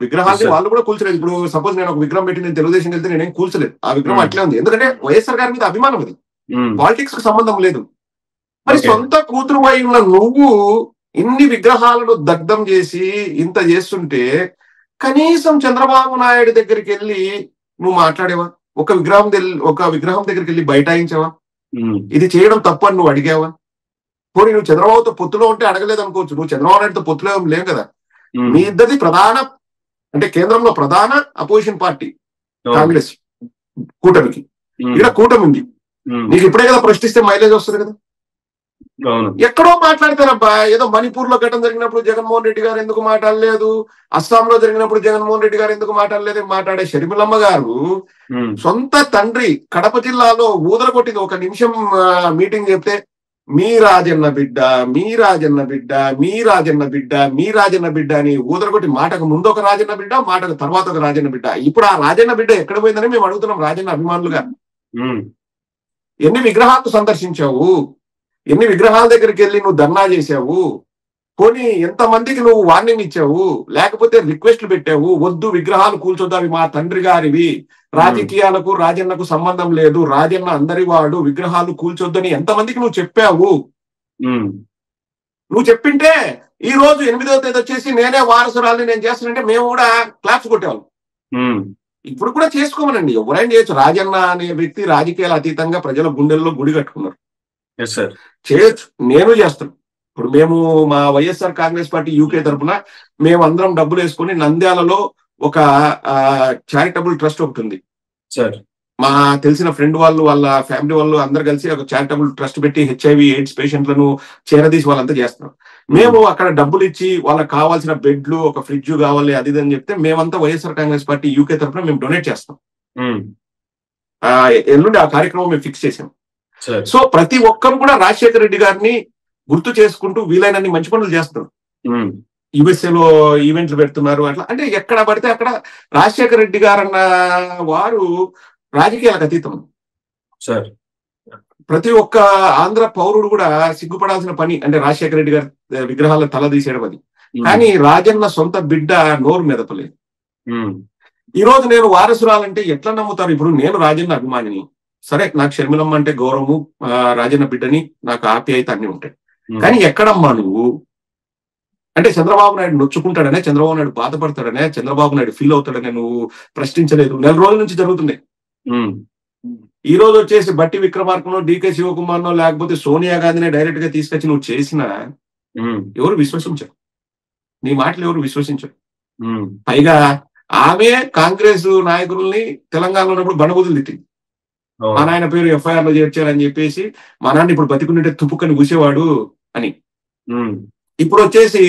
విగ్రహాన్ని, వాళ్ళు కూడా కూల్చలేదు. ఇప్పుడు సపోజ్ నేను ఒక విగ్రహం పెట్టి నేను తెలుగుదేశం వెళ్తే నేనేం కూల్చలేదు, ఆ విగ్రహం అట్లే ఉంది. ఎందుకంటే వైఎస్ఆర్ గారి మీద అభిమానం, అది పాలిటిక్స్ కు సంబంధం లేదు. మరి సొంత కూతురు అయి ఉన్న నువ్వు ఇన్ని విగ్రహాలను దగ్ధం చేసి ఇంత చేస్తుంటే కనీసం చంద్రబాబు నాయుడు దగ్గరికి వెళ్ళి నువ్వు మాట్లాడేవా? ఒక విగ్రహం దగ్గరికి వెళ్ళి బైఠాయించావా? ఇది చేయడం తప్పు అని నువ్వు అడిగావా? పోనీ నువ్వు చంద్రబాబుతో పొత్తులో ఉంటే అడగలేదు అనుకోవచ్చు, నువ్వు చంద్రబాబు నాయుడుతో పొత్తులో లేవు కదా. మీ ఇద్దరిది ప్రధాన, అంటే కేంద్రంలో ప్రధాన అపోజిషన్ పార్టీ కాంగ్రెస్ కూటమికి, ఇక్కడ కూటమి ఉంది. నీకు ఇప్పుడే కదా ప్రశ్నిస్తే మైలేజ్ వస్తుంది కదా. ఎక్కడో మాట్లాడతారబ్బా, ఏదో మణిపూర్ లో ఘటన జరిగినప్పుడు జగన్మోహన్ రెడ్డి గారు ఎందుకు మాట్లాడలేదు, అస్సాంలో జరిగినప్పుడు జగన్మోహన్ రెడ్డి గారు ఎందుకు మాట్లాడలేదు మాట్లాడే షర్మిలమ్మ గారు సొంత తండ్రి కడప జిల్లాలో ఊదర కొట్టింది. ఒక నిమిషం మీటింగ్ చెప్తే మీ రాజన్న బిడ్డ, మీ రాజన్న బిడ్డ, మీ రాజన్న బిడ్డ, మీ రాజన్న బిడ్డ అని ఊదర కొట్టి, మాటకు ముందు ఒక రాజన్న బిడ్డ, మాటకు తర్వాత ఒక రాజన్న బిడ్డ. ఇప్పుడు ఆ రాజన్న బిడ్డ ఎక్కడ పోయిందని మేము అడుగుతున్నాం రాజన్న అభిమానులుగా. ఎన్ని విగ్రహాలు సందర్శించావు? ఎన్ని విగ్రహాల దగ్గరికి వెళ్ళి నువ్వు ధర్నా చేశావు? పోనీ ఎంతమందికి నువ్వు వార్నింగ్ ఇచ్చావు? లేకపోతే రిక్వెస్ట్లు పెట్టావు, వద్దు విగ్రహాలు కూల్చొద్దు, అవి మా తండ్రి గారివి, రాజకీయాలకు రాజన్నకు సంబంధం లేదు, రాజన్న అందరి వాడు, విగ్రహాలు కూల్చొద్దని ఎంతమందికి నువ్వు చెప్పావు? నువ్వు చెప్పింటే ఈ రోజు 8వ తేదీ వచ్చేసి నేనే వారసురాలని నేను చేస్తానంటే మేము కూడా క్లాప్స్ కొట్టేవాళ్ళం. ఇప్పుడు కూడా చేసుకోమనండి, ఎవరైనా చేయొచ్చు. రాజన్న అనే వ్యక్తి రాజకీయాల అతీతంగా ప్రజల గుండెల్లో గుడి కట్టుకున్నారు, చేయొచ్చు. నేను చేస్తాను. ఇప్పుడు మేము మా వైఎస్ఆర్ కాంగ్రెస్ పార్టీ యూకే తరఫున మేము అందరం డబ్బులు వేసుకుని నంద్యాలలో ఒక చారిటబుల్ ట్రస్ట్ ఒకటి ఉంది సార్. మా తెలిసిన ఫ్రెండ్ వాళ్ళు, వాళ్ళ ఫ్యామిలీ వాళ్ళు అందరు కలిసి ఒక చారిటబుల్ ట్రస్ట్ పెట్టి HIV AIDS పేషెంట్లను చేరదీసి వాళ్ళంతా చేస్తున్నాం. మేము అక్కడ డబ్బులు ఇచ్చి వాళ్ళకి కావాల్సిన బెడ్లు, ఒక ఫ్రిడ్జ్ కావాలి అది అని చెప్తే మేమంతా వైఎస్ఆర్ కాంగ్రెస్ పార్టీ యూకే తరఫున మేము డొనేట్ చేస్తాం. ఎల్లుండి ఆ కార్యక్రమం మేము ఫిక్స్ చేసాం. సో ప్రతి ఒక్కరు కూడా రాజశేఖర రెడ్డి గారిని గుర్తు చేసుకుంటూ వీలైనన్ని మంచి పనులు చేస్తారు. యుఎస్ఏలో ఈవెంట్లు పెడుతున్నారు, అట్లా అంటే ఎక్కడ పడితే అక్కడ రాజశేఖర రెడ్డి గారు అన్న వారు రాజకీయాలకు అతీతం. సార్. ప్రతి ఒక్క ఆంధ్ర పౌరుడు కూడా సిగ్గుపడాల్సిన పని అంటే రాజశేఖర రెడ్డి గారి విగ్రహాలను తల తీసేయడం అది. కానీ రాజన్న సొంత బిడ్డ నోరు మెదపలేదు. ఈ రోజు నేను వారసురాలంటే ఎట్లా నమ్ముతారు? ఇప్పుడు నేను రాజన్న అభిమానిని, సరే నాకు షర్మిలమ్మ అంటే గౌరవము, రాజన్న బిడ్డని నాకు ఆప్యాయత అన్ని ఉంటాయి. కానీ ఎక్కడమ్మా నువ్వు అంటే చంద్రబాబు నాయుడు నొచ్చుకుంటాడనే, చంద్రబాబు నాయుడు బాధపడతాడనే, చంద్రబాబు నాయుడు ఫీల్ అవుతాడనే నువ్వు ప్రశ్నించలేదు. 4 రోజుల నుంచి జరుగుతున్నాయి. ఈ రోజు వచ్చేసి బట్టి విక్రమార్కనో, డికే శివకుమార్నో, లేకపోతే సోనియా గాంధీని డైరెక్ట్ గా తీసుకొచ్చి నువ్వు చేసినా ఎవరు విశ్వసించరు, నీ మాటలు ఎవరు విశ్వసించరు. పైగా ఆమె కాంగ్రెస్ నాయకుల్ని తెలంగాణలో ఉన్నప్పుడు బండబూతులు తిట్టింది. మా నాయన పేరు ఎఫ్ఐఆర్ లో చేర్చారని చెప్పేసి, మా నాన్న ఇప్పుడు బతికుంటే తుప్పుకొని కూసేవాడు అని. ఇప్పుడు వచ్చేసి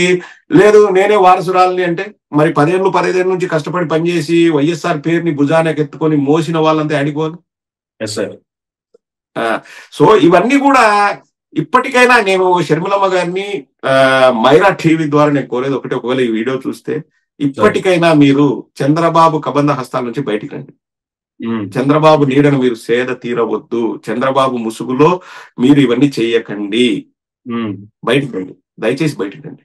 లేదు నేనే వారసురాలని అంటే, మరి 10 ఏళ్ళ నుంచి కష్టపడి పనిచేసి వైఎస్ఆర్ పేరుని భుజానికి ఎత్తుకొని మోసిన వాళ్ళంతా అడిగోను. సో ఇవన్నీ కూడా ఇప్పటికైనా నేను షర్మిలమ్మ గారిని మైరా టీవీ ద్వారా నేను కోరేది ఒకటి, ఒకవేళ ఈ వీడియో చూస్తే ఇప్పటికైనా మీరు చంద్రబాబు కబంధ హస్తాల నుంచి బయటికి రండి. చంద్రబాబు నీడను మీరు సేద తీరవద్దు. చంద్రబాబు ముసుగులో మీరు ఇవన్నీ చేయకండి. బయటికి రండి, దయచేసి బయటికి రండి.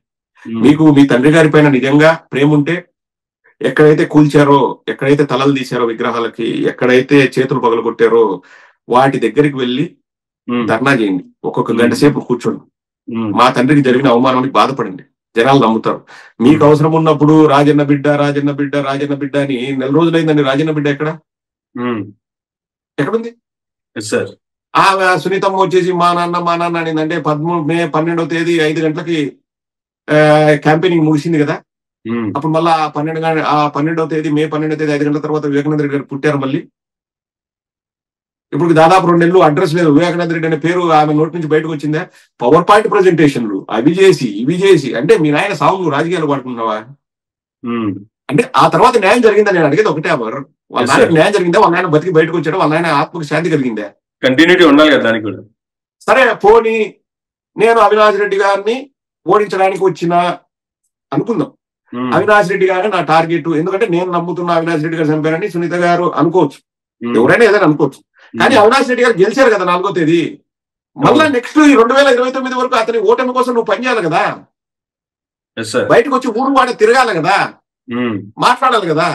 మీకు మీ తండ్రి గారి పైన నిజంగా ప్రేమ ఉంటే ఎక్కడైతే కూల్చారో, ఎక్కడైతే తలలు తీశారో విగ్రహాలకి, ఎక్కడైతే చేతులు పగలగొట్టారో వాటి దగ్గరికి వెళ్ళి ధర్నా చేయండి. ఒక్కొక్క గంట సేపు కూర్చోండి. మా తండ్రికి జరిగిన అవమానానికి బాధపడండి. జనాలు నమ్ముతారు. మీకు అవసరం ఉన్నప్పుడు రాజన్న బిడ్డ రాజన్న బిడ్డ రాజన్న బిడ్డ అని 4 రోజులైందండి. రాజన్న బిడ్డ ఎక్కడుంది? ఆమె సునీతమ్మ వచ్చేసి మా నాన్న అనిందంటే మే 12వ తేదీ 5 గంటలకి క్యాంపెయినింగ్ ముగిసింది కదా. అప్పుడు మళ్ళా 12వ తేదీ మే 12వ తేదీ 5 గంటల తర్వాత వివేకానంద రెడ్డి గారు పుట్టారు. మళ్ళీ ఇప్పుడు దాదాపు 2 నెలలు అడ్రస్ లేదు. వివేకానంద రెడ్డి అనే పేరు ఆమె నోటి నుంచి బయటకు వచ్చిందా? పవర్ పాయింట్ ప్రజెంటేషన్లు అవి చేసి ఇవి చేసి, అంటే మీ నాయన సాగు నువ్వు రాజకీయాలు పడుకుంటున్నావా? అంటే ఆ తర్వాత న్యాయం జరిగిందా? నేను అడిగేది ఒకటే, వాళ్ళ నాయన న్యాయం జరిగిందా? వాళ్ళ నాయన బతికి బయటకు వచ్చాడు, వాళ్ళ నాయన ఆత్మకు శాంతి కలిగిందా? కంటిన్యూటీ ఉండాలి కదా దానికి కూడా. సరే పోనీ నేను అవినాష్ రెడ్డి గారిని ఓడించడానికి వచ్చిన అనుకుందాం. అవినాష్ రెడ్డి గారు నా టార్గెట్, ఎందుకంటే నేను నమ్ముతున్న అవినాష్ రెడ్డి గారు చంపారని సునీత గారు అనుకోవచ్చు, ఎవరైనా ఏదైనా అనుకోవచ్చు. కానీ అవినాష్ రెడ్డి గారు గెలిచారు కదా 4వ తేదీ. మళ్ళా నెక్స్ట్ 2029 వరకు అతని ఓటమి కోసం నువ్వు పనిచేయాలి కదా. బయటకు వచ్చి ఊరు వాడ తిరగాలి కదా, మాట్లాడాలి కదా.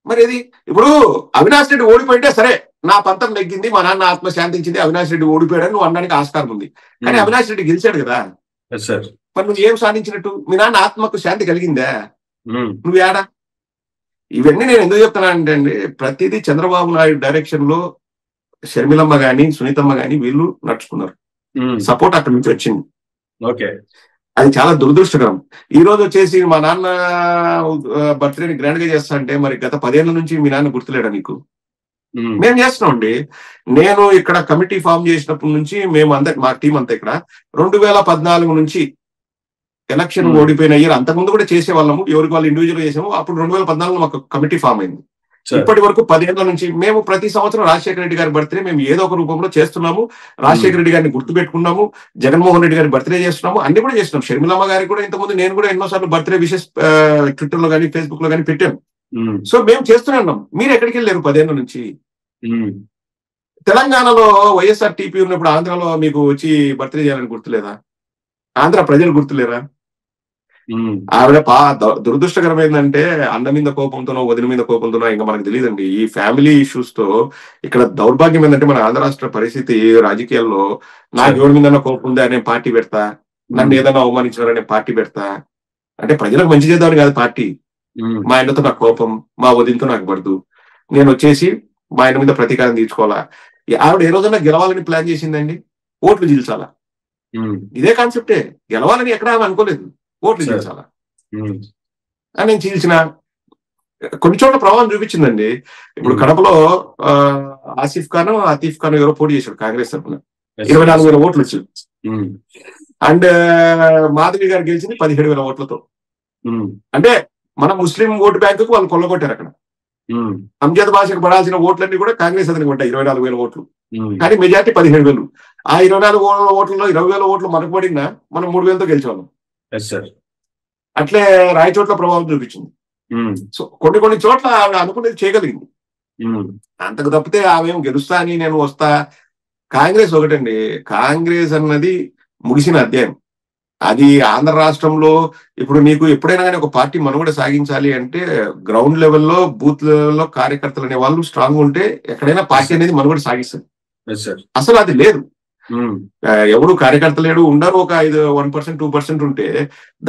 మరి ఇది ఇప్పుడు అవినాష్ రెడ్డి ఓడిపోయింటే సరే నా పంతం నెగ్గింది, మా నాన్న ఆత్మ శాంతించింది, అవినాష్ రెడ్డి ఓడిపోయాడని నువ్వు అనడానికి ఆస్కారం ఉంది. కానీ అవినాష్ రెడ్డి గెలిచాడు కదా. మరి నువ్వు ఏం సాధించినట్టు? మీ నాన్న ఆత్మకు శాంతి కలిగిందా? నువ్వు ఏడా? ఇవన్నీ నేను ఎందుకు చెప్తున్నానంటే అండి, ప్రతిదీ చంద్రబాబు నాయుడు డైరెక్షన్ లో షర్మిలమ్మ గాని సునీతమ్మ గాని వీళ్ళు నడుచుకున్నారు. సపోర్ట్ అక్కడి నుంచి వచ్చింది. అది చాలా దురదృష్టకరం. ఈ రోజు వచ్చేసి మా నాన్న బర్త్డేని గ్రాండ్ గా చేస్తా అంటే, మరి గత 10 ఏళ్ల నుంచి మీ నాన్న గుర్తులేడా నీకు? మేము చేస్తున్నాం అండి. నేను ఇక్కడ కమిటీ ఫామ్ చేసినప్పటి నుంచి మేము మా టీం అంతా ఇక్కడ 2014 నుంచి ఎలక్షన్ ఓడిపోయిన ఇయర్, అంతకుముందు కూడా చేసేవాళ్ళము, ఎవరికి వాళ్ళు ఇండివిజువల్ చేసాము. అప్పుడు 2014లో మాకు కమిటీ ఫామ్ అయింది. ఇప్పటి వరకు 10 ఏళ్ల నుంచి మేము ప్రతి సంవత్సరం రాజశేఖర రెడ్డి గారి బర్త్డే మేము ఏదో ఒక రూపంలో చేస్తున్నాము. రాజశేఖర రెడ్డి గారిని గుర్తుపెట్టుకున్నాము, జగన్మోహన్ రెడ్డి గారి బర్త్డే చేస్తున్నాము, అన్ని కూడా చేస్తున్నాం. షర్మిలమ్మ గారికి కూడా ఇంతకుముందు నేను కూడా ఎన్నోసార్లు బర్త్డే విషెస్ ట్విట్టర్ లో కానీ ఫేస్బుక్ లో కానీ పెట్టాను. సో మేము చేస్తూనే ఉన్నాం. మీరు ఎక్కడికి వెళ్ళారు 10 ఏళ్ల నుంచి? తెలంగాణలో వైఎస్ఆర్ టీపీ ఉన్నప్పుడు ఆంధ్రాలో మీకు వచ్చి బర్త్డే చేయాలని గుర్తులేదా? ఆంధ్ర ప్రజలు గుర్తులేరా? ఆవిడ దురదృష్టకరం ఏంటంటే, అన్న మీద కోపంతోనో వదిన మీద కోపంతోనో ఇంకా మనకు తెలియదండి. ఈ ఫ్యామిలీ ఇష్యూస్ తో ఇక్కడ దౌర్భాగ్యం ఏంటంటే, మన ఆంధ్ర రాష్ట్ర పరిస్థితి రాజకీయాల్లో నాకు ఎవరి మీద కోపం ఉందా అనే పార్టీ పెడతా, నన్ను ఏదైనా అవమానించారనే పార్టీ పెడతా. అంటే ప్రజలకు మంచి చేద్దామని కాదు పార్టీ. మా ఆయనతో నాకు కోపం, మా వదినతో నాకు పడదు, నేను వచ్చేసి మా ఆయన మీద ప్రతీకారం తీర్చుకోవాలా. ఆవిడ ఏ రోజైనా గెలవాలని ప్లాన్ చేసిందండి? ఓట్లు చీల్చాలా. ఇదే కాన్సెప్టే. గెలవాలని ఎక్కడ అనుకోలేదు, ఓట్లు చీల్చాలా అని నేను చీల్చిన. కొన్ని చోట్ల ప్రభావం చూపించిందండి. ఇప్పుడు కడపలో ఆసిఫ్ ఖాన్ అతీఫ్ ఖాన్ ఎవరో పోటీ చేశాడు కాంగ్రెస్ తరఫున, 24,000 ఓట్లు వచ్చాయి. అండ్ మాధవి గారు గెలిచింది 17,000 ఓట్లతో. అంటే మన ముస్లిం ఓటు బ్యాంకుకు వాళ్ళు కొల్లగొట్టారు అక్కడ. అంజద్ భాషకు పడాల్సిన ఓట్లన్నీ కూడా కాంగ్రెస్ అతనికి ఉంటాయి, 24,000 ఓట్లు. కానీ మెజార్టీ 17,000. ఆ 24,000 ఓట్లలో 20,000 ఓట్లు మనకు పడినా మనం 3,000తో గెలిచేవాళ్ళం. అట్లే రాయచోట్ల ప్రభావం చూపించింది. సో కొన్ని చోట్ల ఆవిడ అనుకునేది చేయగలిగింది. అంతకు తప్పితే ఆమె గెలుస్తా అని నేను వస్తా. కాంగ్రెస్ ఒకటండి, కాంగ్రెస్ అన్నది ముగిసిన అధ్యాయం. అది ఆంధ్ర రాష్ట్రంలో ఇప్పుడు నీకు ఎప్పుడైనా కానీ ఒక పార్టీ మనుగడ సాగించాలి అంటే గ్రౌండ్ లెవెల్లో బూత్ లెవెల్లో కార్యకర్తలు అనే వాళ్ళు స్ట్రాంగ్ ఉంటే ఎక్కడైనా పార్టీ అనేది మనుగడ సాగిస్తుంది. అసలు అది లేదు. ఎవరు కార్యకర్త లేడు, ఉండరు. ఒక 1% 2% ఉంటే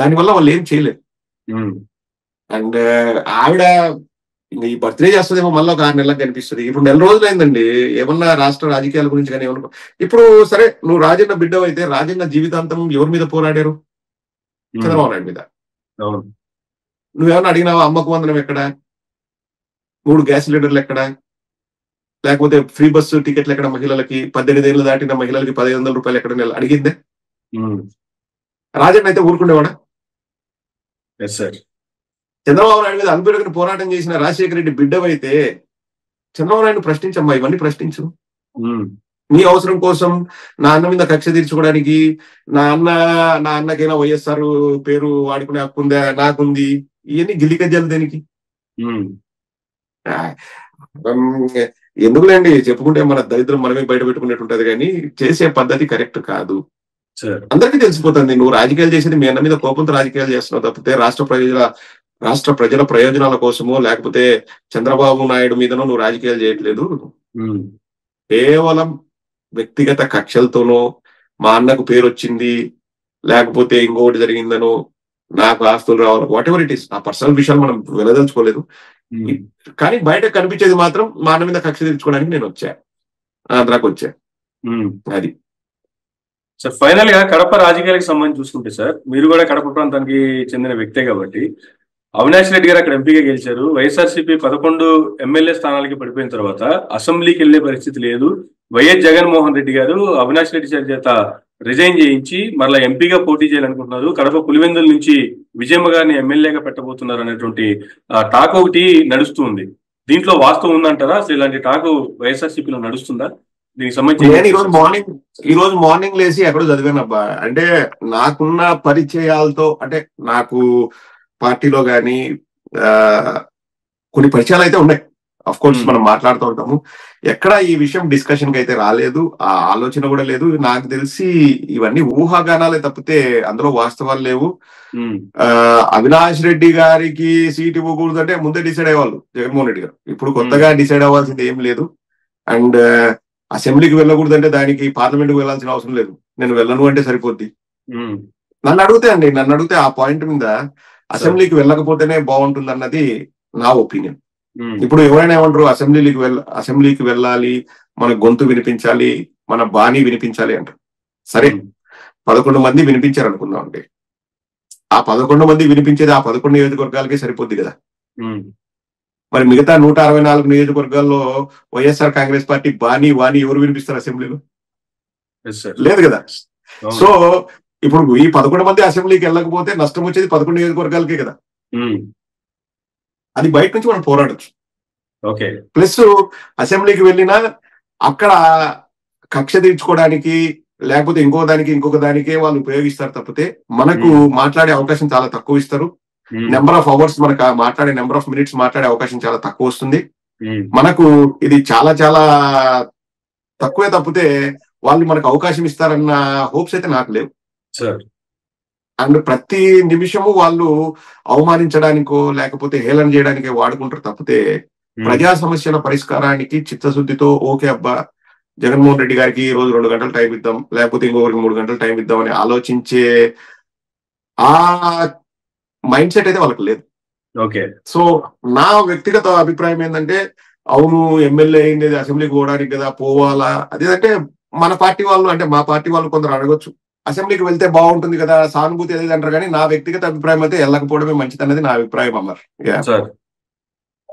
దానివల్ల వాళ్ళు ఏం చేయలేరు. అండ్ ఆవిడ ఈ బర్త్డే చేస్తుందేమో మళ్ళీ ఒక 6 నెలలకు కనిపిస్తుంది. ఇప్పుడు నెల రోజులైందండి. ఏమన్నా రాష్ట్ర రాజకీయాల గురించి కానీ ఏమన్నా ఇప్పుడు సరే, నువ్వు రాజన్న బిడ్డవు అయితే రాజన్న జీవితాంతం ఎవరి మీద పోరాడారు? చంద్రబాబు నాయుడు మీద. నువ్వేమన్నా అడిగినావా? అమ్మకు వందనం ఎక్కడ? 3 గ్యాస్ సిలిండర్లు ఎక్కడ? లేకపోతే ఫ్రీ బస్సు టికెట్లు ఎక్కడ? మహిళలకి 18 ఏళ్ళు దాటిన మహిళలకి 1500 రూపాయలు ఎక్కడ నెల అడిగిందే? రాజన్న అయితే ఊరుకుండేవాడా? చంద్రబాబు నాయుడు మీద అల్పెరుగని పోరాటం చేసిన రాజశేఖర రెడ్డి బిడ్డవైతే చంద్రబాబు నాయుడు ప్రశ్నించమ్మా, ఇవన్నీ ప్రశ్నించు. నీ అవసరం కోసం నా అన్న మీద కక్ష తీర్చుకోవడానికి, నా అన్నకైనా వైఎస్ఆర్ పేరు వాడుకునే హక్కు ఉందా? నాకుంది. ఇవన్నీ గిల్లికజ్జాలు దేనికి? ఎందుకులేండి, చెప్పుకుంటే మన దరిద్రం మనమే బయట పెట్టుకున్నట్టుంటది, కానీ చేసే పద్ధతి కరెక్ట్ కాదు. అందరికీ తెలిసిపోతుంది. నువ్వు రాజకీయాలు చేసేది మీ అన్న మీద కోపంతో రాజకీయాలు చేస్తున్నావు తప్పితే రాష్ట్ర ప్రజల ప్రయోజనాల కోసమో లేకపోతే చంద్రబాబు నాయుడు మీదనో నువ్వు రాజకీయాలు చేయట్లేదు. కేవలం వ్యక్తిగత కక్షలతోనో, మా అన్నకు పేరు వచ్చింది లేకపోతే ఇంకొకటి జరిగిందనో, నాకు ఆస్తులు రావాలి, వాట్ ఎవర్ ఇట్ ఈస్, ఆ పర్సనల్ విషయాలు మనం వెలదలుచుకోలేదు. కానీ బయట కనిపించేది మాత్రం మా అన్న మీద కక్ష తీర్చుకోవడానికి నేను వచ్చా, ఆంధ్రాకి వచ్చా. అది సార్. ఫైనల్ గా కడప రాజకీయాలకు సంబంధించి చూసుకుంటే సార్, మీరు కూడా కడప ప్రాంతానికి చెందిన వ్యక్తే కాబట్టి అవినాష్ రెడ్డి గారు అక్కడ ఎంపీగా గెలిచారు. వైఎస్ఆర్సీపీ 11 ఎమ్మెల్యే స్థానాలకి పడిపోయిన తర్వాత అసెంబ్లీకి వెళ్లే పరిస్థితి లేదు. వైఎస్ జగన్మోహన్ రెడ్డి గారు అవినాష్ రెడ్డి చేత రిజైన్ చేయించి మరలా ఎంపీగా పోటీ చేయాలనుకుంటున్నారు. కడప పులివెందుల నుంచి విజయమ్మ గారిని ఎమ్మెల్యేగా పెట్టబోతున్నారు అనేటువంటి టాక్ ఒకటి నడుస్తుంది. దీంట్లో వాస్తవం ఉందంటారా? అసలు ఇలాంటి టాక్ వైఎస్ఆర్సీపీలో నడుస్తుందా? దీనికి సంబంధించి ఈ రోజు మార్నింగ్ లేసి ఎక్కడో చదివానబ్బా. అంటే నాకున్న పరిచయాలతో, అంటే నాకు పార్టీలో గాని కొన్ని పరిచయాలు అయితే ఉన్నాయి. అఫ్ కోర్స్ మనం మాట్లాడుతూ ఉంటాము. ఎక్కడ ఈ విషయం డిస్కషన్ కి అయితే రాలేదు, ఆ ఆలోచన కూడా లేదు. నాకు తెలిసి ఇవన్నీ ఊహాగానాలే తప్పితే అందులో వాస్తవాలు లేవు. అవినాష్ రెడ్డి గారికి సీట్ ఇవ్వకూడదు అంటే ముందే డిసైడ్ అయ్యేవాళ్ళు జగన్మోహన్ రెడ్డి గారు. ఇప్పుడు కొత్తగా డిసైడ్ అవ్వాల్సింది ఏం లేదు. అండ్ అసెంబ్లీకి వెళ్ళకూడదు అంటే దానికి పార్లమెంట్ కు వెళ్లాల్సిన అవసరం లేదు. నేను వెళ్ళను అంటే సరిపోద్ది. నన్ను అడిగితే ఆ పాయింట్ మీద అసెంబ్లీకి వెళ్ళకపోతేనే బాగుంటుంది అన్నది నా ఒపీనియన్. ఇప్పుడు ఎవరైనా ఏమంటారు, అసెంబ్లీకి వెళ్ళాలి, మన గొంతు వినిపించాలి, మన బాణీ వినిపించాలి అంటారు. సరే, 11 మంది వినిపించారు అనుకుందాం. అంటే ఆ 11 మంది వినిపించేది ఆ 11 నియోజకవర్గాలకే సరిపోద్ది కదా. మరి మిగతా 164 నియోజకవర్గాల్లో వైఎస్ఆర్ కాంగ్రెస్ పార్టీ బాణీ వాణి ఎవరు వినిపిస్తారు అసెంబ్లీలో? లేదు కదా. సో ఇప్పుడు ఈ 11 మంది అసెంబ్లీకి వెళ్ళకపోతే నష్టం వచ్చేది 11 నియోజకవర్గాలకే కదా. అది బయట నుంచి మనం పోరాడచ్చు. ప్లస్ అసెంబ్లీకి వెళ్ళినా అక్కడ కక్ష తీర్చుకోవడానికి లేకపోతే ఇంకొక దానికే వాళ్ళు ఉపయోగిస్తారు తప్పితే మనకు మాట్లాడే అవకాశం చాలా తక్కువ ఇస్తారు. నెంబర్ ఆఫ్ అవర్స్ మనకు మాట్లాడే నెంబర్ ఆఫ్ మినిట్స్ మాట్లాడే అవకాశం చాలా తక్కువ వస్తుంది. మనకు ఇది చాలా చాలా తక్కువే తప్పితే వాళ్ళు మనకు అవకాశం ఇస్తారన్న హోప్స్ అయితే నాకు లేవు. అండ్ ప్రతి నిమిషము వాళ్ళు అవమానించడానికో లేకపోతే హేళన చేయడానికో వాడుకుంటారు తప్పితే ప్రజా సమస్యల పరిష్కారానికి చిత్తశుద్ధితో ఓకే అబ్బా జగన్మోహన్ రెడ్డి గారికి ఈ రోజు 2 గంటలు టైం ఇద్దాం లేకపోతే ఇంకొకరికి 3 గంటలు టైం ఇద్దాం అని ఆలోచించే ఆ మైండ్ సెట్ అయితే వాళ్ళకి లేదు. సో నా వ్యక్తిగత అభిప్రాయం ఏంటంటే, అవును ఎమ్మెల్యే అయింది అసెంబ్లీకి పోవడానికి కదా, పోవాలా అదేంటే మన పార్టీ వాళ్ళు, అంటే మా పార్టీ వాళ్ళు కొందరు అడగొచ్చు అసెంబ్లీకి వెళ్తే బాగుంటుంది కదా, సానుభూతి ఏది అంటారు. కానీ నా వ్యక్తిగత అభిప్రాయం అయితే వెళ్ళకపోవడమే మంచిది అన్నది నా అభిప్రాయం. Amar,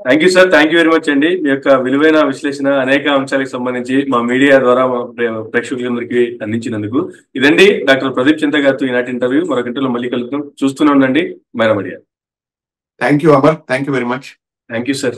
thank you sir, thank you very much అండి. మీ యొక్క విలువైన విశ్లేషణ అనేక అంశాలకు సంబంధించి మా మీడియా ద్వారా మా ప్రేక్షకులందరికీ అందించినందుకు. ఇదండి డాక్టర్ ప్రదీప్ చింత గారితో ఈనాటి ఇంటర్వ్యూ. మరొక ఇంటర్వ్యూలో మళ్ళీ కలుద్దాం. చూస్తూనే ఉండండి Myra media. Thank you Amar, thank you very much. Thank you sir.